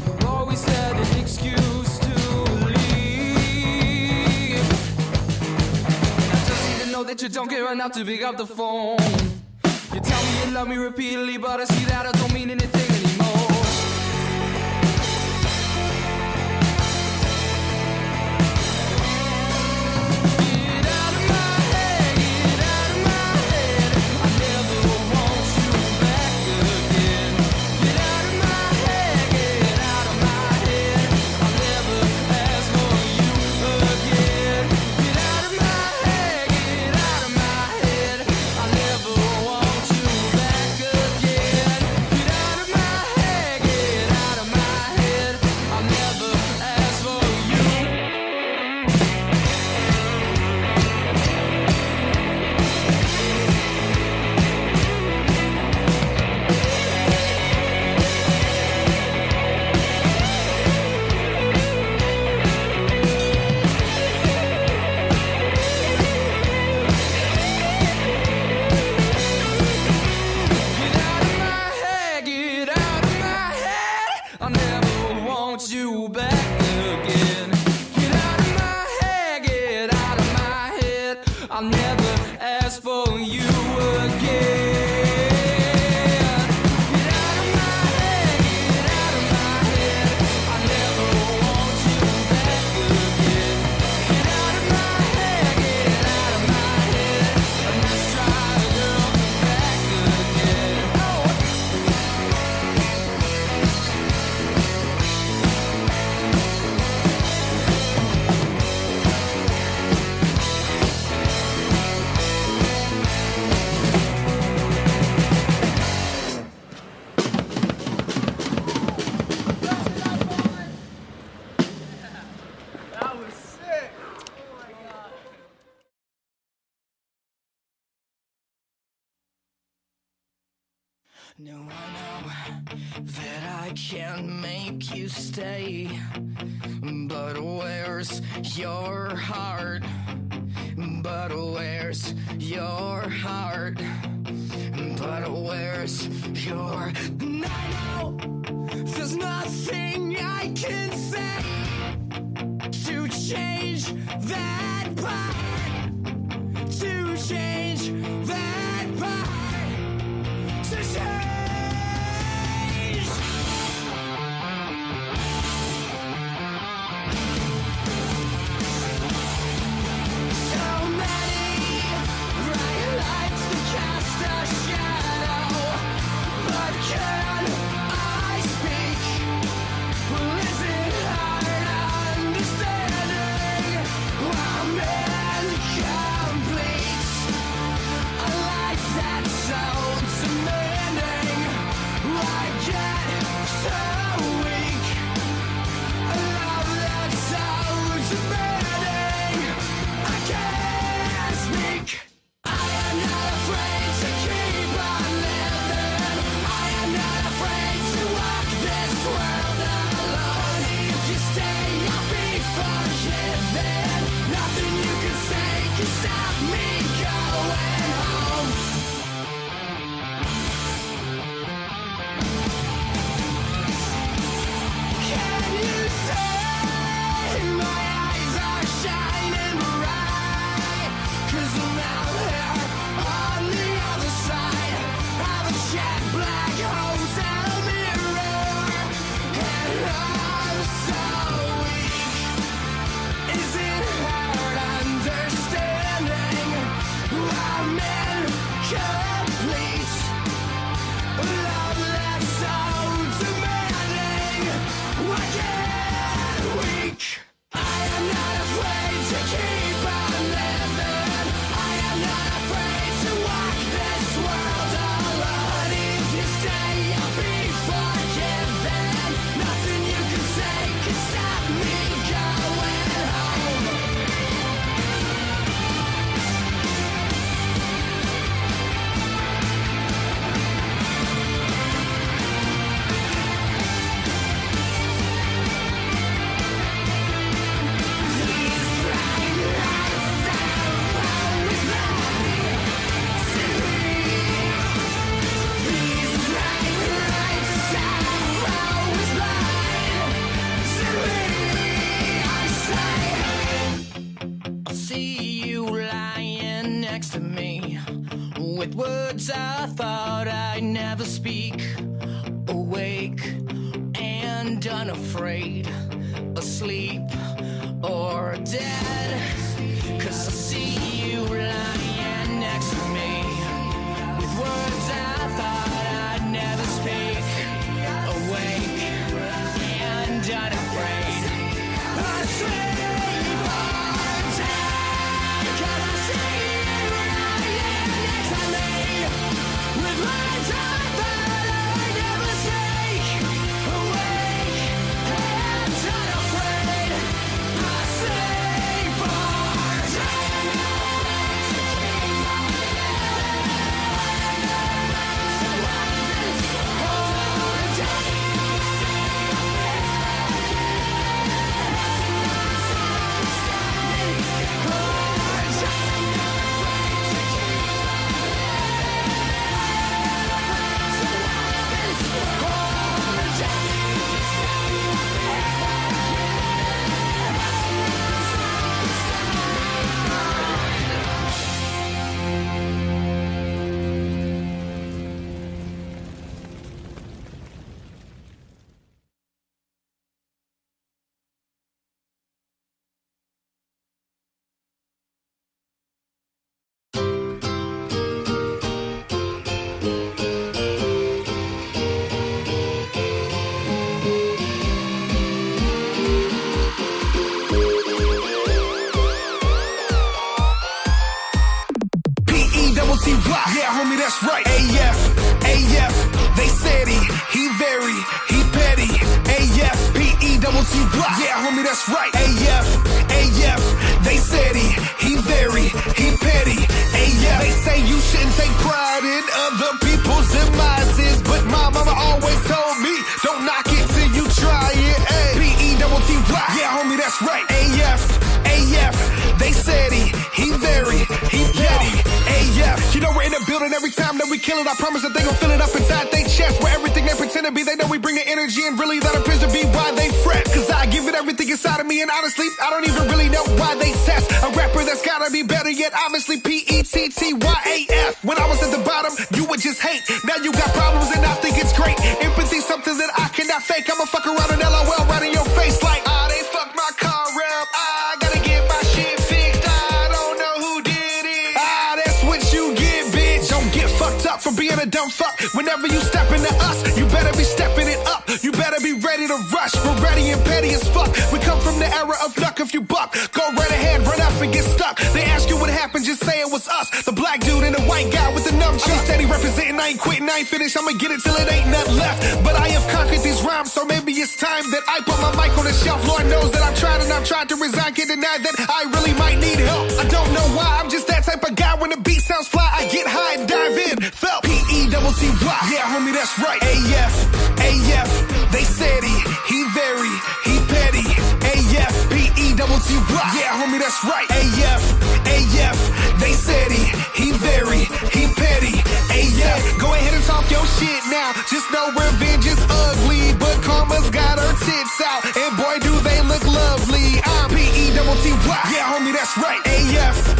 S13: You've always had an excuse to leave. I just need to know that you don't care enough to pick up the phone. You tell me you love me repeatedly, but I see that it don't mean anything anymore. Get out of my head, get out of my head. I never want you back again. Get out of my head, get out of my head. I'll never ask for you again. Get out of my head, get out of my head. I never want you back again. Get out of my head, get out of my head. I'll never ask for you. Get out of my head, get out of my head. I never want you back again. Get out of my head, get out of my head. I'll never ask for you again. Get out of my head, get
S17: No, I know that I can make you stay, but where's your heart? But where's your heart? But where's your... And I know there's nothing I can say to change that part, to change that part, to change. So many bright lights that cast a shadow, but can I speak? Well, is it hard understanding I'm incomplete? A life that's so demanding, I get so weak. A love that's so demanding, I can't speak. I am not afraid to keep on living. I am not afraid to walk this world alone. If you stay, I'll be forgiven. Nothing you can say can stop me going home. Can you say my eyes are shining bright? 'Cause I'm out here on the other side of a jet black hotel mirror, and I'm so weak. Is it hard understanding I'm incomplete? Love that's so demanding, I get weak. I am not afraid to keep on living. I am not afraid to walk this world alone. If you stay, I'll be forgiven. Nothing you can say can stop me going home. I see you lying next to me with words I thought I'd never speak. Awake and unafraid, asleep or dead. 'Cause I see you lying next to me with words I thought I'd never speak. Awake and unafraid, asleep or dead. 'Cause I see you lying next to me with words I thought I'd never speak. Awake and unafraid, asleep or
S5: Yeah, homie, that's right. AF, they said he very, he petty. AF, PETTY. Yeah, homie, that's right. AF, they said he very, he petty. AF, they say you shouldn't take pride in other people's demise, but knock it till you try it. Ay. P-E-double-T-Y. Yeah, homie, that's right. A-F, they said he very, he petty. A-F, you know we're in the building every time that we kill it. I promise that they gon' fill it up inside they chest. Where everything they pretend to be, they know we bring the energy, and really that appears to be why they fret. Cause I give it everything inside of me, and honestly, I don't even really know why they test. A rapper that's gotta be better, yet obviously P-E-T-T-Y-A-F. When I was at the bottom, you would just hate. Now you got problems and I think it's great. Empathy, something that I cannot fake. I'ma fuck around and LOL right in your face like, they fucked my car up. I gotta get my shit fixed. I don't know who did it. That's what you get, bitch. Don't get fucked up for being a dumb fuck. Whenever you step into us, you better be stepping it up. You better be ready to rush. We're ready and petty as fuck. We come from the era of luck if you buck. Go right ahead, run up and get stuck. They ask you what happened, just say it was us. The black dude and the white guy with the nunchuck. I'm steady representing, I ain't quitting, I ain't finished. I'ma get it till it ain't nothing left. But I have conquered these rhymes, so maybe it's time that I put my mic on the shelf. Lord knows that I've tried and I've tried to resign. Can't deny that I really might need help. I don't know why, I'm just that type of guy. When the beat sounds fly, I get high and dive in. Felt P-E-double-T-Y. Yeah, homie, that's right. A-F, they said he very, he petty. A-F, P-E-double-T-Y. Yeah, homie, that's right. A-F, they said he very, he petty. A-F, go ahead and talk your shit now. Just know revenge is ugly, but karma's got her tits out. And boy, do they look lovely. I'm P-E-double-T-Y. Yeah, homie, that's right. A-F,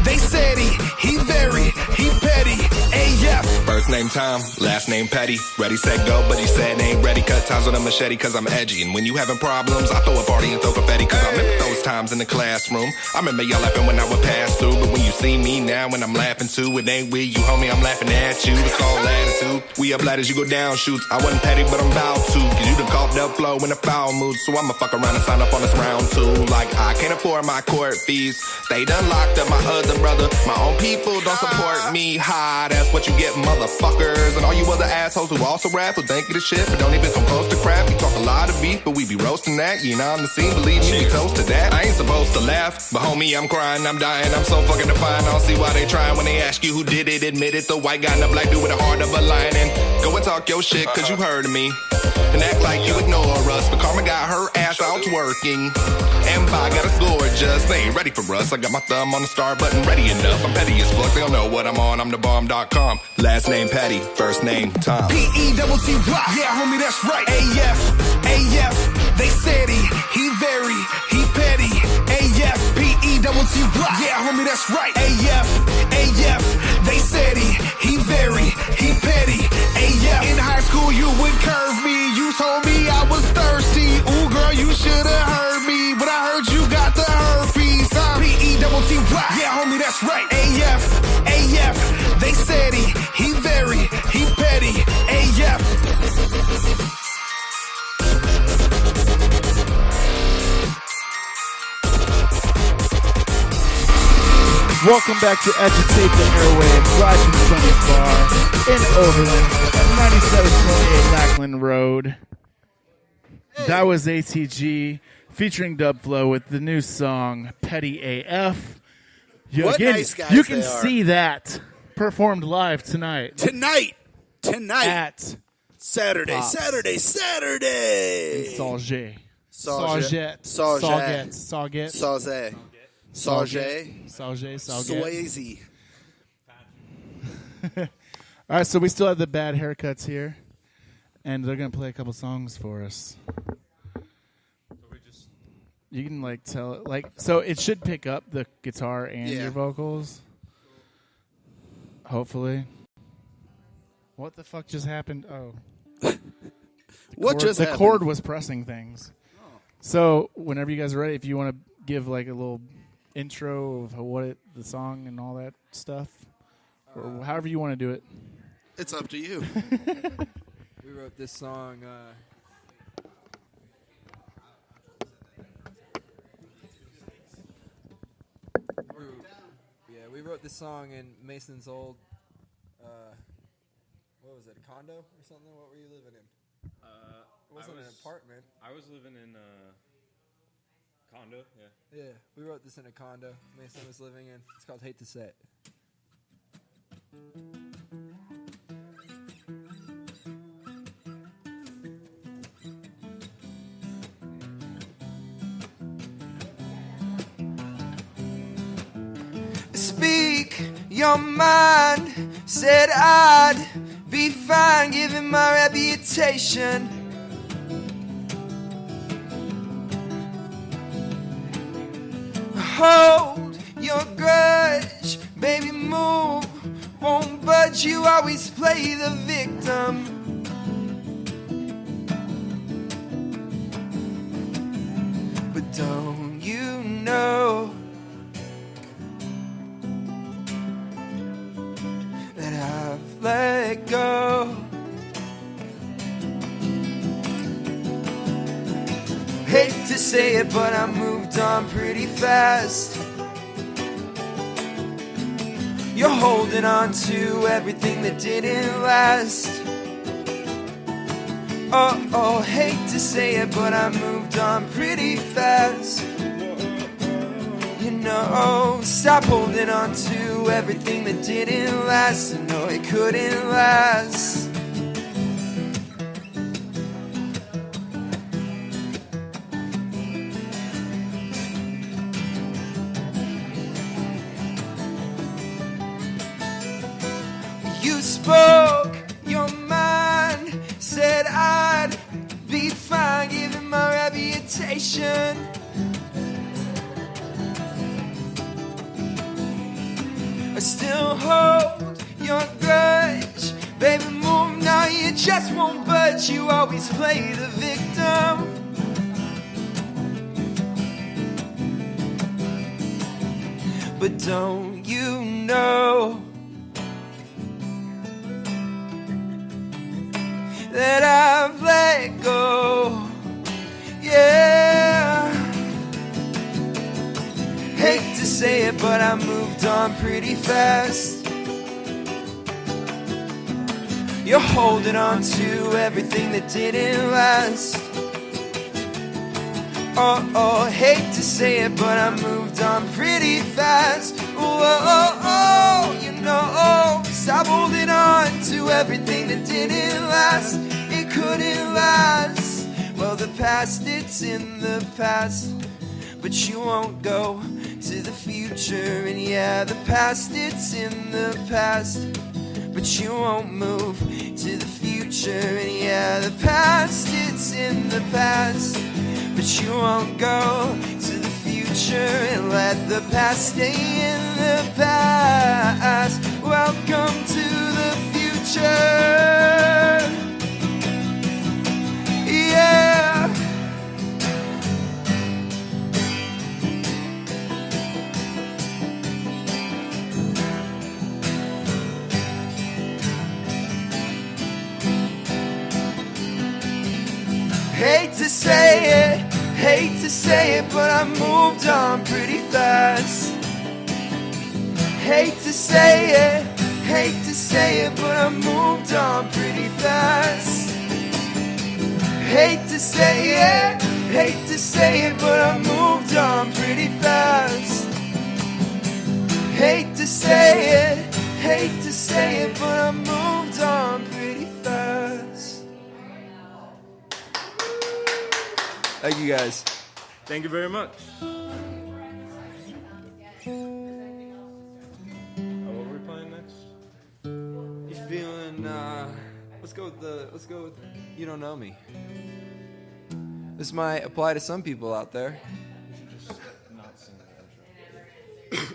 S5: they said he very, he petty. A-F.
S18: First name Tom, last name Petty. Ready, set, go, but he said ain't ready. Cut ties with a machete cause I'm edgy. And when you having problems, I throw a party and throw confetti. Cause I remember those times in the classroom. I remember y'all laughing when I would pass through. But when you see me now, when I'm laughing too, it ain't with you, homie, I'm laughing at you. It's all attitude. We up ladders, you go down shoots. I wasn't petty, but I'm about to. Cause you done caught the flow in a foul mood. So I'ma fuck around and sign up on this round two. Like I can't afford my court fees. They done locked up my other brother. My own people don't support me. Ha, that's what you get, motherfuckers. And all you other assholes who also rap who think you the shit, but don't even come close to crap. We talk a lot of beef, but we be roasting that. You know I'm the scene, believe me, we toast to that. I ain't supposed to laugh, but homie, I'm crying, I'm dying, I'm so fucking defiant. I don't see why they trying when they ask you who did it. Admit it, the white guy and the black dude with a heart of a lion. And go and talk your shit, cause you heard of me. And act like you ignore us, but karma got her ass out twerking. And by got us gorgeous, they ain't ready for us. I got my thumb on the start button, ready enough. I'm petty as fuck, they don't know what I'm on, I'm the bomb.com. Last name Petty, first name Tom.
S5: P-E-double-T-Y. Yeah, homie, that's right. A-F, they said he very, he petty. A-F, P-E-double-T-Y. Yeah, homie, that's right. A-F, they said he very, he petty. A-F, in high school you would curve me. You told me I was thirsty. Ooh, girl, you should've heard me, but I heard you got the herpes. P-E-double-T-Y. Yeah, homie, that's right. A-F, they said he very, he petty. A-F.
S11: Welcome back to Agitate the Airwaves, live from Sunny's Bar in Overland, 9728 Lackland Road. That was ATG featuring Dubflow with the new song Petty AF.
S12: What nice guys
S11: you can
S12: they are.
S11: see that performed live tonight.
S12: Tonight.
S11: At
S12: Saturday.
S11: Pops.
S12: Saturday.
S11: Sauget.
S12: Sauget. Swayze.
S11: All right, so we still have the bad haircuts here, and they're gonna play a couple songs for us. You can tell it so it should pick up the guitar and your vocals. Hopefully. What the fuck just happened? Oh. The cord was pressing things. So whenever you guys are ready, if you want to give a little intro of the song and all that stuff, or however you want to do it.
S12: It's up to you.
S16: We wrote this song. We wrote this song in Mason's old. What was it? A condo or something? What were you living in? It wasn't an apartment.
S15: I was living in a condo. Yeah.
S16: Yeah, we wrote this in a condo Mason was living in. It's called Hate to Say It.
S19: your mind. Said I'd be fine given my reputation. Hold your grudge, baby, move. Won't budge, you always play the victim. But don't you know that I've let go? Hate to say it, but I moved on pretty fast. You're holding on to everything that didn't last. Oh, hate to say it, but I moved on pretty fast. You know, stop holding on to everything that didn't last. I know it couldn't last. You spoke your mind, said I'd be fine given my reputation. I still hold your grudge, baby, move now, you just won't budge. You always play the victim. But don't you know that I've let go? Yeah. Hate to say it, but I moved on pretty fast. You're holding on to everything that didn't last. Oh, hate to say it, but I moved on pretty fast. Oh, you know, stop holding on to everything that didn't last. It couldn't last. Well, the past, it's in the past, but you won't go to the future. And yeah, the past, it's in the past, but you won't move to the future. And yeah, the past, it's in the past, but you won't go to the future. And let the past stay in the past. Welcome to the future. Yeah. Hate to say it, but I moved on pretty fast. Hate to say it, but I moved on pretty fast. Hate to say it, but I moved on pretty fast. Hate to say it, but I moved on pretty fast. Thank you guys.
S15: Thank you very much. What are we playing next?
S19: You feeling? Let's go with You Don't Know Me. This might apply to some people out there.
S15: We should just not sing the intro.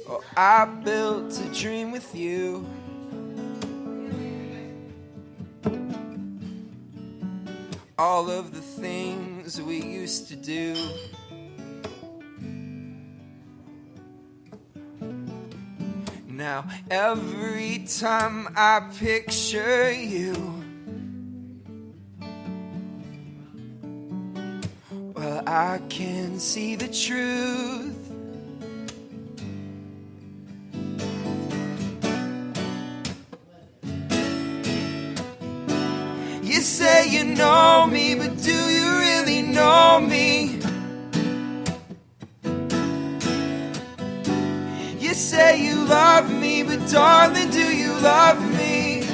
S19: Oh, I built a dream with you. All of the things we used to do. Now every time I picture you, well, I can see the truth. You say you know me, but do you really know me? You say you love me, but darling, do you love me.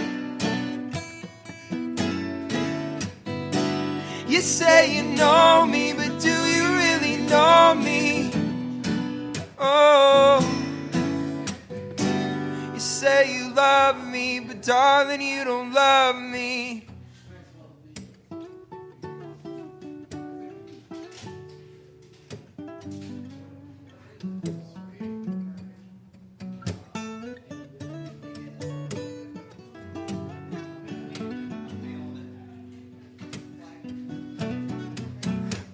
S19: You say you know me, but do you really know me? Oh, you say you love me, but darling, you don't love me.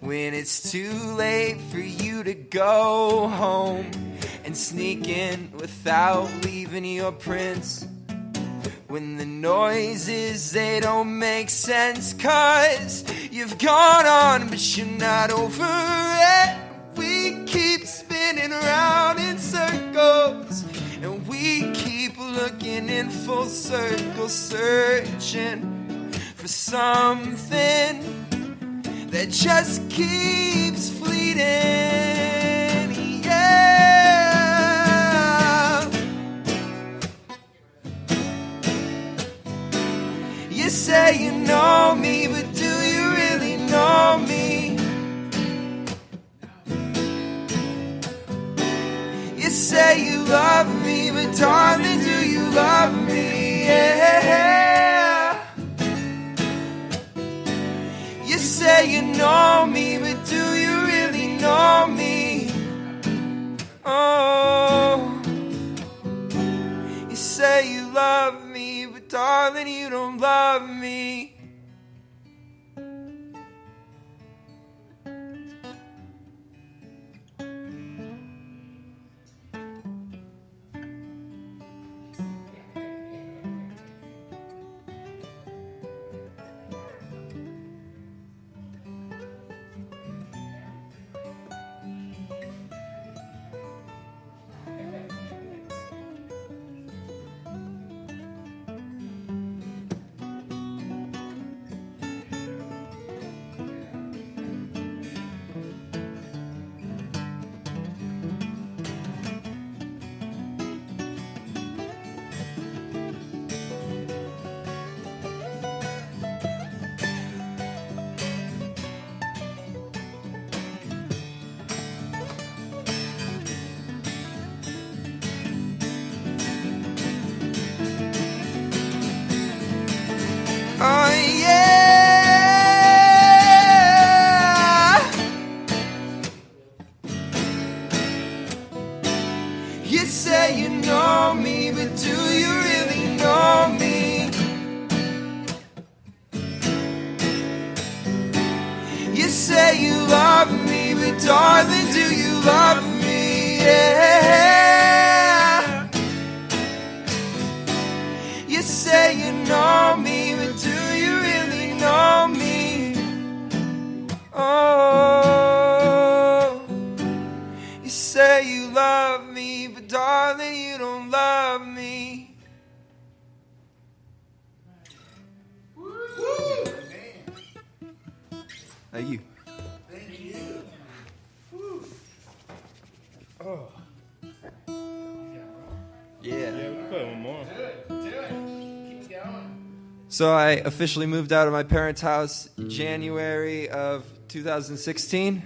S19: When it's too late for you to go home and sneak in without leaving your prints. When the noises, they don't make sense, 'cause you've gone on, but you're not over it. We keep spinning around in circles, and we keep looking in full circle, searching for something that just keeps fleeting, yeah. You say you know me, but do you really know me? You say you love me, but darling, do you love me? Yeah. You say you know me, but do you really know me? Oh, you say you love me, but darling, you don't love me. Oh yeah. You say you know me, but do you really know me? You say you love me, but darling, do you love me? Yeah. You say you know me, but do you really know me? Oh, you say you love me, but darling, you don't love me. Thank you.
S12: Thank you.
S19: Oh.
S15: Yeah, we can put one more.
S12: Do it. Keep going.
S19: So I officially moved out of my parents' house January of 2016.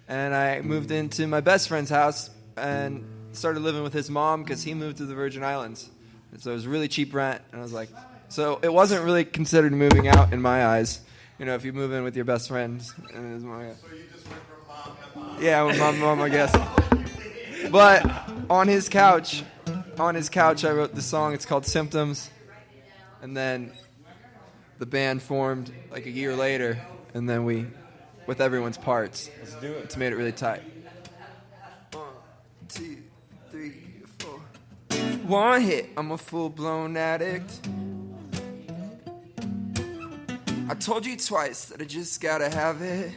S19: And I moved into my best friend's house and started living with his mom because he moved to the Virgin Islands. And so it was really cheap rent. And I was like, so it wasn't really considered moving out in my eyes. You know, if you move in with your best friends. And it was my,
S12: So you just went from mom to mom.
S19: yeah, with my mom, I guess. But on his couch, I wrote the song. It's called Symptoms. And then the band formed like a year later. And then we, with everyone's parts,
S15: let's do it.
S19: It's made it really tight. 1, 2, 3, 4. One hit, I'm a full-blown addict. I told you twice that I just gotta have it.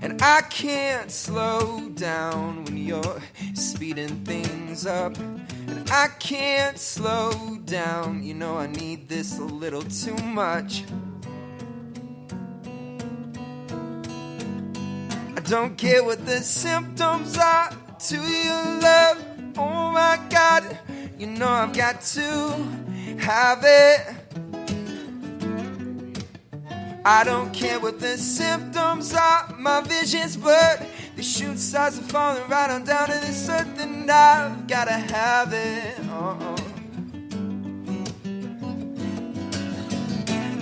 S19: And I can't slow down when you're speeding things up. And I can't slow down, you know I need this a little too much. I don't care what the symptoms are to your love. Oh my God, you know I've got to have it. I don't care what the symptoms are, my vision's blurred. The shoot stars are falling right on down to this earth, and I've gotta have it.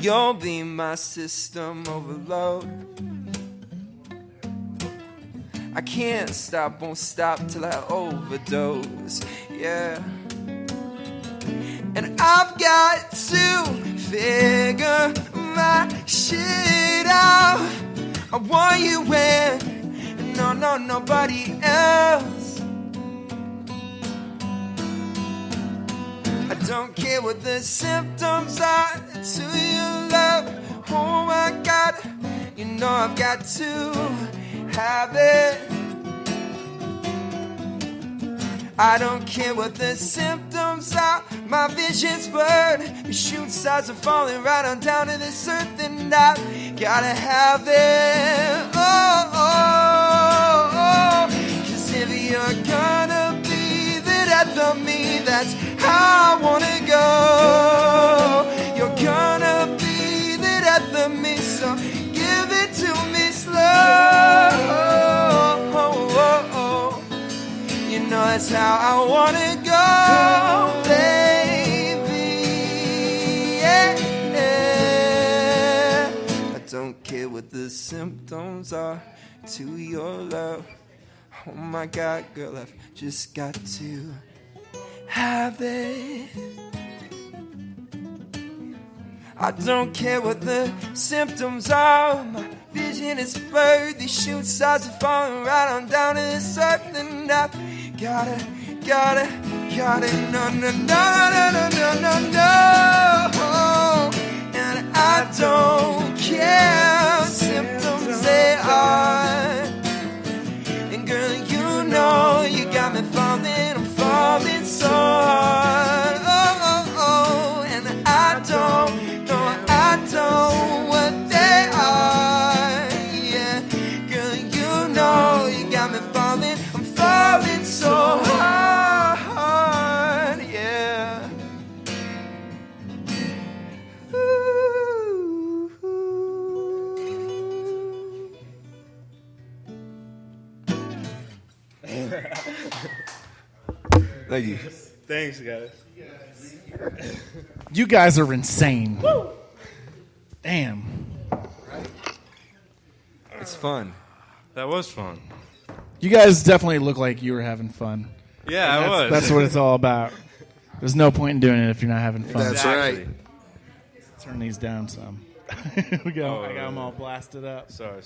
S19: You'll be my system overload. I can't stop, won't stop till I overdose. Yeah. And I've got to figure my shit out. I want you in, no, nobody else. I don't care what the symptoms are to your love. Oh my God, you know I've got to have it. I don't care what the symptoms are, my vision's blurred. The shooting stars are falling right on down to this earth, and I gotta have it. Cause if you're gonna be the death of me, that's how I wanna go. You're gonna be the death of me, so give it to me slow. You know that's how I wanna go, baby. Yeah. I don't care what the symptoms are to your love. Oh my God, girl, I've just got to have it. I don't care what the symptoms are. My vision is blurred. These shooting stars are falling right on down to this earth, and I've gotta, no. And I don't care what symptoms they are. And girl, you know you got me falling, I'm falling so hard. And I don't know what they are. Yeah, girl, you know you got me falling, I'm falling so hard. Yeah. Thank you.
S15: Thanks, guys.
S11: You guys are insane. Woo! Damn.
S19: It's fun.
S15: That was fun.
S11: You guys definitely look like you were having fun.
S15: Yeah, I was.
S11: That's what it's all about. There's no point in doing it if you're not having fun.
S19: That's right.
S11: Turn these down some. Here we go.
S15: Oh,
S11: I got them all blasted up.
S15: Sorry.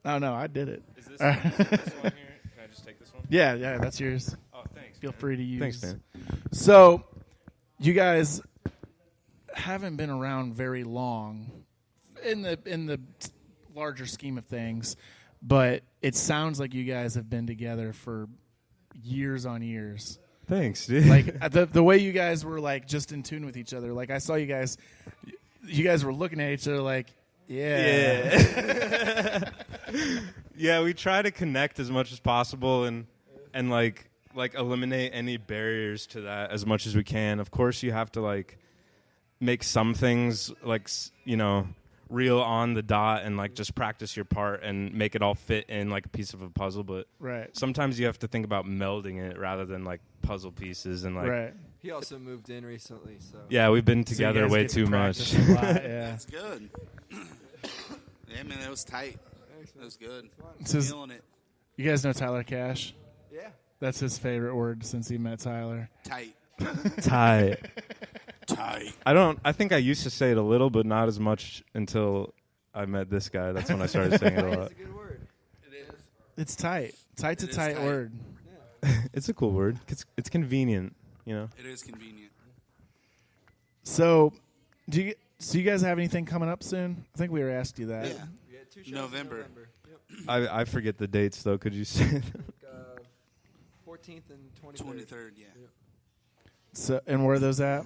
S11: Oh, no, I did it.
S15: Is this one here? Can I just take this one?
S11: Yeah, that's yours.
S15: Oh, thanks.
S11: Feel free to use.
S15: Thanks, man.
S11: So, you guys haven't been around very long in the larger scheme of things, but it sounds like you guys have been together for years on years.
S15: Thanks, dude.
S11: Like the way you guys were like just in tune with each other. Like I saw you guys were looking at each other like, yeah.
S15: Yeah, we try to connect as much as possible and like eliminate any barriers to that as much as we can. Of course, you have to like make some things like, you know, real on the dot and like just practice your part and make it all fit in like a piece of a puzzle. But
S11: right.
S15: sometimes you have to think about melding it rather than like puzzle pieces and like.
S11: Right.
S16: He also moved in recently, so.
S15: Yeah, we've been together way too much.
S12: That's good. Yeah, man, that was tight. That was good. Feeling it.
S11: You guys know Tyler Cash?
S16: Yeah.
S11: That's his favorite word since he met Tyler.
S12: Tight.
S15: Tight.
S12: Tight.
S15: I think I used to say it a little, but not as much until I met this guy. That's when I started saying it a lot.
S16: It's a good word.
S12: It is.
S11: It's tight. Tight's a tight word.
S15: It's a cool word. It's convenient, you know.
S12: It is convenient.
S11: So, you guys have anything coming up soon? I think we already asked you that.
S12: Yeah. November.
S16: Yep.
S15: I forget the dates though. Could you say?
S16: 14th and 23rd.
S12: Yeah.
S16: Yep.
S11: So, and where are those at?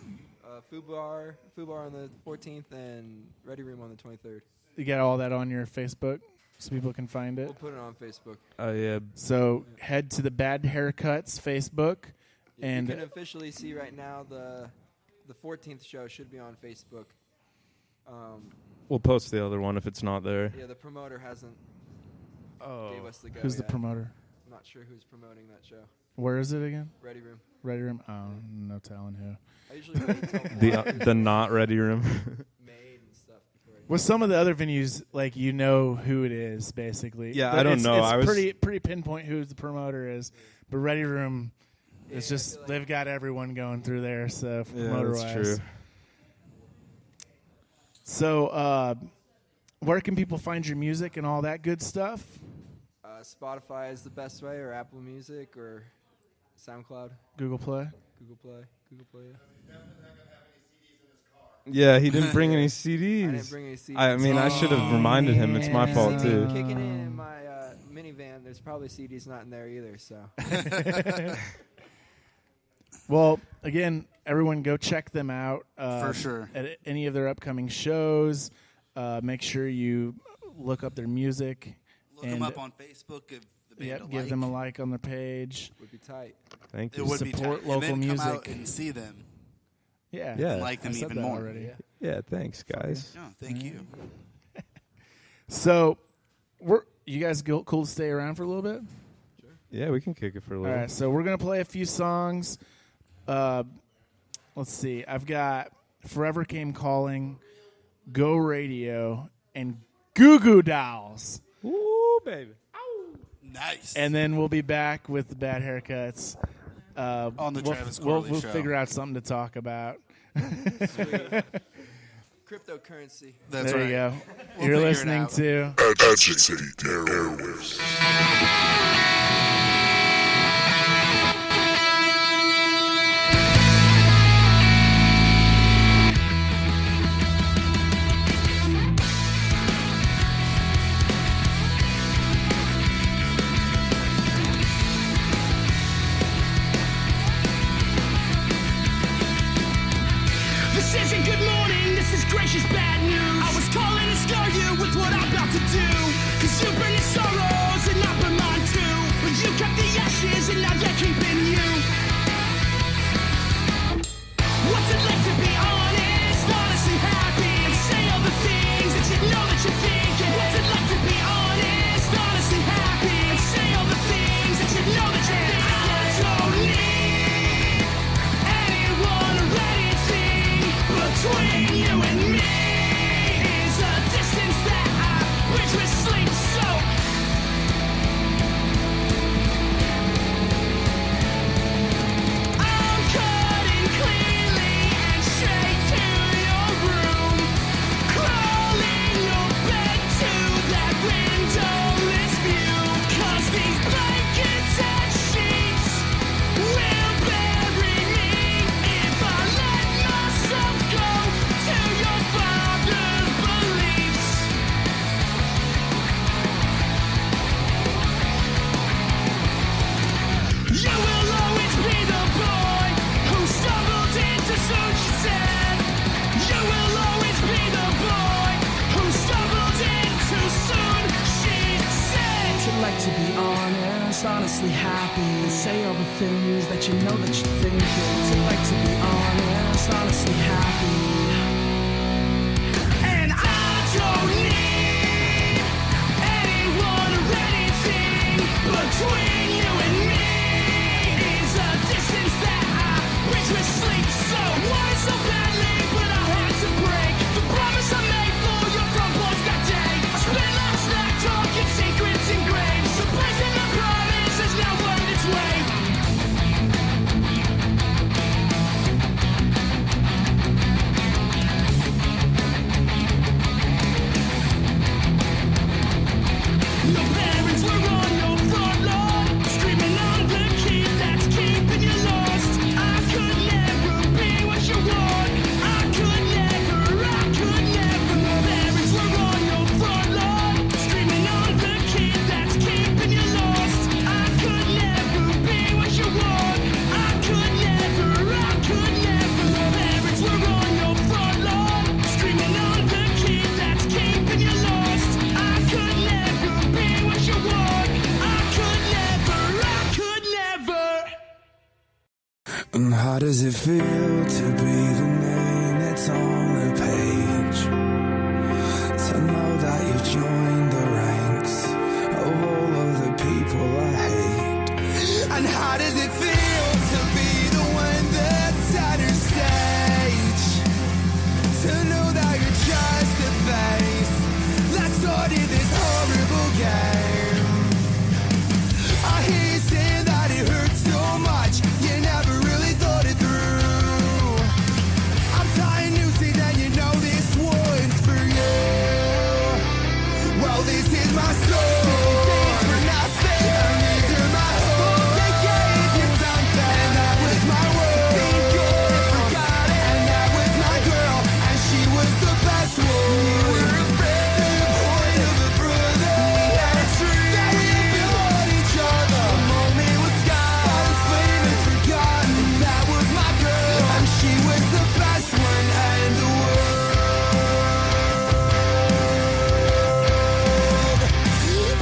S16: Fubar on the 14th and Ready Room on the 23rd.
S11: You got all that on your Facebook? so people can find it.
S16: We'll put it on Facebook.
S15: Oh yeah.
S11: So head to the Bad Haircuts Facebook, and
S16: you can officially see right now the 14th show should be on Facebook.
S15: We'll post the other one if it's not there.
S16: Yeah, the promoter hasn't gave us the go
S11: who's the
S16: yet.
S11: promoter?
S16: I'm not sure who's promoting that show.
S11: Where is it again?
S16: Ready Room.
S11: Ready Room. Oh, no telling who.
S16: I usually wait till
S15: The not ready room.
S16: made and stuff before
S11: With some of the other venues, like you know who it is, basically.
S15: Yeah, I don't know.
S11: It's
S15: I was
S11: pretty pinpoint who the promoter is, but Ready Room, it's just like they've got everyone going through there. So promoter
S15: that's
S11: wise,
S15: true.
S11: So where can people find your music and all that good stuff?
S16: Spotify is the best way, or Apple Music, or SoundCloud.
S11: Google Play.
S16: Google Play.
S15: Yeah, he didn't bring any CDs.
S16: I didn't bring any CDs.
S15: I mean, I should have reminded him. It's my fault too.
S16: Kicking in my minivan. There's probably CDs not in there either. So.
S11: Well, again, everyone go check them out.
S20: For sure.
S11: At any of their upcoming shows, make sure you look up their music.
S20: Look them up on Facebook. Give the band a
S11: give
S20: like.
S11: them a like on their page.
S16: Would be tight.
S15: Thank
S20: It
S15: you.
S20: would be
S11: Support
S20: tight.
S11: local
S20: and then
S11: music.
S20: Come out and see them.
S11: Yeah.
S20: And like them
S11: I said
S20: even
S11: that
S20: more.
S11: already.
S15: Yeah, thanks, guys.
S20: No, thank you.
S11: So, you guys cool to stay around for a little bit?
S15: Yeah, we can kick it for a
S11: All
S15: little.
S11: right, so we're going to play a few songs. Let's see. I've got Forever Came Calling, Go Radio, and Goo Goo Dolls.
S15: Ooh, baby.
S20: Nice.
S11: And then we'll be back with the Bad Haircuts.
S20: On the
S11: we'll,
S20: Travis
S11: we'll,
S20: Corley
S11: we'll
S20: show.
S11: figure out something to talk about.
S16: Cryptocurrency.
S20: That's
S11: there
S20: right.
S11: you go.
S20: We'll
S11: You're
S20: figure it
S11: listening
S20: out.
S11: to
S3: Agitate the Airwaves.
S14: This isn't good morning, this is gracious bad news. I was calling to scare you with what I'm about to do. Cause you burn your sorrows and I burn mine too. But you kept the ashes and now they're keeping you. What's it like to be honest, honestly happy, and say all the things that you know that you're thinking? What's it like to be honest, honestly happy, and say all the things that you know that you're thinking? I don't need anyone or anything between you and me. Is a distance that I bridge with sleep. So I'm cutting cleanly and straight to your room, crawling your bed to that windowless view. 'Cause these blankets and sheets will bury me if I let myself go to your father's beliefs. You will always be the boy who stumbled into soon, she said. You will always be the boy who stumbled into soon, she said. What's it like to be honest, honestly happy, and say all the things that you know that you're thinking? What's it like to be honest, honestly happy? And I don't need anyone or anything between you and me. Is a distance that I bridge with sleep. So why so badly, but I had to break the promise I made for your front porch that day. I spent last night talking secrets and graves. The place that I promised has now worked its way.
S7: And how does it feel to be the name that's on the page? To know that you've joined the ranks of all of the people I hate.
S5: And how does it feel to be the one that's center stage? To know that you're just a face that started this horrible game. I hear you saying that it hurts so much, you never really thought it through. I'm tying nooses and you know this one's for you. Well, this is my story. Things for nothing. And these are my hopes. They gave you something. And that was my world. Being good and forgot it. And that was my girl. And she was the best one. We were a friend to the point of a brother. We had a tree that we built each other. The moment was gone. All this flame is forgotten. That was my girl. And she was the best one in the world.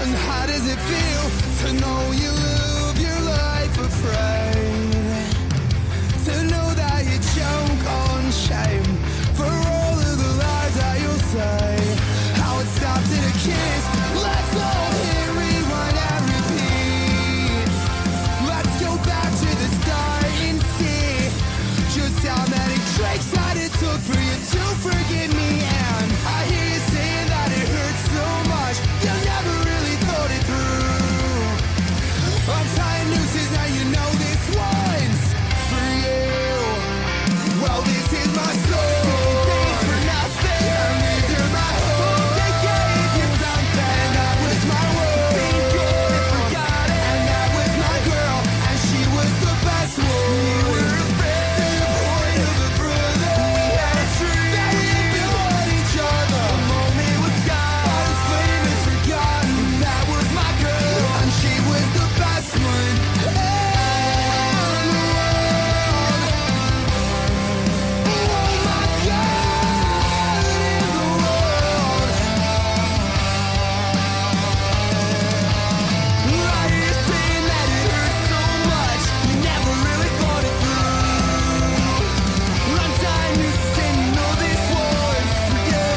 S5: And how does it feel to know you live your life afraid? To know that you choke on shame for all of the lies that you'll say. How it stopped at a kiss. Let's all hit rewind and repeat. Let's go back to the start and see just how many drinks that it took for you to forgive me. And I hear you saying that it hurts so much, you never really thought it through. I'm tying nooses now, you know this one's for you. Well, this is my story. Things for nothing. And these are my hopes. They gave you something. And that was my world. Being good and forgot it. And that was my girl. And she was the best one. We were a friend to the point of a brother. We had a tree that we built each other. The moment was gone. All this flame is forgotten. That was my girl. And she was the best one in the world. Oh my God, in the world. Right here saying that it hurts so much, you never really thought it through. One time you said you know this was for you.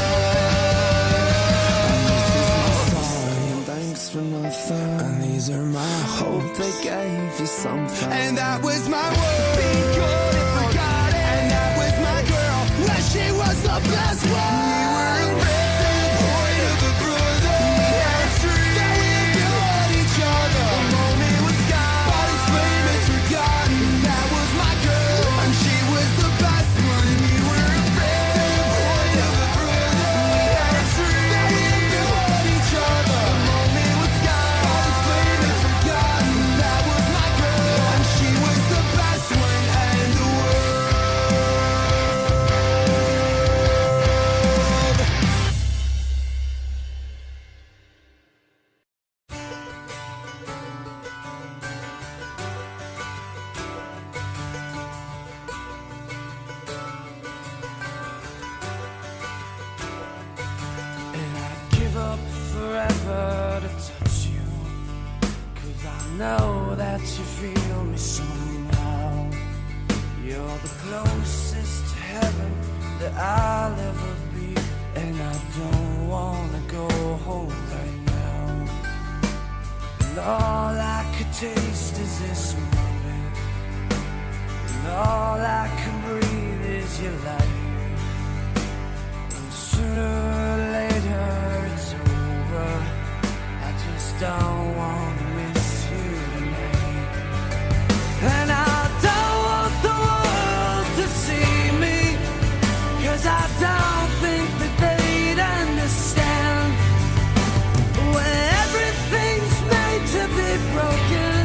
S7: And thanks for nothing. And these are my hope they gave you something.
S5: And that was my world. Being good and forgot it. And that was my girl. Well, she was the best one. We were a friend to the point of a brother. We had a tree that we built each other. The moment was gone. All this flame is forgotten. That was my girl. And she was the best one. We were a friend to the point of a brother. We had a tree that we built each other. The moment was gone. All this flame is forgotten. That was my girl. And she was the best one in the world.
S13: And I'd give up forever to touch you, 'cause I know that you feel me somehow. You're the closest to heaven that I'll ever be, and I don't wanna go home right now. And all I could taste is this moment, and all I can breathe is your light. And sooner or later it's over. I just don't want to miss you tonight. And I don't want the world to see me, 'cause I don't think that they'd understand. When everything's made to be broken,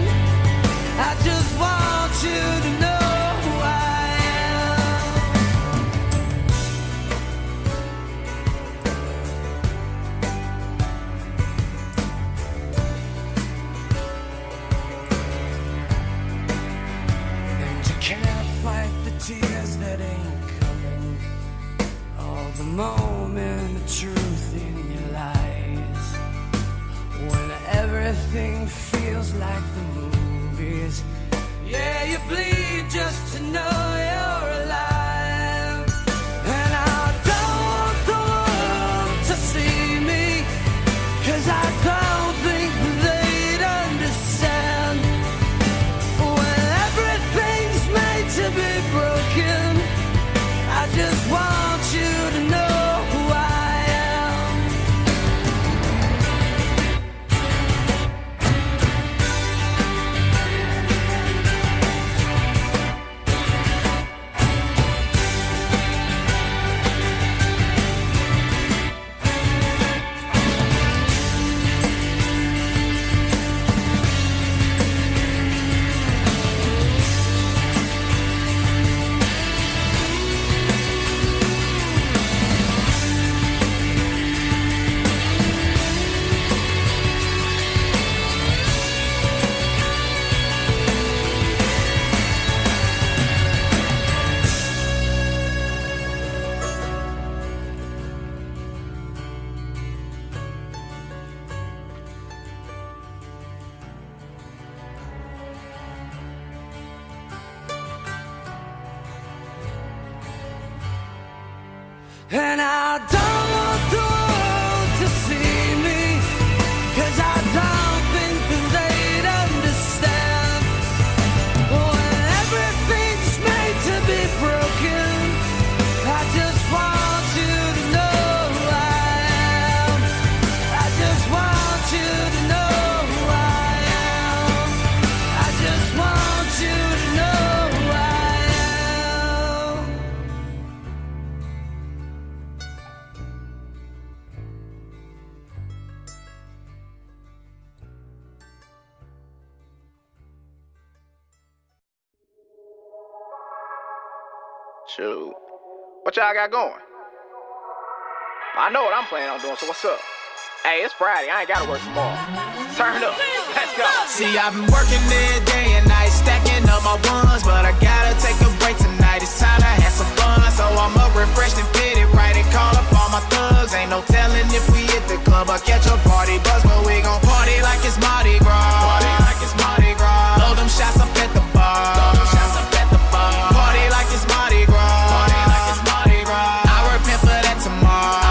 S13: I just want you to know who I am. And you can't fight the tears that ain't coming, or the moment of truth in your lies. When everything feels like the movies, yeah, you bleed just to
S14: And I don't want the world to see me, 'cause I don't think that they'd understand. When everything's made to be broken, I just want you to know who I am. I just want you to know who I am. I just want you to know who I am.
S21: Shoot. What y'all got going? I know what I'm planning on doing, so what's up? Hey, it's Friday. I ain't gotta work tomorrow. Turn up. Let's go.
S22: See, I've been working there day and night, stacking up my ones, but I gotta take a break tonight. It's time to have some fun, so I'm up refreshed and fitted right and call up all my thugs. Ain't no telling if we hit the club or catch a party buzz, but we gon' party like it's Mardi Gras. Party like it's Mardi Gras. Load them shots up at the bar. Load them shots up at the bar. Party like it's Mardi Gras. Party like it's Mardi Gras. I repent for that tomorrow.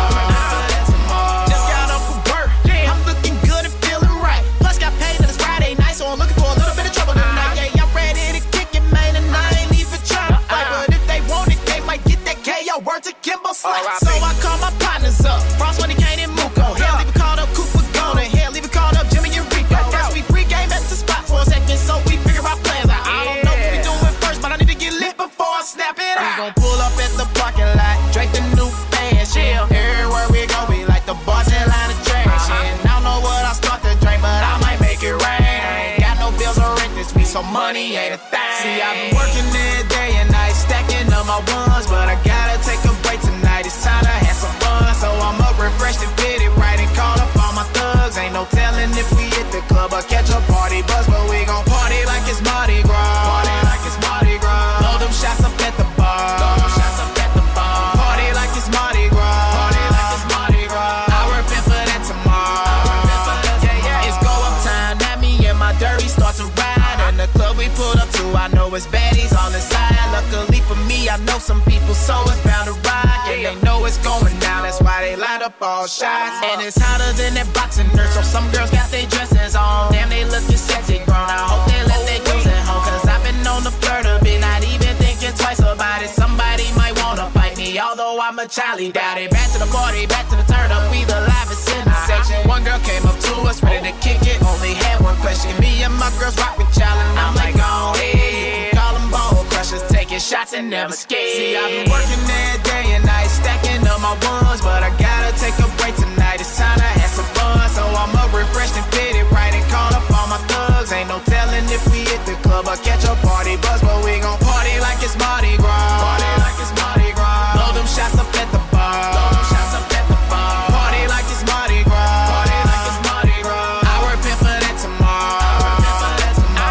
S22: Just got off of work. I'm looking good and feeling right. Plus got paid on this Friday night, so I'm looking for a little bit of trouble tonight. Yeah, I'm ready to kick it, man, and I ain't even trying to fight. But if they want it, they might get that KO. Word to Kimbo Slice. So I call my partners up. Frost when he came in Muko. Hell, leave it called up Cooper Gona. Hell, leave it called up Jimmy and Rico. First we pregame at the spot for a second, so we figure out plans. I don't know what we doing first, but I need to get lit before I snap it out. We gon' pull up at the parking lot, Drake the new fans, yeah. Everywhere we go, we like the boss in line of trash. And I don't know what I start to drink, but I might make it rain. I ain't got no bills or rent this week, so money ain't a thing. See, I've been working there day and night, stacking up my ones, but I gotta take a break tonight. It's time to have some fun, so I'm up refreshed and fitted right and call up all my thugs. Ain't no telling if we hit the club or catch a party buzz, but we gon' party like it's Mardi Gras. Party like it's Mardi Gras. Load them shots up at the bar. Load them shots up at the bar. Party like it's Mardi Gras. Party like it's Mardi Gras. I repent for that tomorrow. It's go up time, now me and my dirty start to ride. And the club we pulled up to, I know it's baddies on the side. Luckily for me, I know some people, so it's bound to ride. And they know it's going down, that's why they light up all shots. And it's hotter than that boxing nurse, so some girls got their dresses on. Damn, they looking sexy grown. I hope they left their girls at home, cause I've been on the flirt a bit, not even thinking twice about it. Somebody might wanna fight me, although I'm a Charlie Daddy. Back to the party, back to the turn up, we the livest in the section. One girl came up to us, ready to kick it, only had one question. Me and my girls rock with y'all, and I'm like, go ahead. Call them bone crushers, taking shots and never scared. See, I've been working there day and night, stacking up my ones, but I gotta take a break tonight. It's time to have some fun, so I'm up refreshed and fitted right and call up all my thugs. Ain't no telling if we hit the club or catch a party buzz, but we gon' party like it's Mardi Gras. Party like it's Mardi Gras. Load them shots up at the bar. Load them shots up at the bar. Party like it's Mardi Gras. Party like it's Mardi Gras. I repent for that tomorrow.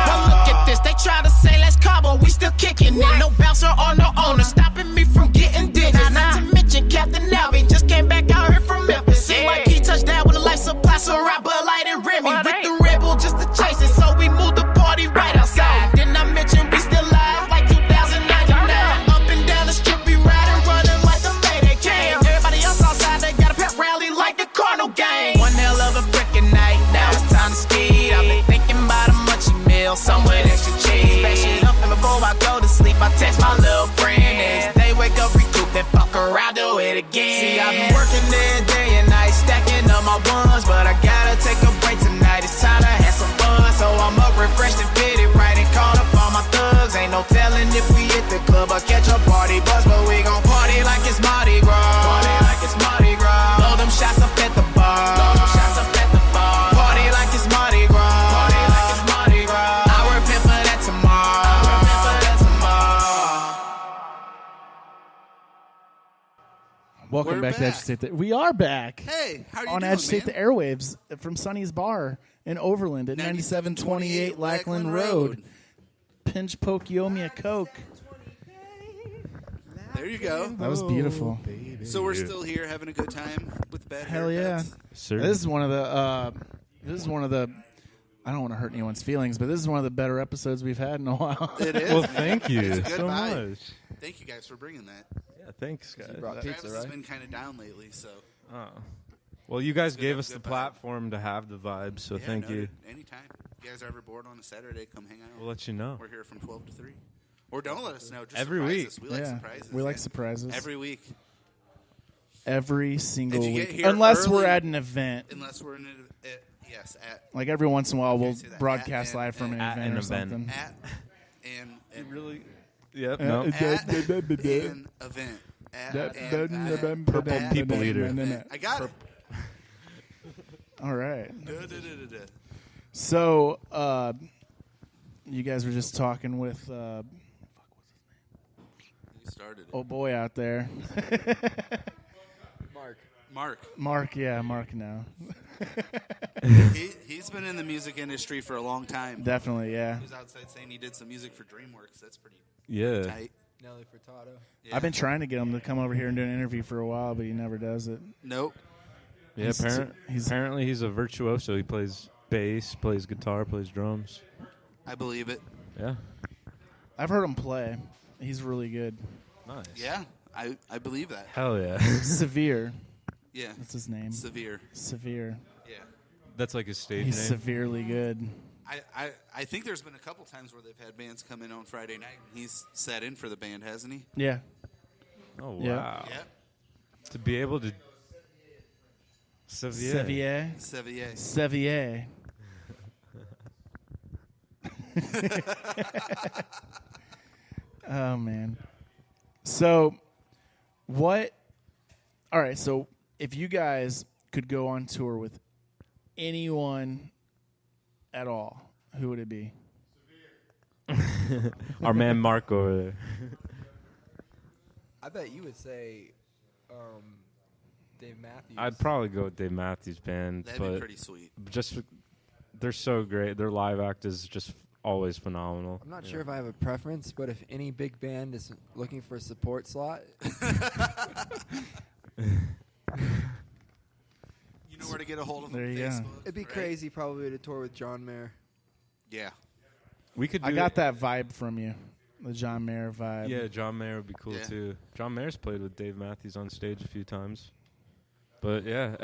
S22: Well, look at this, they try to say let's cobble, we still kicking it. No bouncer or no owner stopping me from getting digits. Not to mention Captain Alvin just came back out here from Memphis. Seemed like he touched down with a life supply, so I Bud Light and Remy with the Red Bull just to chase it. So we moved the party right outside. Didn't I mention we still live like 2099? Up and down the strip we riding, running like the Mayday came. Everybody else outside they got a pep rally like the Cardinal game. One hell of a freaking night, now it's time to ski. I've been thinking about a munchie meal, some with extra cheese. Back shit up and before I go to sleep, I text my little friend. Next day wake up, recoup, then fuck around, do it again. See, I've been working there day and night, stacking up my ones, but I gotta take a break tonight. It's time to have some fun, so I'm up refreshed and fitted right and called up all my thugs. Ain't no telling if we hit the club or catch a party buzz, but we gon' party like it's Mardi Gras. Party like it's Mardi Gras. Load them shots up at the bar. Load them shots up at the bar. Party like it's Mardi Gras. Party like it's Mardi Gras. I repent for that tomorrow. I repent for that tomorrow.
S11: Welcome
S20: We're
S11: back to
S20: back.
S11: Agitate the... We are back.
S20: Hey, how are you
S11: on
S20: doing,
S11: Agitate
S20: man?
S11: the Airwaves from Sonny's Bar in Overland at 9728 Lackland Road. Pinch Poke Yomia Coke.
S20: There you go.
S11: That was beautiful.
S20: So we're still here having a good time with bad
S11: Hell yeah.
S20: haircuts.
S15: Sure.
S11: This is one of the I don't want to hurt anyone's feelings, but this is one of the better episodes we've had in a while.
S20: It is.
S15: Well,
S20: man.
S15: thank you
S20: It's a good
S15: so
S20: vibe.
S15: much.
S20: Thank you guys for bringing that.
S15: Yeah, thanks, guys.
S20: Travis has been kind of down lately, so.
S15: Oh. Well, you guys
S20: Good
S15: gave
S20: have
S15: us
S20: a
S15: the
S20: good vibe.
S15: platform to have the vibe, so thank you.
S20: Anytime. If you guys are ever bored on a Saturday, come hang out.
S15: We'll let you know.
S20: We're here from 12 to 3. Or don't let us know. Just
S15: Every
S20: surprise
S15: week.
S20: Us. We like surprises.
S11: We like surprises.
S20: Every week.
S11: Every single
S20: If you get
S11: week.
S20: here
S11: Unless we're
S20: early-
S11: at an event.
S20: Unless we're in an yes, at.
S11: Like every once in a while, we'll
S20: say that.
S11: broadcast
S20: At
S11: live from an
S15: At
S11: event
S15: an
S11: or
S15: event.
S11: something.
S20: At and
S15: really. Yep.
S11: Uh,
S15: No.
S20: At an event. At
S15: Purple people eater.
S20: I got it.
S11: All right.
S20: Da, da, da, da, da.
S11: So, you guys were just talking with
S20: You started it.
S11: oh boy out there.
S20: Mark.
S11: Mark now.
S20: He's been in the music industry for a long time.
S11: Definitely, yeah.
S20: He was outside saying he did some music for DreamWorks. That's pretty tight.
S2: Nelly Furtado.
S20: Yeah.
S11: I've been trying to get him to come over here and do an interview for a while, but he never does it.
S20: Nope.
S15: Yeah, apparently he's a virtuoso. He plays bass, plays guitar, plays drums.
S20: I believe it.
S15: Yeah.
S11: I've heard him play. He's really good.
S15: Nice.
S20: Yeah, I believe that.
S15: Hell yeah.
S11: Severe.
S20: Yeah.
S11: That's his name.
S20: Severe.
S11: Yeah.
S15: That's like his stage
S11: He's
S15: name.
S11: severely good.
S20: I think there's been a couple times where they've had bands come in on Friday night. He's sat in for the band, hasn't he?
S11: Yeah.
S15: Oh, wow.
S11: Yeah.
S20: Yeah.
S15: To be able to... Sevier.
S11: Sevier. Oh, man. So, what... All right, so if you guys could go on tour with anyone at all, who would it be?
S15: Our man Mark over there.
S2: I bet you would say Dave Matthews.
S15: I'd probably go with Dave Matthews Band.
S20: That'd be pretty sweet.
S15: They're so great. Their live act is just always phenomenal.
S2: I'm not sure if I have a preference, but if any big band is looking for a support slot,
S20: You know where to get a hold of
S11: There
S20: him.
S11: you go.
S20: Facebook.
S2: it'd be
S20: right?
S2: crazy probably to tour with John Mayer.
S20: Yeah.
S15: We could.
S11: I got that vibe from you, the John Mayer vibe.
S15: Yeah, John Mayer would be cool
S20: Yeah.
S15: too. John Mayer's played with Dave Matthews on stage a few times. But yeah,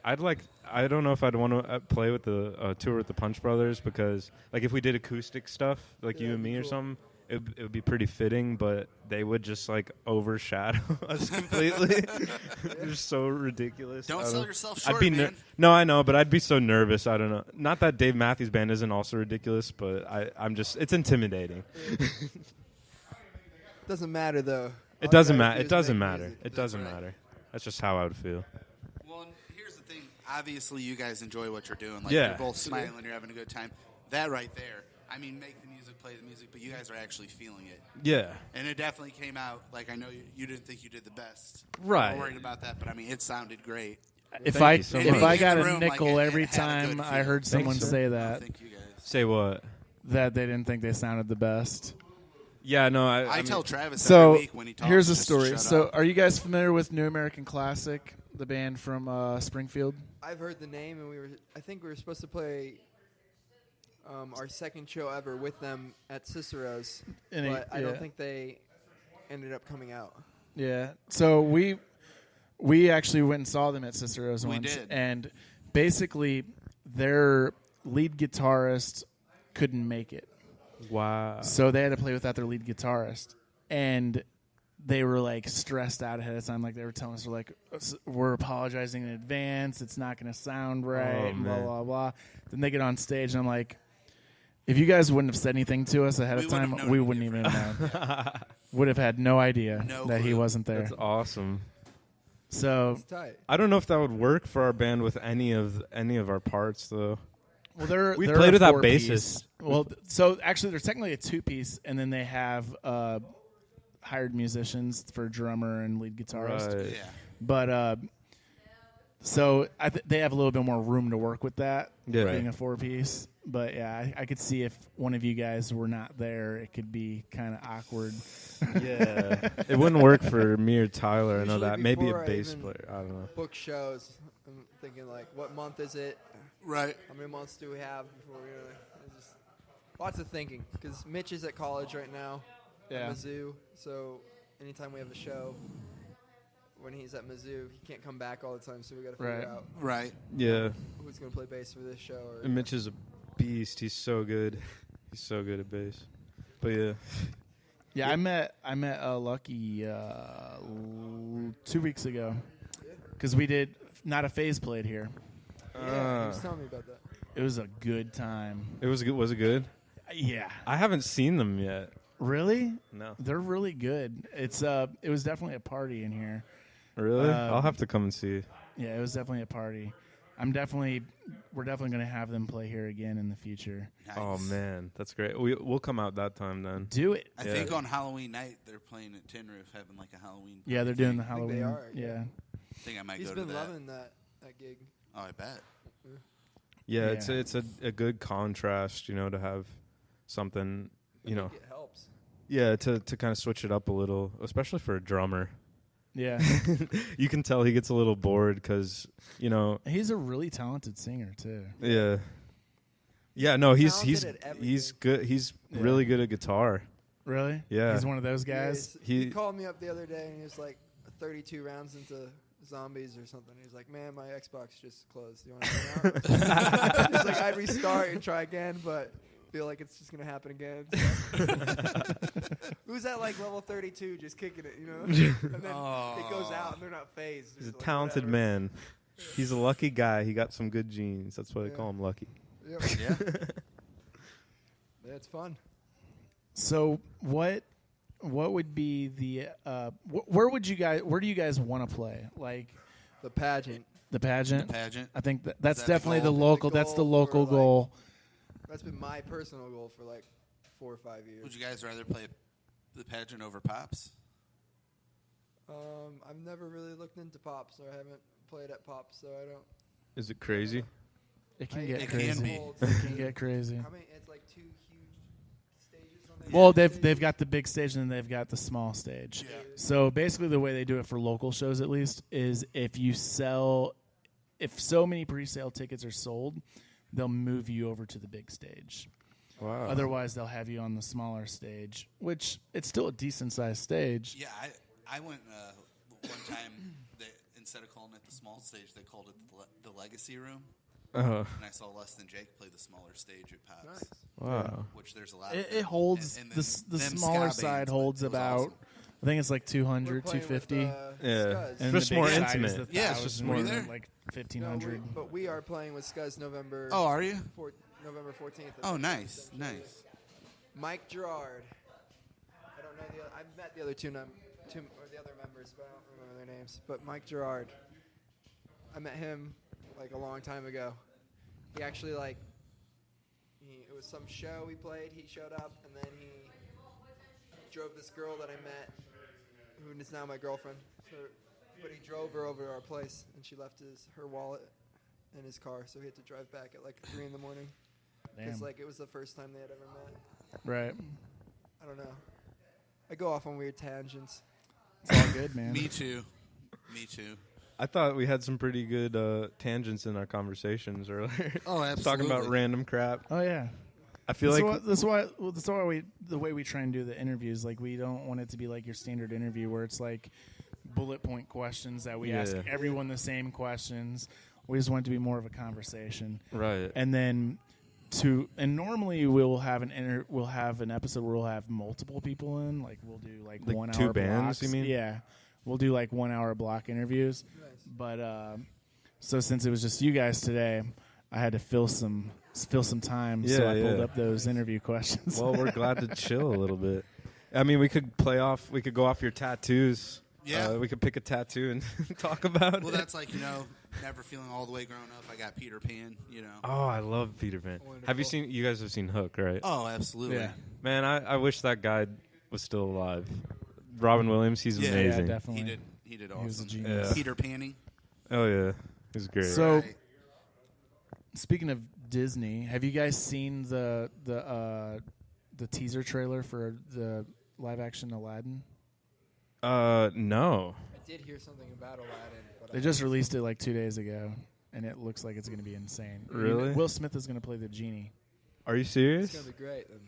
S15: I'd like. I don't know if I'd want to play with the tour with the Punch Brothers because, like, if we did acoustic stuff, like you and me or something, it would be pretty fitting. But they would just like overshadow us completely. They're so ridiculous.
S20: Don't
S15: I
S20: sell
S15: don't-
S20: yourself
S15: I'd
S20: short,
S15: be
S20: man.
S15: No, I know, but I'd be so nervous. I don't know. Not that Dave Matthews Band isn't also ridiculous, but I'm just. It's intimidating.
S2: Doesn't matter though.
S15: It
S2: All
S15: doesn't
S2: you gotta
S15: matter.
S2: do
S15: It
S2: is
S15: doesn't
S2: make
S15: matter.
S2: music.
S15: It doesn't matter. That's just how I would feel.
S20: Well, and here's the thing. Obviously, you guys enjoy what you're doing. Like,
S15: Yeah.
S20: you're both smiling. You're having a good time. That right there. I mean, make the music, play the music, but you guys are actually feeling it.
S15: Yeah.
S20: And it definitely came out. Like, I know you didn't think you did the best.
S15: Right.
S20: I'm worried about that, but I mean, it sounded great.
S11: If
S15: Thank
S11: I
S15: you so
S11: if
S15: much.
S11: I
S20: In
S11: got
S20: the
S11: a
S20: room, like,
S11: nickel
S20: it
S11: every
S20: had a good
S11: time I
S20: feel.
S11: heard someone
S15: sir.
S11: say that,
S20: Thank you guys.
S15: Say what?
S11: that they didn't think they sounded the best.
S15: Yeah, no,
S20: I
S15: mean,
S20: tell Travis
S11: So
S20: every week when he talks.
S11: here's a
S20: just to
S11: story.
S20: shut
S11: So
S20: up.
S11: are you guys familiar with New American Classic, the band from Springfield?
S2: I've heard the name, and I think we were supposed to play our second show ever with them at Cicero's,
S11: And
S2: but I
S11: yeah.
S2: don't think they ended up coming out.
S11: Yeah. So we actually went and saw them at Cicero's
S20: We
S11: once,
S20: did.
S11: and basically their lead guitarist couldn't make it.
S15: Wow.
S11: So they had to play without their lead guitarist, and they were like stressed out ahead of time. Like they were telling us, we're apologizing in advance. It's not going to sound right. And blah
S15: man.
S11: blah blah. Then they get on stage, and I'm like, if you guys wouldn't have said anything to us ahead
S20: We
S11: of
S20: wouldn't
S11: time,
S20: have known
S11: we
S20: any
S11: wouldn't even have known. Would have had no idea
S20: No
S11: that he
S20: clue.
S11: wasn't there.
S15: That's awesome.
S11: So
S2: It's tight.
S15: I don't know if that would work for our band with any of our parts though.
S11: well,
S15: We've
S11: they're
S15: played
S11: a
S15: without
S11: 4-piece.
S15: bassists.
S11: Well, so actually, there's technically a 2-piece, and then they have hired musicians for drummer and lead guitarist.
S15: Right.
S20: Yeah.
S11: But so they have a little bit more room to work with that,
S15: Yeah.
S11: being a 4-piece. But yeah, I could see if one of you guys were not there, it could be kind of awkward.
S15: Yeah. It wouldn't work for me or Tyler. I know
S2: Usually
S15: that. Maybe a
S2: before I
S15: bass
S2: even
S15: player. I don't know.
S2: Book shows. I'm thinking like, what month is it?
S20: Right.
S2: How many months do we have before we it's just lots of thinking because Mitch is at college right now.
S11: Yeah.
S2: At Mizzou, so anytime we have a show, when he's at Mizzou, he can't come back all the time, so we got to figure out
S15: Yeah.
S2: who's going to play bass for this show. Or,
S15: And Mitch is a beast. He's so good. He's so good at bass. But yeah.
S11: Yeah, I met Lucky 2 weeks ago because we did Not a Phase played here.
S2: Yeah, he was telling me about that.
S11: It was a good time.
S15: It was good. Was it good?
S11: Yeah.
S15: I haven't seen them yet.
S11: Really?
S15: No.
S11: They're really good. It was definitely a party in here.
S15: Really? I'll have to come and see.
S11: Yeah, it was definitely a party. We're definitely going to have them play here again in the future.
S20: Nice.
S15: Oh man, that's great. We'll come out that time then.
S11: Do it.
S20: I think on Halloween night they're playing at Tin Roof, having like a Halloween.
S11: Yeah, they're
S20: thing.
S11: doing the Halloween.
S2: I think they are.
S11: Yeah.
S20: I think I might
S2: He's
S20: go to that.
S2: been loving that gig.
S20: Oh, I bet.
S15: Yeah, it's a good contrast, to have something,
S2: It helps.
S15: Yeah, to kind of switch it up a little, especially for a drummer.
S11: Yeah.
S15: You can tell he gets a little bored because,
S11: He's a really talented singer, too.
S15: Yeah. Yeah, no, he's
S2: talented at
S15: he's good. He's really good at guitar.
S11: Really?
S15: Yeah.
S11: He's one of those guys?
S2: He called me up the other day, and he was like 32 rounds into Zombies or something. He's like, man, my Xbox just closed. You want to hang out? He's like, I'd restart and try again, but feel like it's just going to happen again. Who's at like level 32 just kicking it, And then it goes out and they're not phased.
S15: He's a
S2: Just like,
S15: talented
S2: whatever.
S15: man. He's a lucky guy. He got some good genes. That's why they call him Lucky.
S2: Yep.
S20: Yeah.
S2: Yeah, it's fun.
S11: So what would be the where do you guys want to play? Like
S2: the pageant.
S11: The pageant?
S20: The pageant.
S11: I think that's
S20: Is that the
S11: definitely the
S20: goal?
S11: local. That's the local goal.
S2: That's been my personal goal for like 4 or 5 years.
S20: Would you guys rather play the pageant over Pops?
S2: I've never really looked into Pops, or I haven't played at Pops, so I don't.
S15: Is it crazy?
S11: It can get
S20: It
S11: crazy.
S20: can be.
S11: It can get crazy.
S2: How many? It's like 2 huge stages on the
S11: Well, they've got the big stage and then they've got the small stage.
S20: Yeah.
S11: So basically, the way they do it for local shows, at least, is if so many pre-sale tickets are sold, they'll move you over to the big stage.
S15: Wow.
S11: Otherwise, they'll have you on the smaller stage, which it's still a decent-sized stage.
S20: Yeah, I went one time. Instead of calling it the small stage, they called it the Legacy Room.
S15: Uh-huh.
S20: And I saw Less Than Jake play the smaller stage at Pops.
S2: Nice.
S15: Wow.
S20: Which there's a lot.
S11: It
S20: of
S11: holds
S20: and
S11: the
S20: them
S11: smaller
S20: ska
S11: side
S20: bands,
S11: holds
S20: but it was
S11: about.
S20: awesome.
S11: I think it's like 200,
S2: We're playing with,
S11: 250.
S15: Yeah.
S2: Scuzz.
S11: And
S15: Just
S11: the
S15: more
S11: big side
S15: intimate.
S11: is the
S20: Yeah, it's
S11: 1,000,
S20: just more there.
S11: like
S2: No,
S11: 1,500.
S2: but we are playing with Scuzz November.
S20: Oh, are you?
S2: November 14th.
S20: Oh, nice, nice.
S2: Mike Gerard. I don't know I've met the other two or the other members, but I don't remember their names. But Mike Gerard, I met him like a long time ago. He actually it was some show we played. He showed up, and then he drove this girl that I met, who is now my girlfriend. But he drove her over to our place, and she left her wallet in his car, so he had to drive back at like 3 in the morning. Because
S11: Damn.
S2: it was the first time they had ever met.
S11: Right.
S2: I don't know. I go off on weird tangents.
S11: It's all good, man.
S20: Me too. Me too.
S15: I thought we had some pretty good tangents in our conversations earlier.
S20: Oh,
S15: Talking about
S20: absolutely.
S15: random crap.
S11: Oh yeah.
S15: I feel
S11: that's why the way we try and do the interviews, like we don't want it to be like your standard interview where it's like bullet point questions that we ask everyone the same questions. We just want it to be more of a conversation.
S15: Right.
S11: And then normally we'll have an episode where we'll have multiple people in, like we'll do like 1 hour
S15: 2 bands,
S11: blocks.
S15: you mean?
S11: Yeah. We'll do like 1 hour block interviews.
S2: Nice.
S11: But so since it was just you guys today, I had to fill some time, so I pulled up those interview questions.
S15: Well, we're glad to chill a little bit. I mean, we could go off your tattoos.
S20: Yeah.
S15: We could pick a tattoo and talk about it.
S20: Well, that's like, never feeling all the way grown up. I got Peter Pan,
S15: Oh, I love Peter Pan.
S2: Wonderful.
S15: You guys have seen Hook, right?
S20: Oh, absolutely.
S11: Yeah.
S15: Man, I wish that guy was still alive. Robin Williams, he's
S20: Yeah,
S15: amazing.
S11: definitely.
S20: He did
S11: He
S20: awesome.
S11: was a genius.
S15: Yeah.
S20: Peter Panning.
S15: Oh, yeah. He's great.
S11: So,
S20: Right.
S11: speaking of Disney, have you guys seen the teaser trailer for the live action Aladdin?
S15: No.
S2: I did hear something about Aladdin. But
S11: They just released it like 2 days ago, and it looks like it's going to be insane.
S15: Really?
S11: Will Smith is going to play the genie.
S15: Are you
S2: it's
S15: serious?
S2: going to be great. Then.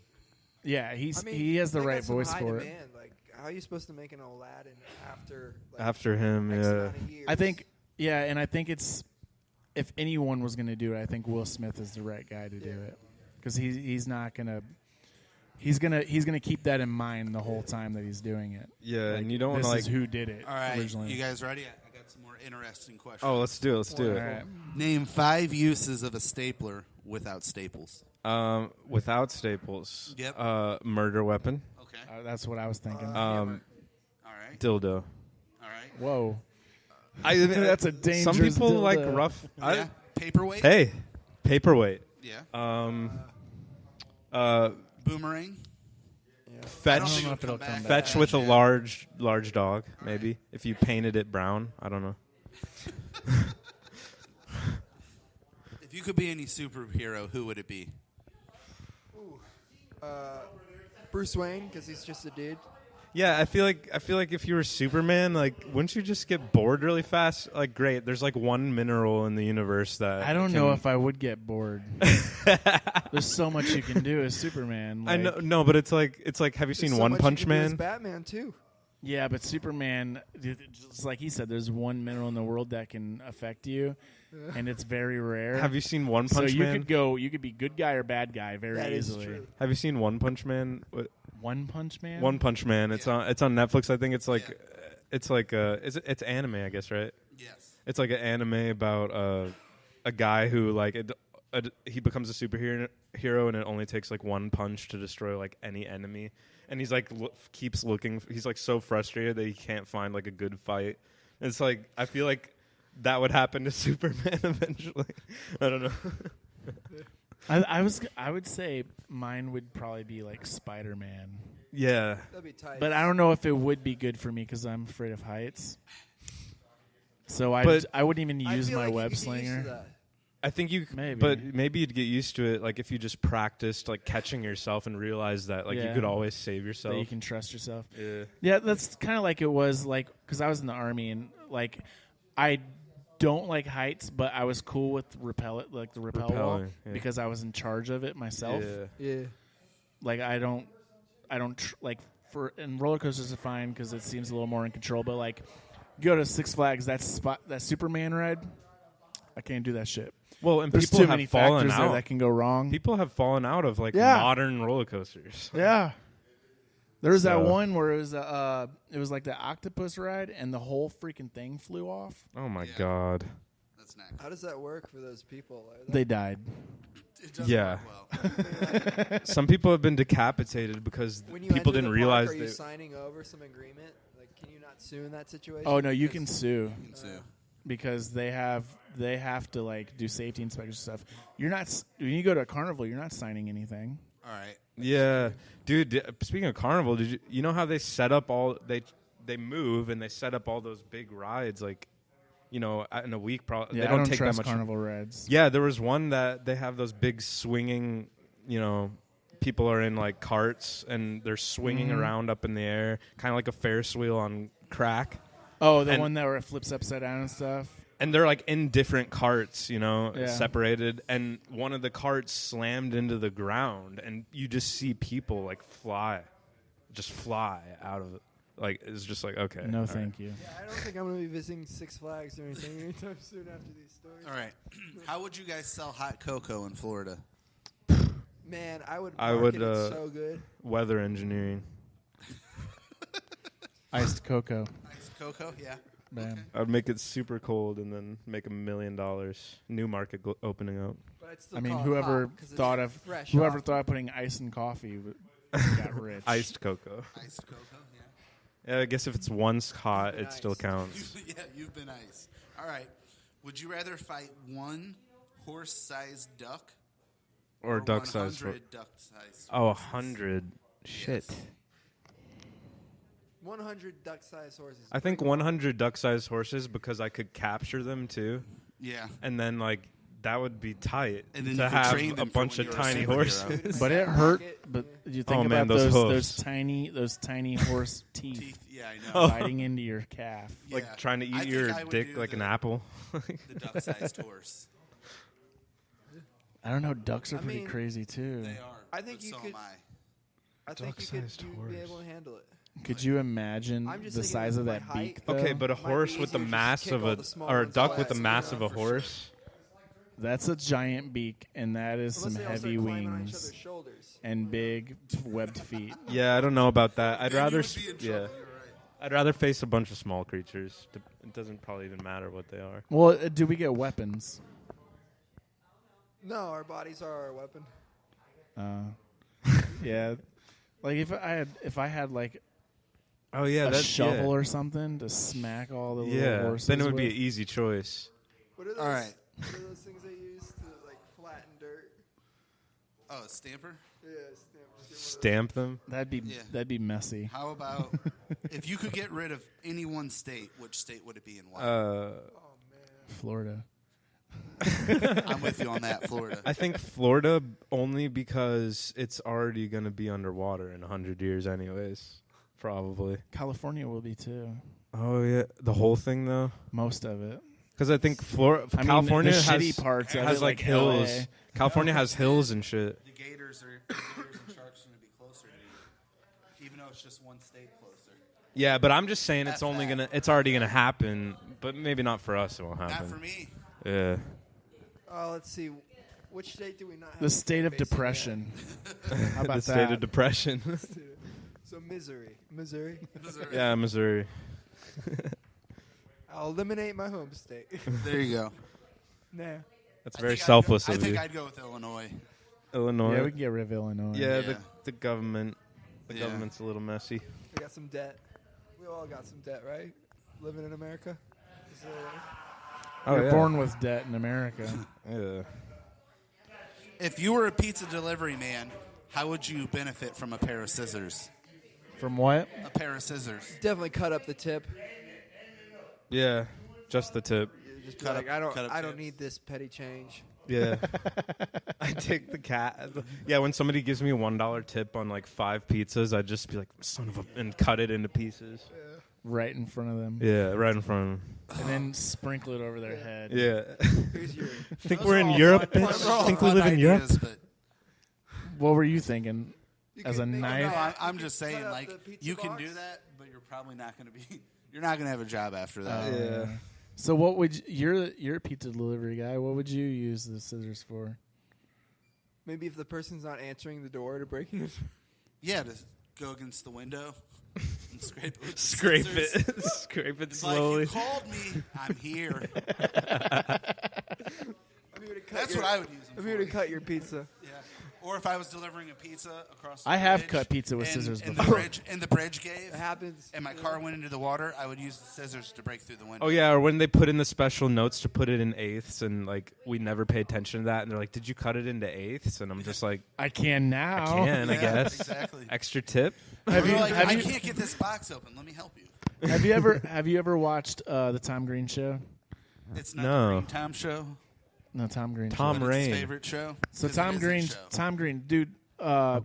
S11: Yeah, he has the
S2: they
S11: right
S2: got some
S11: voice
S2: high
S11: for it.
S2: demand. Like, how are you supposed to make an Aladdin after
S15: After him,
S2: X
S15: yeah.
S2: amount of years?
S11: I think, yeah, and I think it's if anyone was going to do it, I think Will Smith is the right guy to do it because he's not gonna. He's gonna keep that in mind the whole time that he's doing it.
S15: Yeah,
S11: Like,
S15: and you don't want
S11: this
S15: to
S11: is
S15: like
S11: who did it
S20: All right,
S11: originally.
S20: you guys ready? I got some more interesting questions.
S15: Oh, let's do it. Let's do it.
S11: All right.
S20: Name 5 uses of a stapler without staples.
S15: Without staples.
S20: Yep.
S15: Murder weapon.
S20: Okay.
S11: That's what I was thinking.
S20: All right.
S15: Dildo.
S20: All right.
S11: Whoa.
S15: That's
S11: a dangerous
S15: Some people
S11: dildo.
S15: like rough.
S20: Yeah. Paperweight.
S15: Hey, paperweight.
S20: Yeah. Boomerang.
S15: Fetch.
S20: I don't think it'll come back.
S15: Fetch with a large dog. Maybe if you painted it brown. I don't know.
S20: If you could be any superhero, who would it be?
S2: Bruce Wayne, because he's just a dude.
S15: Yeah, I feel like if you were Superman, like, wouldn't you just get bored really fast? Like, great, there's like one mineral in the universe that
S11: I don't know if I would get bored. There's so much you can do as Superman.
S15: I know, no, but it's like, have you seen
S2: so
S15: One
S2: much you
S15: Punch
S2: can do as
S15: Man?
S2: Batman too.
S11: Yeah, but Superman, just like he said, there's one mineral in the world that can affect you, and it's very rare.
S15: Have you seen One Punch
S11: so
S15: Man?
S11: you could be good guy or bad guy very
S2: That is
S11: easily.
S2: true.
S15: Have you seen One Punch Man?
S11: One Punch Man.
S15: One Punch Man. It's on Netflix. I think it's like it's anime, I guess, right?
S20: Yes.
S15: It's like an anime about a guy who like he becomes a superhero and it only takes like one punch to destroy like any enemy, and he's like keeps looking. He's like so frustrated that he can't find like a good fight. And it's like I feel like that would happen to Superman eventually. I don't know.
S11: I would say mine would probably be like Spider-Man.
S15: Yeah.
S2: That'd be tight.
S11: But I don't know if it would be good for me because I'm afraid of heights. So I wouldn't even use
S2: feel
S11: my
S2: like you
S11: web
S2: could get used to
S11: slinger.
S2: that.
S15: I think you,
S11: Maybe.
S15: but maybe you'd get used to it. Like if you just practiced like catching yourself and realized that like you
S11: Yeah.
S15: could always save yourself.
S11: That you can trust yourself.
S15: Yeah.
S11: Yeah, that's kind of like it was like because I was in the Army and like I don't like heights, but I was cool with the rappel wall
S15: Rappelling, yeah.
S11: because I was in charge of it myself.
S2: Yeah.
S11: Like I don't like and roller coasters are fine because it seems a little more in control. But like you go to Six Flags, that Superman ride, I can't do that shit.
S15: Well, and
S11: There's
S15: people
S11: too
S15: have
S11: many
S15: fallen
S11: factors there
S15: out.
S11: that can go wrong.
S15: People have fallen out of like
S11: Yeah.
S15: modern roller coasters.
S11: Yeah. There was that
S15: So-
S11: one where it was like the octopus ride and the whole freaking thing flew off.
S15: Oh my god.
S20: That's not.
S2: How does that work for those people?
S11: They died.
S20: It doesn't
S15: Yeah.
S20: work well.
S15: Some people have been decapitated because
S2: When you
S15: people
S2: enter
S15: didn't
S2: the
S15: realize
S2: park, are you
S15: that.
S2: signing over some agreement? Like, can you not sue in that situation?
S11: Oh no, you
S2: Because-
S11: can sue.
S20: You can sue.
S11: Because they have to like do safety inspections and stuff. You're not when you go to a carnival, you're not signing anything.
S20: All right.
S15: Yeah, dude. Speaking of carnival, did you know how they set up all they move and they set up all those big rides like, you know, in a week? Probably
S11: Yeah,
S15: they don't
S11: I don't
S15: take
S11: trust
S15: that much
S11: carnival rides.
S15: Yeah, there was one that they have those big swinging, you know, people are in like carts and they're swinging
S11: Mhm.
S15: around up in the air, kind of like a Ferris wheel on crack.
S11: Oh, the
S15: And-
S11: one that where it flips upside down and stuff.
S15: And they're like in different carts, you know,
S11: Yeah.
S15: separated. And one of the carts slammed into the ground, and you just see people like fly out of it. Like it's just like okay.
S11: No,
S15: all
S11: thank you.
S2: Yeah, I don't think I'm going to be visiting Six Flags or anything anytime soon after these stories.
S20: All right. How would you guys sell hot cocoa in Florida?
S2: Man, I would
S15: I
S2: market
S15: would
S2: it so good.
S15: weather engineering.
S11: Iced cocoa.
S20: Iced cocoa, yeah.
S11: Bam.
S15: I'd make it super cold and then make $1 million. New market opening up.
S2: But I'd still
S11: I mean,
S2: call it
S11: whoever
S2: hot 'cause it's
S11: thought of
S2: fresh
S11: whoever
S2: off.
S11: thought of putting ice in coffee got rich.
S15: Iced cocoa.
S20: Iced cocoa, yeah.
S15: Yeah, I guess if it's once hot, it still counts.
S20: Yeah, you've been ice. All right. Would you rather fight one horse-sized duck
S15: Or duck-sized
S20: 100 duck-sized?
S15: Oh, 100. Shit.
S2: 100 duck-sized horses.
S15: I think 100 duck-sized horses because I could capture them too.
S20: Yeah.
S15: And then like that would be tight
S20: And then
S15: to
S20: you could
S15: have
S20: train
S15: a
S20: them for
S15: bunch
S20: when
S15: of
S20: you're a
S15: tiny
S20: superhero.
S15: horses.
S11: But it hurt. But you think
S15: Oh,
S11: about
S15: man, those
S11: those
S15: hoofs.
S11: tiny horse teeth.
S20: Yeah, I know.
S11: Biting into your calf.
S15: Like
S20: Yeah.
S15: trying to
S20: I
S15: eat
S20: think
S15: your
S20: I would
S15: dick
S20: do
S15: like an
S20: the-
S15: apple.
S20: The duck-sized horse.
S11: I don't know. Ducks are
S2: I
S11: pretty
S2: mean,
S11: crazy too.
S20: They are.
S2: I think
S20: but
S2: you
S20: so
S2: could.
S20: am I.
S2: I think
S15: Duck-sized
S2: you'd be able to handle it.
S11: Could you imagine
S2: I'm just
S11: the
S2: thinking
S11: size of
S2: my
S11: that
S2: height.
S11: beak? Though?
S15: Okay, but a
S2: Might be
S15: horse with the
S2: easier just
S15: mass
S2: kick
S15: of
S2: all
S15: a
S2: the small
S15: or a
S2: ones
S15: duck
S2: out.
S15: with the
S2: Yeah,
S15: mass of a
S2: for sure.
S15: horse.
S11: That's a giant beak, and that is
S2: Unless
S11: some
S2: they all start
S11: heavy
S2: climbing on each
S11: wings
S2: other's shoulders.
S11: and big webbed feet.
S15: Yeah, I don't know about that. I'd
S20: Then you
S15: rather
S20: would be in trouble, you're right.
S15: I'd rather face a bunch of small creatures. It doesn't probably even matter what they are.
S11: Well, do we get weapons?
S2: No, our bodies are our weapon.
S11: Yeah, like if I had like
S15: Oh yeah,
S11: a
S15: that's
S11: shovel or something to smack all the little horses.
S15: then it would be
S11: with.
S15: an easy choice.
S2: What are those,
S20: All right.
S2: What are those things they use to like flatten dirt?
S20: Oh, a stamper?
S2: Yeah,
S15: Stamp them.
S11: That'd be messy.
S20: How about if you could get rid of any one state, which state would it be and why?
S11: Florida.
S20: I'm with you on that, Florida.
S15: I think Florida only because it's already going to be underwater in 100 years anyways. Probably.
S11: California will be too.
S15: Oh, yeah. The whole thing, though?
S11: Most of it.
S15: Because I think California has like hills.
S11: LA.
S15: California has hills and shit.
S20: The gators and sharks are going to be closer to you, even though it's just one state closer.
S15: Yeah, but I'm just saying it's
S20: That's
S15: only
S20: fact.
S15: it's already gonna happen, but maybe not for us. It won't happen.
S20: Not for me.
S15: Yeah.
S2: Let's see. Which state do we not have?
S11: The state of
S2: basically
S11: depression. How about
S15: The state of depression.
S2: So Missouri. Missouri?
S15: Yeah, Missouri.
S2: I'll eliminate my home state.
S20: There you go.
S2: Nah.
S15: That's very selfless
S20: I
S15: of
S20: think
S15: you.
S20: I'd go with Illinois.
S15: Illinois.
S11: Yeah, we can get rid of Illinois.
S15: Yeah,
S20: Yeah.
S15: the government. The
S20: Yeah.
S15: government's a little messy.
S2: We got some debt. We all got some debt, right? Living in America. Is there-
S11: You're born with debt in America.
S15: Yeah.
S20: If you were a pizza delivery man, how would you benefit from a pair of scissors?
S11: From what?
S20: A pair of scissors.
S2: Definitely cut up the tip.
S15: Yeah, just the tip.
S2: Just be
S20: Cut
S2: like,
S20: up- cut up
S2: I don't
S20: tips.
S2: need this petty change.
S15: Yeah. I take the cat. Yeah, when somebody gives me a $1 tip on like 5 pizzas, I'd just be like, son of a, and cut it into pieces.
S11: Right in front of them.
S15: Yeah, right in front of them.
S11: And then sprinkle it over their head.
S15: Yeah.
S2: Here's your.
S15: Think
S20: Those
S15: we're
S20: are
S15: in
S20: all
S15: Europe,
S20: fun-
S15: bitch?
S20: those are all
S15: Think we
S20: fun
S15: live in Europe?
S20: ideas, but-
S11: What were you thinking? As a
S2: make-
S11: knife?
S20: No, I'm just saying,
S2: up
S20: like,
S2: the pizza
S20: you can
S2: box.
S20: do that, but you're probably not going to be. You're not going to have a job after that.
S15: Yeah.
S11: So what would you're a pizza delivery guy? What would you use the scissors for?
S2: Maybe if the person's not answering the door to break in.
S20: Yeah, to go against the window and scrape it. With the
S15: Scrape
S20: scissors.
S15: it. Scrape it
S20: It's
S15: slowly.
S20: like, you called me. I'm here.
S2: I'm here to cut
S20: That's
S2: your,
S20: what I would use them
S2: I'm
S20: for.
S2: here to cut your pizza.
S20: Yeah. Or if I was delivering a pizza across the
S11: I have
S20: bridge
S11: cut pizza with
S20: and-
S11: scissors
S20: and
S11: before.
S20: the bridge gave,
S2: It happens.
S20: and my car went into the water, I would use the scissors to break through the window.
S15: Oh yeah, or when they put in the special notes to put it in eighths, and like we never pay attention to that, and they're like, "Did you cut it into eighths?" And I'm just like,
S11: I can now.
S15: "I can, I
S20: Yeah,
S15: guess."
S20: exactly.
S15: Extra tip.
S11: Have
S20: We're
S11: you,
S20: like,
S11: have
S20: I
S11: you,
S20: can't get this box open. Let me help you.
S11: have you ever watched the Tom Green show?
S20: It's not
S15: No.
S20: the Green Tom show.
S11: No, Tom Green.
S15: Tom
S11: show.
S20: But it's
S15: Rain.
S20: his favorite show.
S11: So
S20: 'Cause it
S11: Tom
S20: is his
S11: Green,
S20: show.
S11: Tom Green, dude.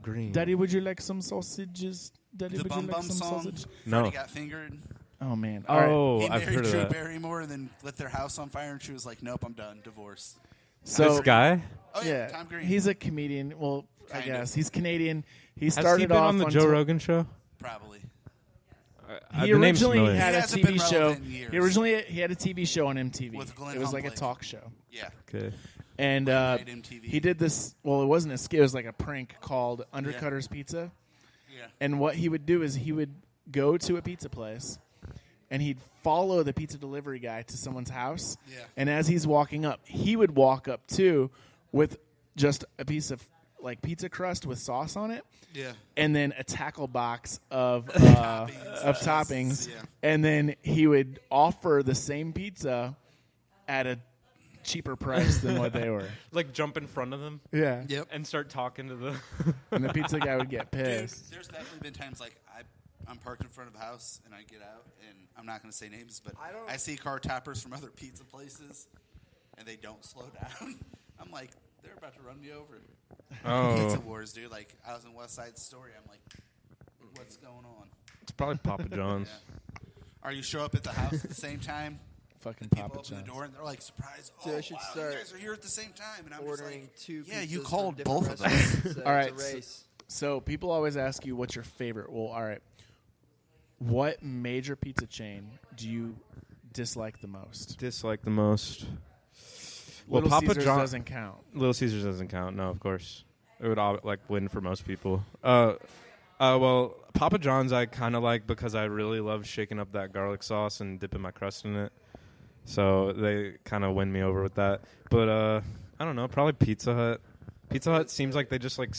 S15: Green.
S11: Daddy, would you like some sausages? Daddy,
S20: The
S11: would
S20: Bum
S11: you like
S20: Bum
S11: some
S20: song.
S11: sausage?
S15: No.
S20: Freddie got fingered.
S11: Oh man. All right.
S15: Oh,
S20: He
S15: I've
S20: married
S15: heard of
S20: Drew
S15: that.
S20: Barrymore and then lit their house on fire, and she was like, "Nope, I'm done. Divorce."
S11: So
S15: This guy.
S20: Oh yeah, Tom Green.
S11: he's a comedian. Well, I
S20: Kind of.
S11: guess he's Canadian. He
S15: Has
S11: started
S15: he been
S11: off
S15: on the Joe
S11: Ti-
S15: Rogan show?
S20: Probably.
S11: He
S15: The name's
S11: originally
S15: familiar.
S11: had
S20: He
S11: a
S20: hasn't
S11: TV
S20: been
S11: show.
S20: relevant in years.
S11: He originally he had a TV show on MTV.
S20: With Glenn
S11: It was like a
S20: Humbley.
S11: talk show.
S20: Yeah.
S15: Okay.
S11: And
S20: Late night MTV.
S11: he did this. Well, it wasn't a skit. It was like a prank called Undercutter's Pizza.
S20: Yeah.
S11: And what he would do is he would go to a pizza place, and he'd follow the pizza delivery guy to someone's house.
S20: Yeah.
S11: And as he's walking up, he would walk up too with just a piece of like pizza crust with sauce on it.
S20: Yeah.
S11: And then a tackle box of
S20: Toppings.
S11: toppings,
S20: Yeah.
S11: and then he would offer the same pizza at a cheaper price than what they were.
S15: Like jump in front of them.
S11: Yeah.
S20: Yep.
S15: And start talking to the.
S11: And the pizza guy would get
S20: Dude,
S11: pissed.
S20: there's definitely been times like I'm parked in front of a house and I get out and I'm not going to say names, but I see car toppers from other pizza places and they don't slow down. I'm like, they're about to run me over.
S15: Oh.
S20: Pizza Wars, dude. Like I was in West Side Story. I'm like, what's going on?
S15: It's probably Papa John's.
S20: Or you show up at the house at the same time.
S11: Fucking
S20: People
S11: Papa
S20: open
S11: John's.
S20: the door and they're like, surprise!
S2: Dude,
S20: Oh,
S2: I should
S20: wow,
S2: start
S20: you guys are here at the same time, and I'm just
S2: ordering
S20: like,
S2: two.
S20: yeah, you
S2: pizzas
S20: called
S2: from
S20: both
S2: different
S20: of them.
S2: restaurants.
S11: All right.
S2: It's a race.
S11: So people always ask you what's your favorite. Well, all right. What major pizza chain do you dislike the most?
S15: Dislike the most. Well,
S11: Little
S15: Papa
S11: Caesars
S15: John
S11: doesn't count.
S15: Little Caesars doesn't count. No, of course. It would win for most people. Well, Papa John's I kind of like because I really love shaking up that garlic sauce and dipping my crust in it. So they kind of win me over with that. But I don't know, probably Pizza Hut. Pizza Hut seems like they just like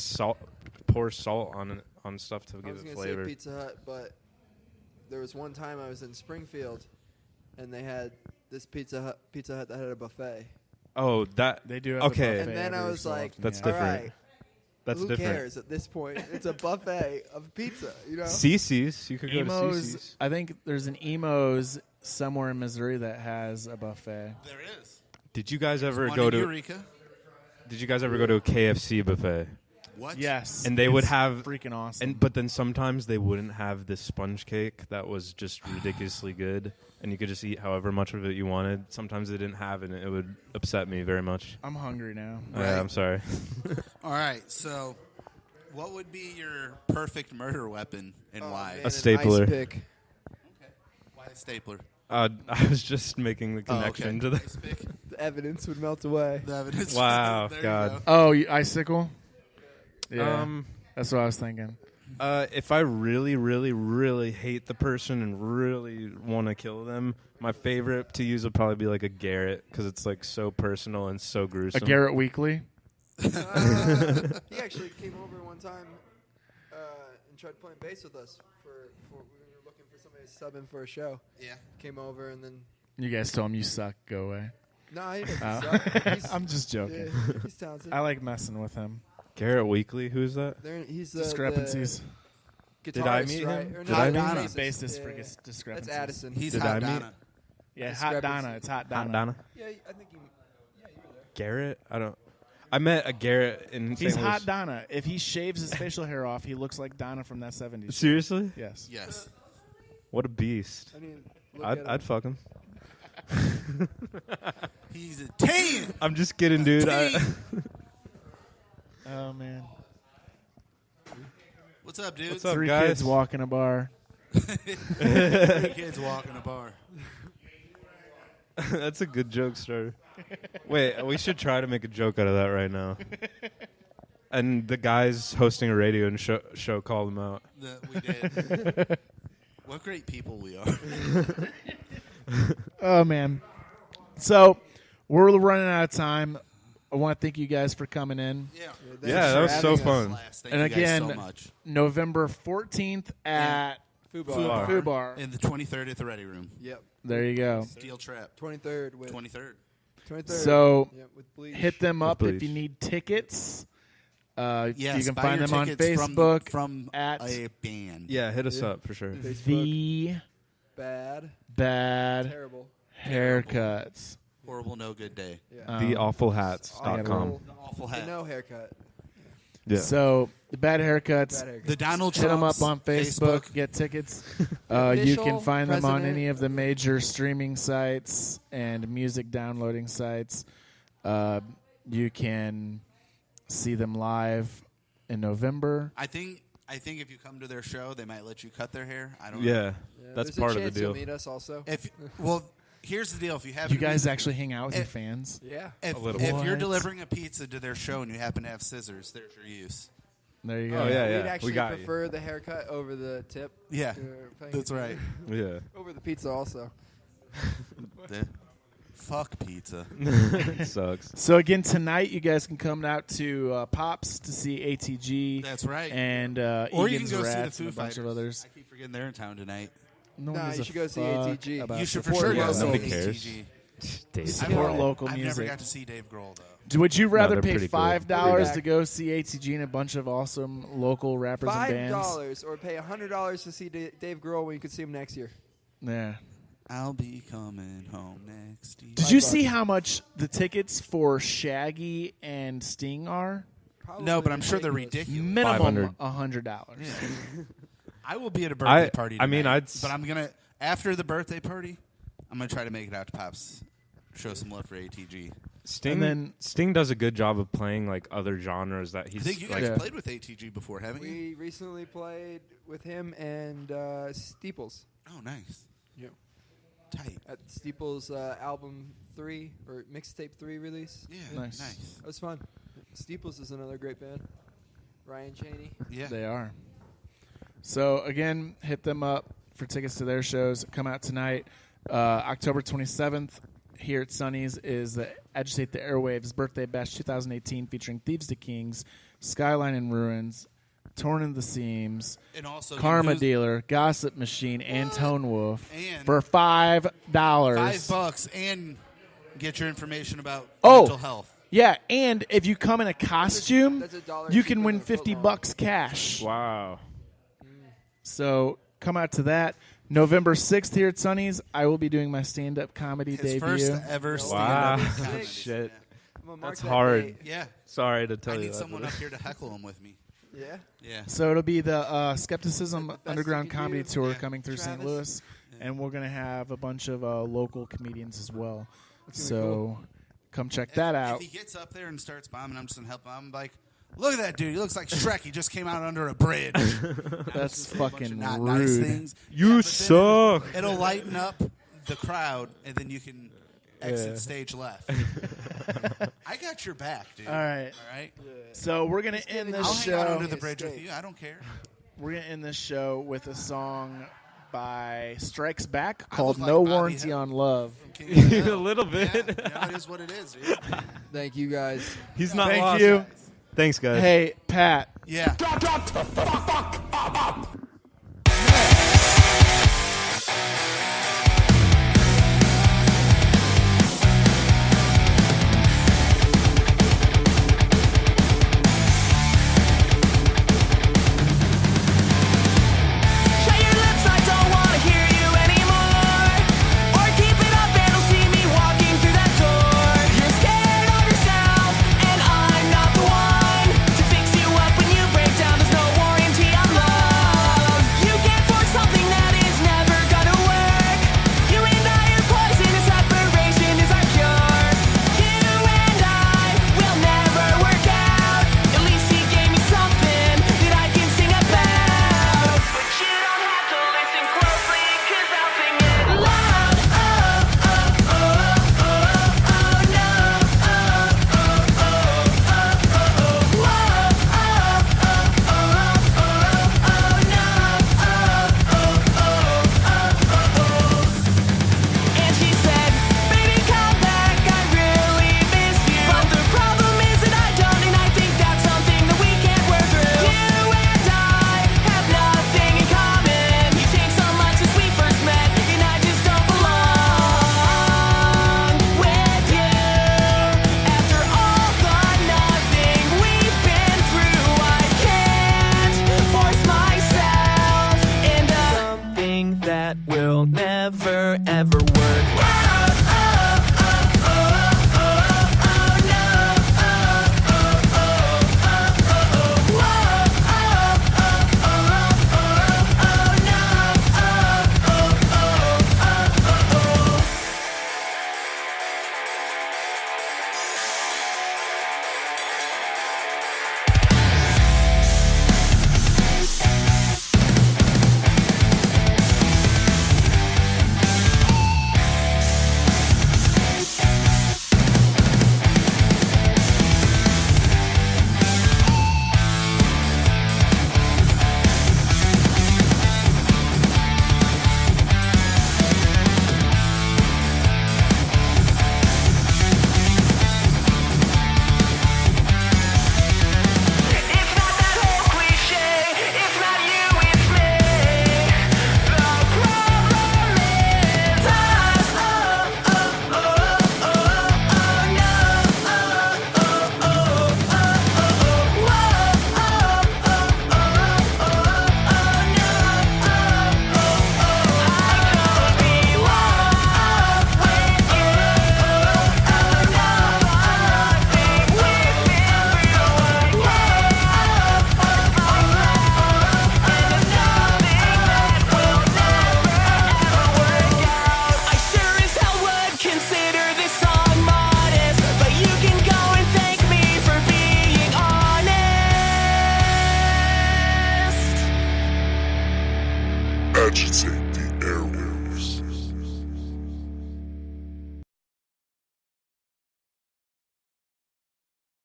S15: pour salt on stuff to give it flavor.
S2: I was going to say Pizza Hut, but there was one time I was in Springfield, and they had this Pizza Hut that had a buffet.
S15: Oh, that
S11: they do have
S15: okay.
S2: And then I was like,
S15: that's
S2: all
S15: different.
S2: right,
S15: That's
S2: who
S15: different.
S2: cares at this point? It's a buffet of pizza, you know?
S15: CC's. You could go to
S11: Emo's,
S15: CC's.
S11: I think there's an Emo's somewhere in Missouri that has a buffet.
S20: There is.
S15: Did you guys ever
S20: One
S15: go
S20: in
S15: to
S20: Eureka.
S15: Did you guys ever go to a KFC buffet?
S20: What?
S11: Yes.
S15: And they would
S11: It's
S15: have
S11: freaking awesome.
S15: But then sometimes they wouldn't have this sponge cake that was just ridiculously good, and you could just eat however much of it you wanted. Sometimes they didn't have it, and it would upset me very much.
S11: I'm hungry now.
S15: Yeah, I'm sorry.
S20: All right, so what would be your perfect murder weapon and why?
S15: A stapler.
S2: Ice pick.
S20: Why a stapler?
S15: I was just making the connection to
S20: Ice
S15: the.
S20: pick.
S2: The evidence would melt away.
S20: The evidence.
S15: Wow,
S20: There you
S15: God.
S20: go.
S11: Oh, icicle? Yeah. That's what I was thinking.
S15: If I really, really, really hate the person and really want to kill them, my favorite to use would probably be like a Garrett because it's like so personal and so
S11: A
S15: gruesome.
S11: Garrett Weekly?
S2: He actually came over one time and tried playing bass with us. We were looking for somebody to sub in for a show.
S20: Yeah.
S2: Came over and then...
S11: You guys told him you suck. Go away.
S2: No, he doesn't
S11: Oh.
S2: suck.
S11: I'm just joking.
S2: Yeah, he's talented.
S11: I like messing with him.
S15: Garrett Weekly, who's that?
S2: He's
S11: Discrepancies.
S2: The
S15: Did I
S2: guitarist,
S15: meet
S2: right?
S15: him?
S2: Or
S15: Did
S2: no,
S15: I meet
S2: he's
S15: him?
S2: bassist.
S11: Bassist
S2: Yeah,
S11: for
S2: yeah.
S11: discrepancies.
S2: That's Addison.
S20: He's
S15: Did
S20: Hot
S15: I meet-
S20: Donna.
S11: Yeah, Hot Donna. It's Hot Donna.
S15: Hot Donna?
S2: Yeah, I think you were there.
S15: Garrett? I met a Garrett in
S11: He's
S15: St. Louis.
S11: Hot Donna. If he shaves his facial hair off, he looks like Donna from that 70s. show.
S15: Seriously?
S11: Yes.
S20: Yes.
S15: What a beast.
S2: I mean, look at him.
S15: I'd fuck him.
S20: He's a 10.
S15: I'm just kidding, dude.
S11: Oh, man.
S20: What's up, dude?
S15: What's up,
S11: Three
S15: guys?
S11: kids walk in a bar.
S20: 3 kids walk in a bar.
S15: That's a good joke starter. Wait, we should try to make a joke out of that right now. And the guys hosting a radio and show call them out.
S20: We did. What great people we are.
S11: Oh, man. So, we're running out of time. I want to thank you guys for coming in.
S15: Yeah, that was so fun.
S20: Thank
S11: And
S20: you
S11: again,
S20: guys so much.
S11: November 14th at Foo Bar.
S20: In the 23rd at the Ready Room.
S2: Yep.
S11: There you go.
S20: Steel Trap.
S2: 23rd. With
S20: 23rd.
S2: 23rd.
S11: So,
S2: Yep, with Bleach.
S11: hit them up
S15: Bleach.
S11: if you need tickets.
S20: Yes,
S11: you can
S20: buy
S11: find
S20: your
S11: them on
S20: tickets
S11: Facebook
S20: from
S11: at
S20: a band.
S15: Yeah, hit us up for sure.
S11: The
S2: Bad.
S11: Terrible Haircuts.
S20: Horrible No Good Day.
S2: Yeah.
S15: TheAwfulHats.com.
S20: The Awful Hat.
S2: No haircut.
S15: Yeah.
S11: So, the Bad Haircuts.
S20: The Donald
S11: Hit them up
S20: Trumps,
S11: on Facebook. Get tickets. You can find them on
S2: president.
S11: any of the major streaming sites and music downloading sites. You can see them live in November.
S20: I think if you come to their show, they might let you cut their hair. I don't
S15: Yeah,
S20: know.
S15: that's
S2: There's
S15: part
S2: a
S15: of the
S2: chance you'll
S15: deal.
S2: meet us also.
S20: Well, here's the deal. If you have
S11: You guys actually hang out with your fans?
S2: Yeah.
S20: If
S15: little
S20: you're
S11: What?
S20: delivering a pizza to their show and you happen to have scissors, there's your use.
S11: There you go.
S15: Oh, yeah,
S2: We'd actually
S15: we got
S2: prefer the haircut over the tip.
S20: Yeah,
S2: We're paying
S20: that's right.
S15: Yeah.
S2: Over the pizza also.
S20: Fuck pizza.
S15: Sucks.
S11: So again, tonight you guys can come out to Pops to see ATG.
S20: That's right.
S11: And
S20: Or you can
S11: Egan's
S20: go see the
S11: Rats
S20: Foo
S11: and a bunch
S20: Fighters.
S11: of others.
S20: I keep forgetting they're in town tonight.
S11: No one
S2: Nah,
S11: gives
S2: you
S11: a
S2: should go see
S11: fuck
S2: ATG.
S11: about
S20: You should for
S11: support
S20: sure go
S11: guys.
S20: see
S15: Nobody
S20: ATG.
S15: cares. Dave
S11: Support
S15: Grohl.
S11: local
S20: I've
S11: music.
S20: never got to see Dave Grohl though.
S11: Would you rather
S15: they're
S11: pay
S15: pretty cool.
S11: $5 to go see ATG and a bunch of awesome local rappers and bands?
S2: $5 or pay $100 to see Dave Grohl when you could see him next year.
S11: Yeah.
S20: I'll be coming home next year.
S11: Did you see how much the tickets for Shaggy and Sting are?
S2: Probably
S20: No, but I'm sure they're ridiculous.
S11: Minimum $100.
S20: I will be at a birthday party.
S15: I mean,
S20: tonight, but I'm gonna after the birthday party, I'm gonna try to make it out to Pops. show some love for ATG.
S15: Sting does a good job of playing like other genres that he's.
S20: I think you guys played with ATG before, haven't you?
S2: We recently played with him and Steeples.
S20: Oh, nice.
S2: Yeah.
S20: Tight.
S2: At Steeples' album 3 or mixtape 3 release.
S20: Yeah, nice.
S2: That was fun. Steeples is another great band. Ryan Chaney.
S20: Yeah,
S11: they are. So again, hit them up for tickets to their shows. Come out tonight, October 27th. Here at Sonny's is the Agitate the Airwaves Birthday Bash 2018 featuring Thieves to Kings, Skyline in Ruins, Torn in the Seams,
S20: and also
S11: Karma Dealer, Gossip Machine, and Tone Wolf
S20: And
S11: for $5.
S20: $5 and get your information about mental health.
S11: Yeah, and if you come in a costume, you can win $50 cash.
S15: Wow.
S11: So come out to that. November 6th here at Sonny's, I will be doing my stand-up comedy
S20: His
S11: debut.
S20: first ever stand-up comedy.
S15: Shit. That's
S2: that
S15: hard.
S2: date.
S20: Yeah.
S15: Sorry to tell
S20: I
S15: you
S20: need
S15: that.
S20: someone up here to heckle him with me.
S2: Yeah?
S20: Yeah.
S11: So it'll be the Skepticism Underground
S2: you can
S11: Comedy
S2: do.
S11: Tour
S2: Yeah.
S11: coming through St.
S2: Travis.
S11: Louis, and we're going to have a bunch of local comedians as well.
S2: That's
S11: So
S2: gonna be cool.
S11: come check that out.
S20: If he gets up there and starts bombing, I'm just going to help him. I'm like, look at that dude. He looks like Shrek. He just came out under a bridge.
S11: That's fucking
S20: not
S11: rude.
S20: nice things.
S15: You
S20: but then
S15: suck.
S20: It'll lighten up the crowd, and then you can exit stage left. I got your back, dude.
S11: All right.
S20: All right.
S11: So we're going to end this
S20: I'll
S11: show.
S20: hang out under the bridge with you. I don't care.
S11: We're going to end this show with a song by Strikes Back
S20: I
S11: called
S20: look like
S11: No
S20: Bobby
S11: Warranty
S20: Hill
S11: on Love.
S20: from King of the
S15: A
S20: Hill.
S15: little bit.
S20: Yeah, it is what it is, dude.
S2: Thank you guys.
S15: He's not
S11: Thank
S15: lost.
S11: you.
S15: Thanks, guys.
S11: Hey, Pat.
S20: Yeah.
S7: Fuck.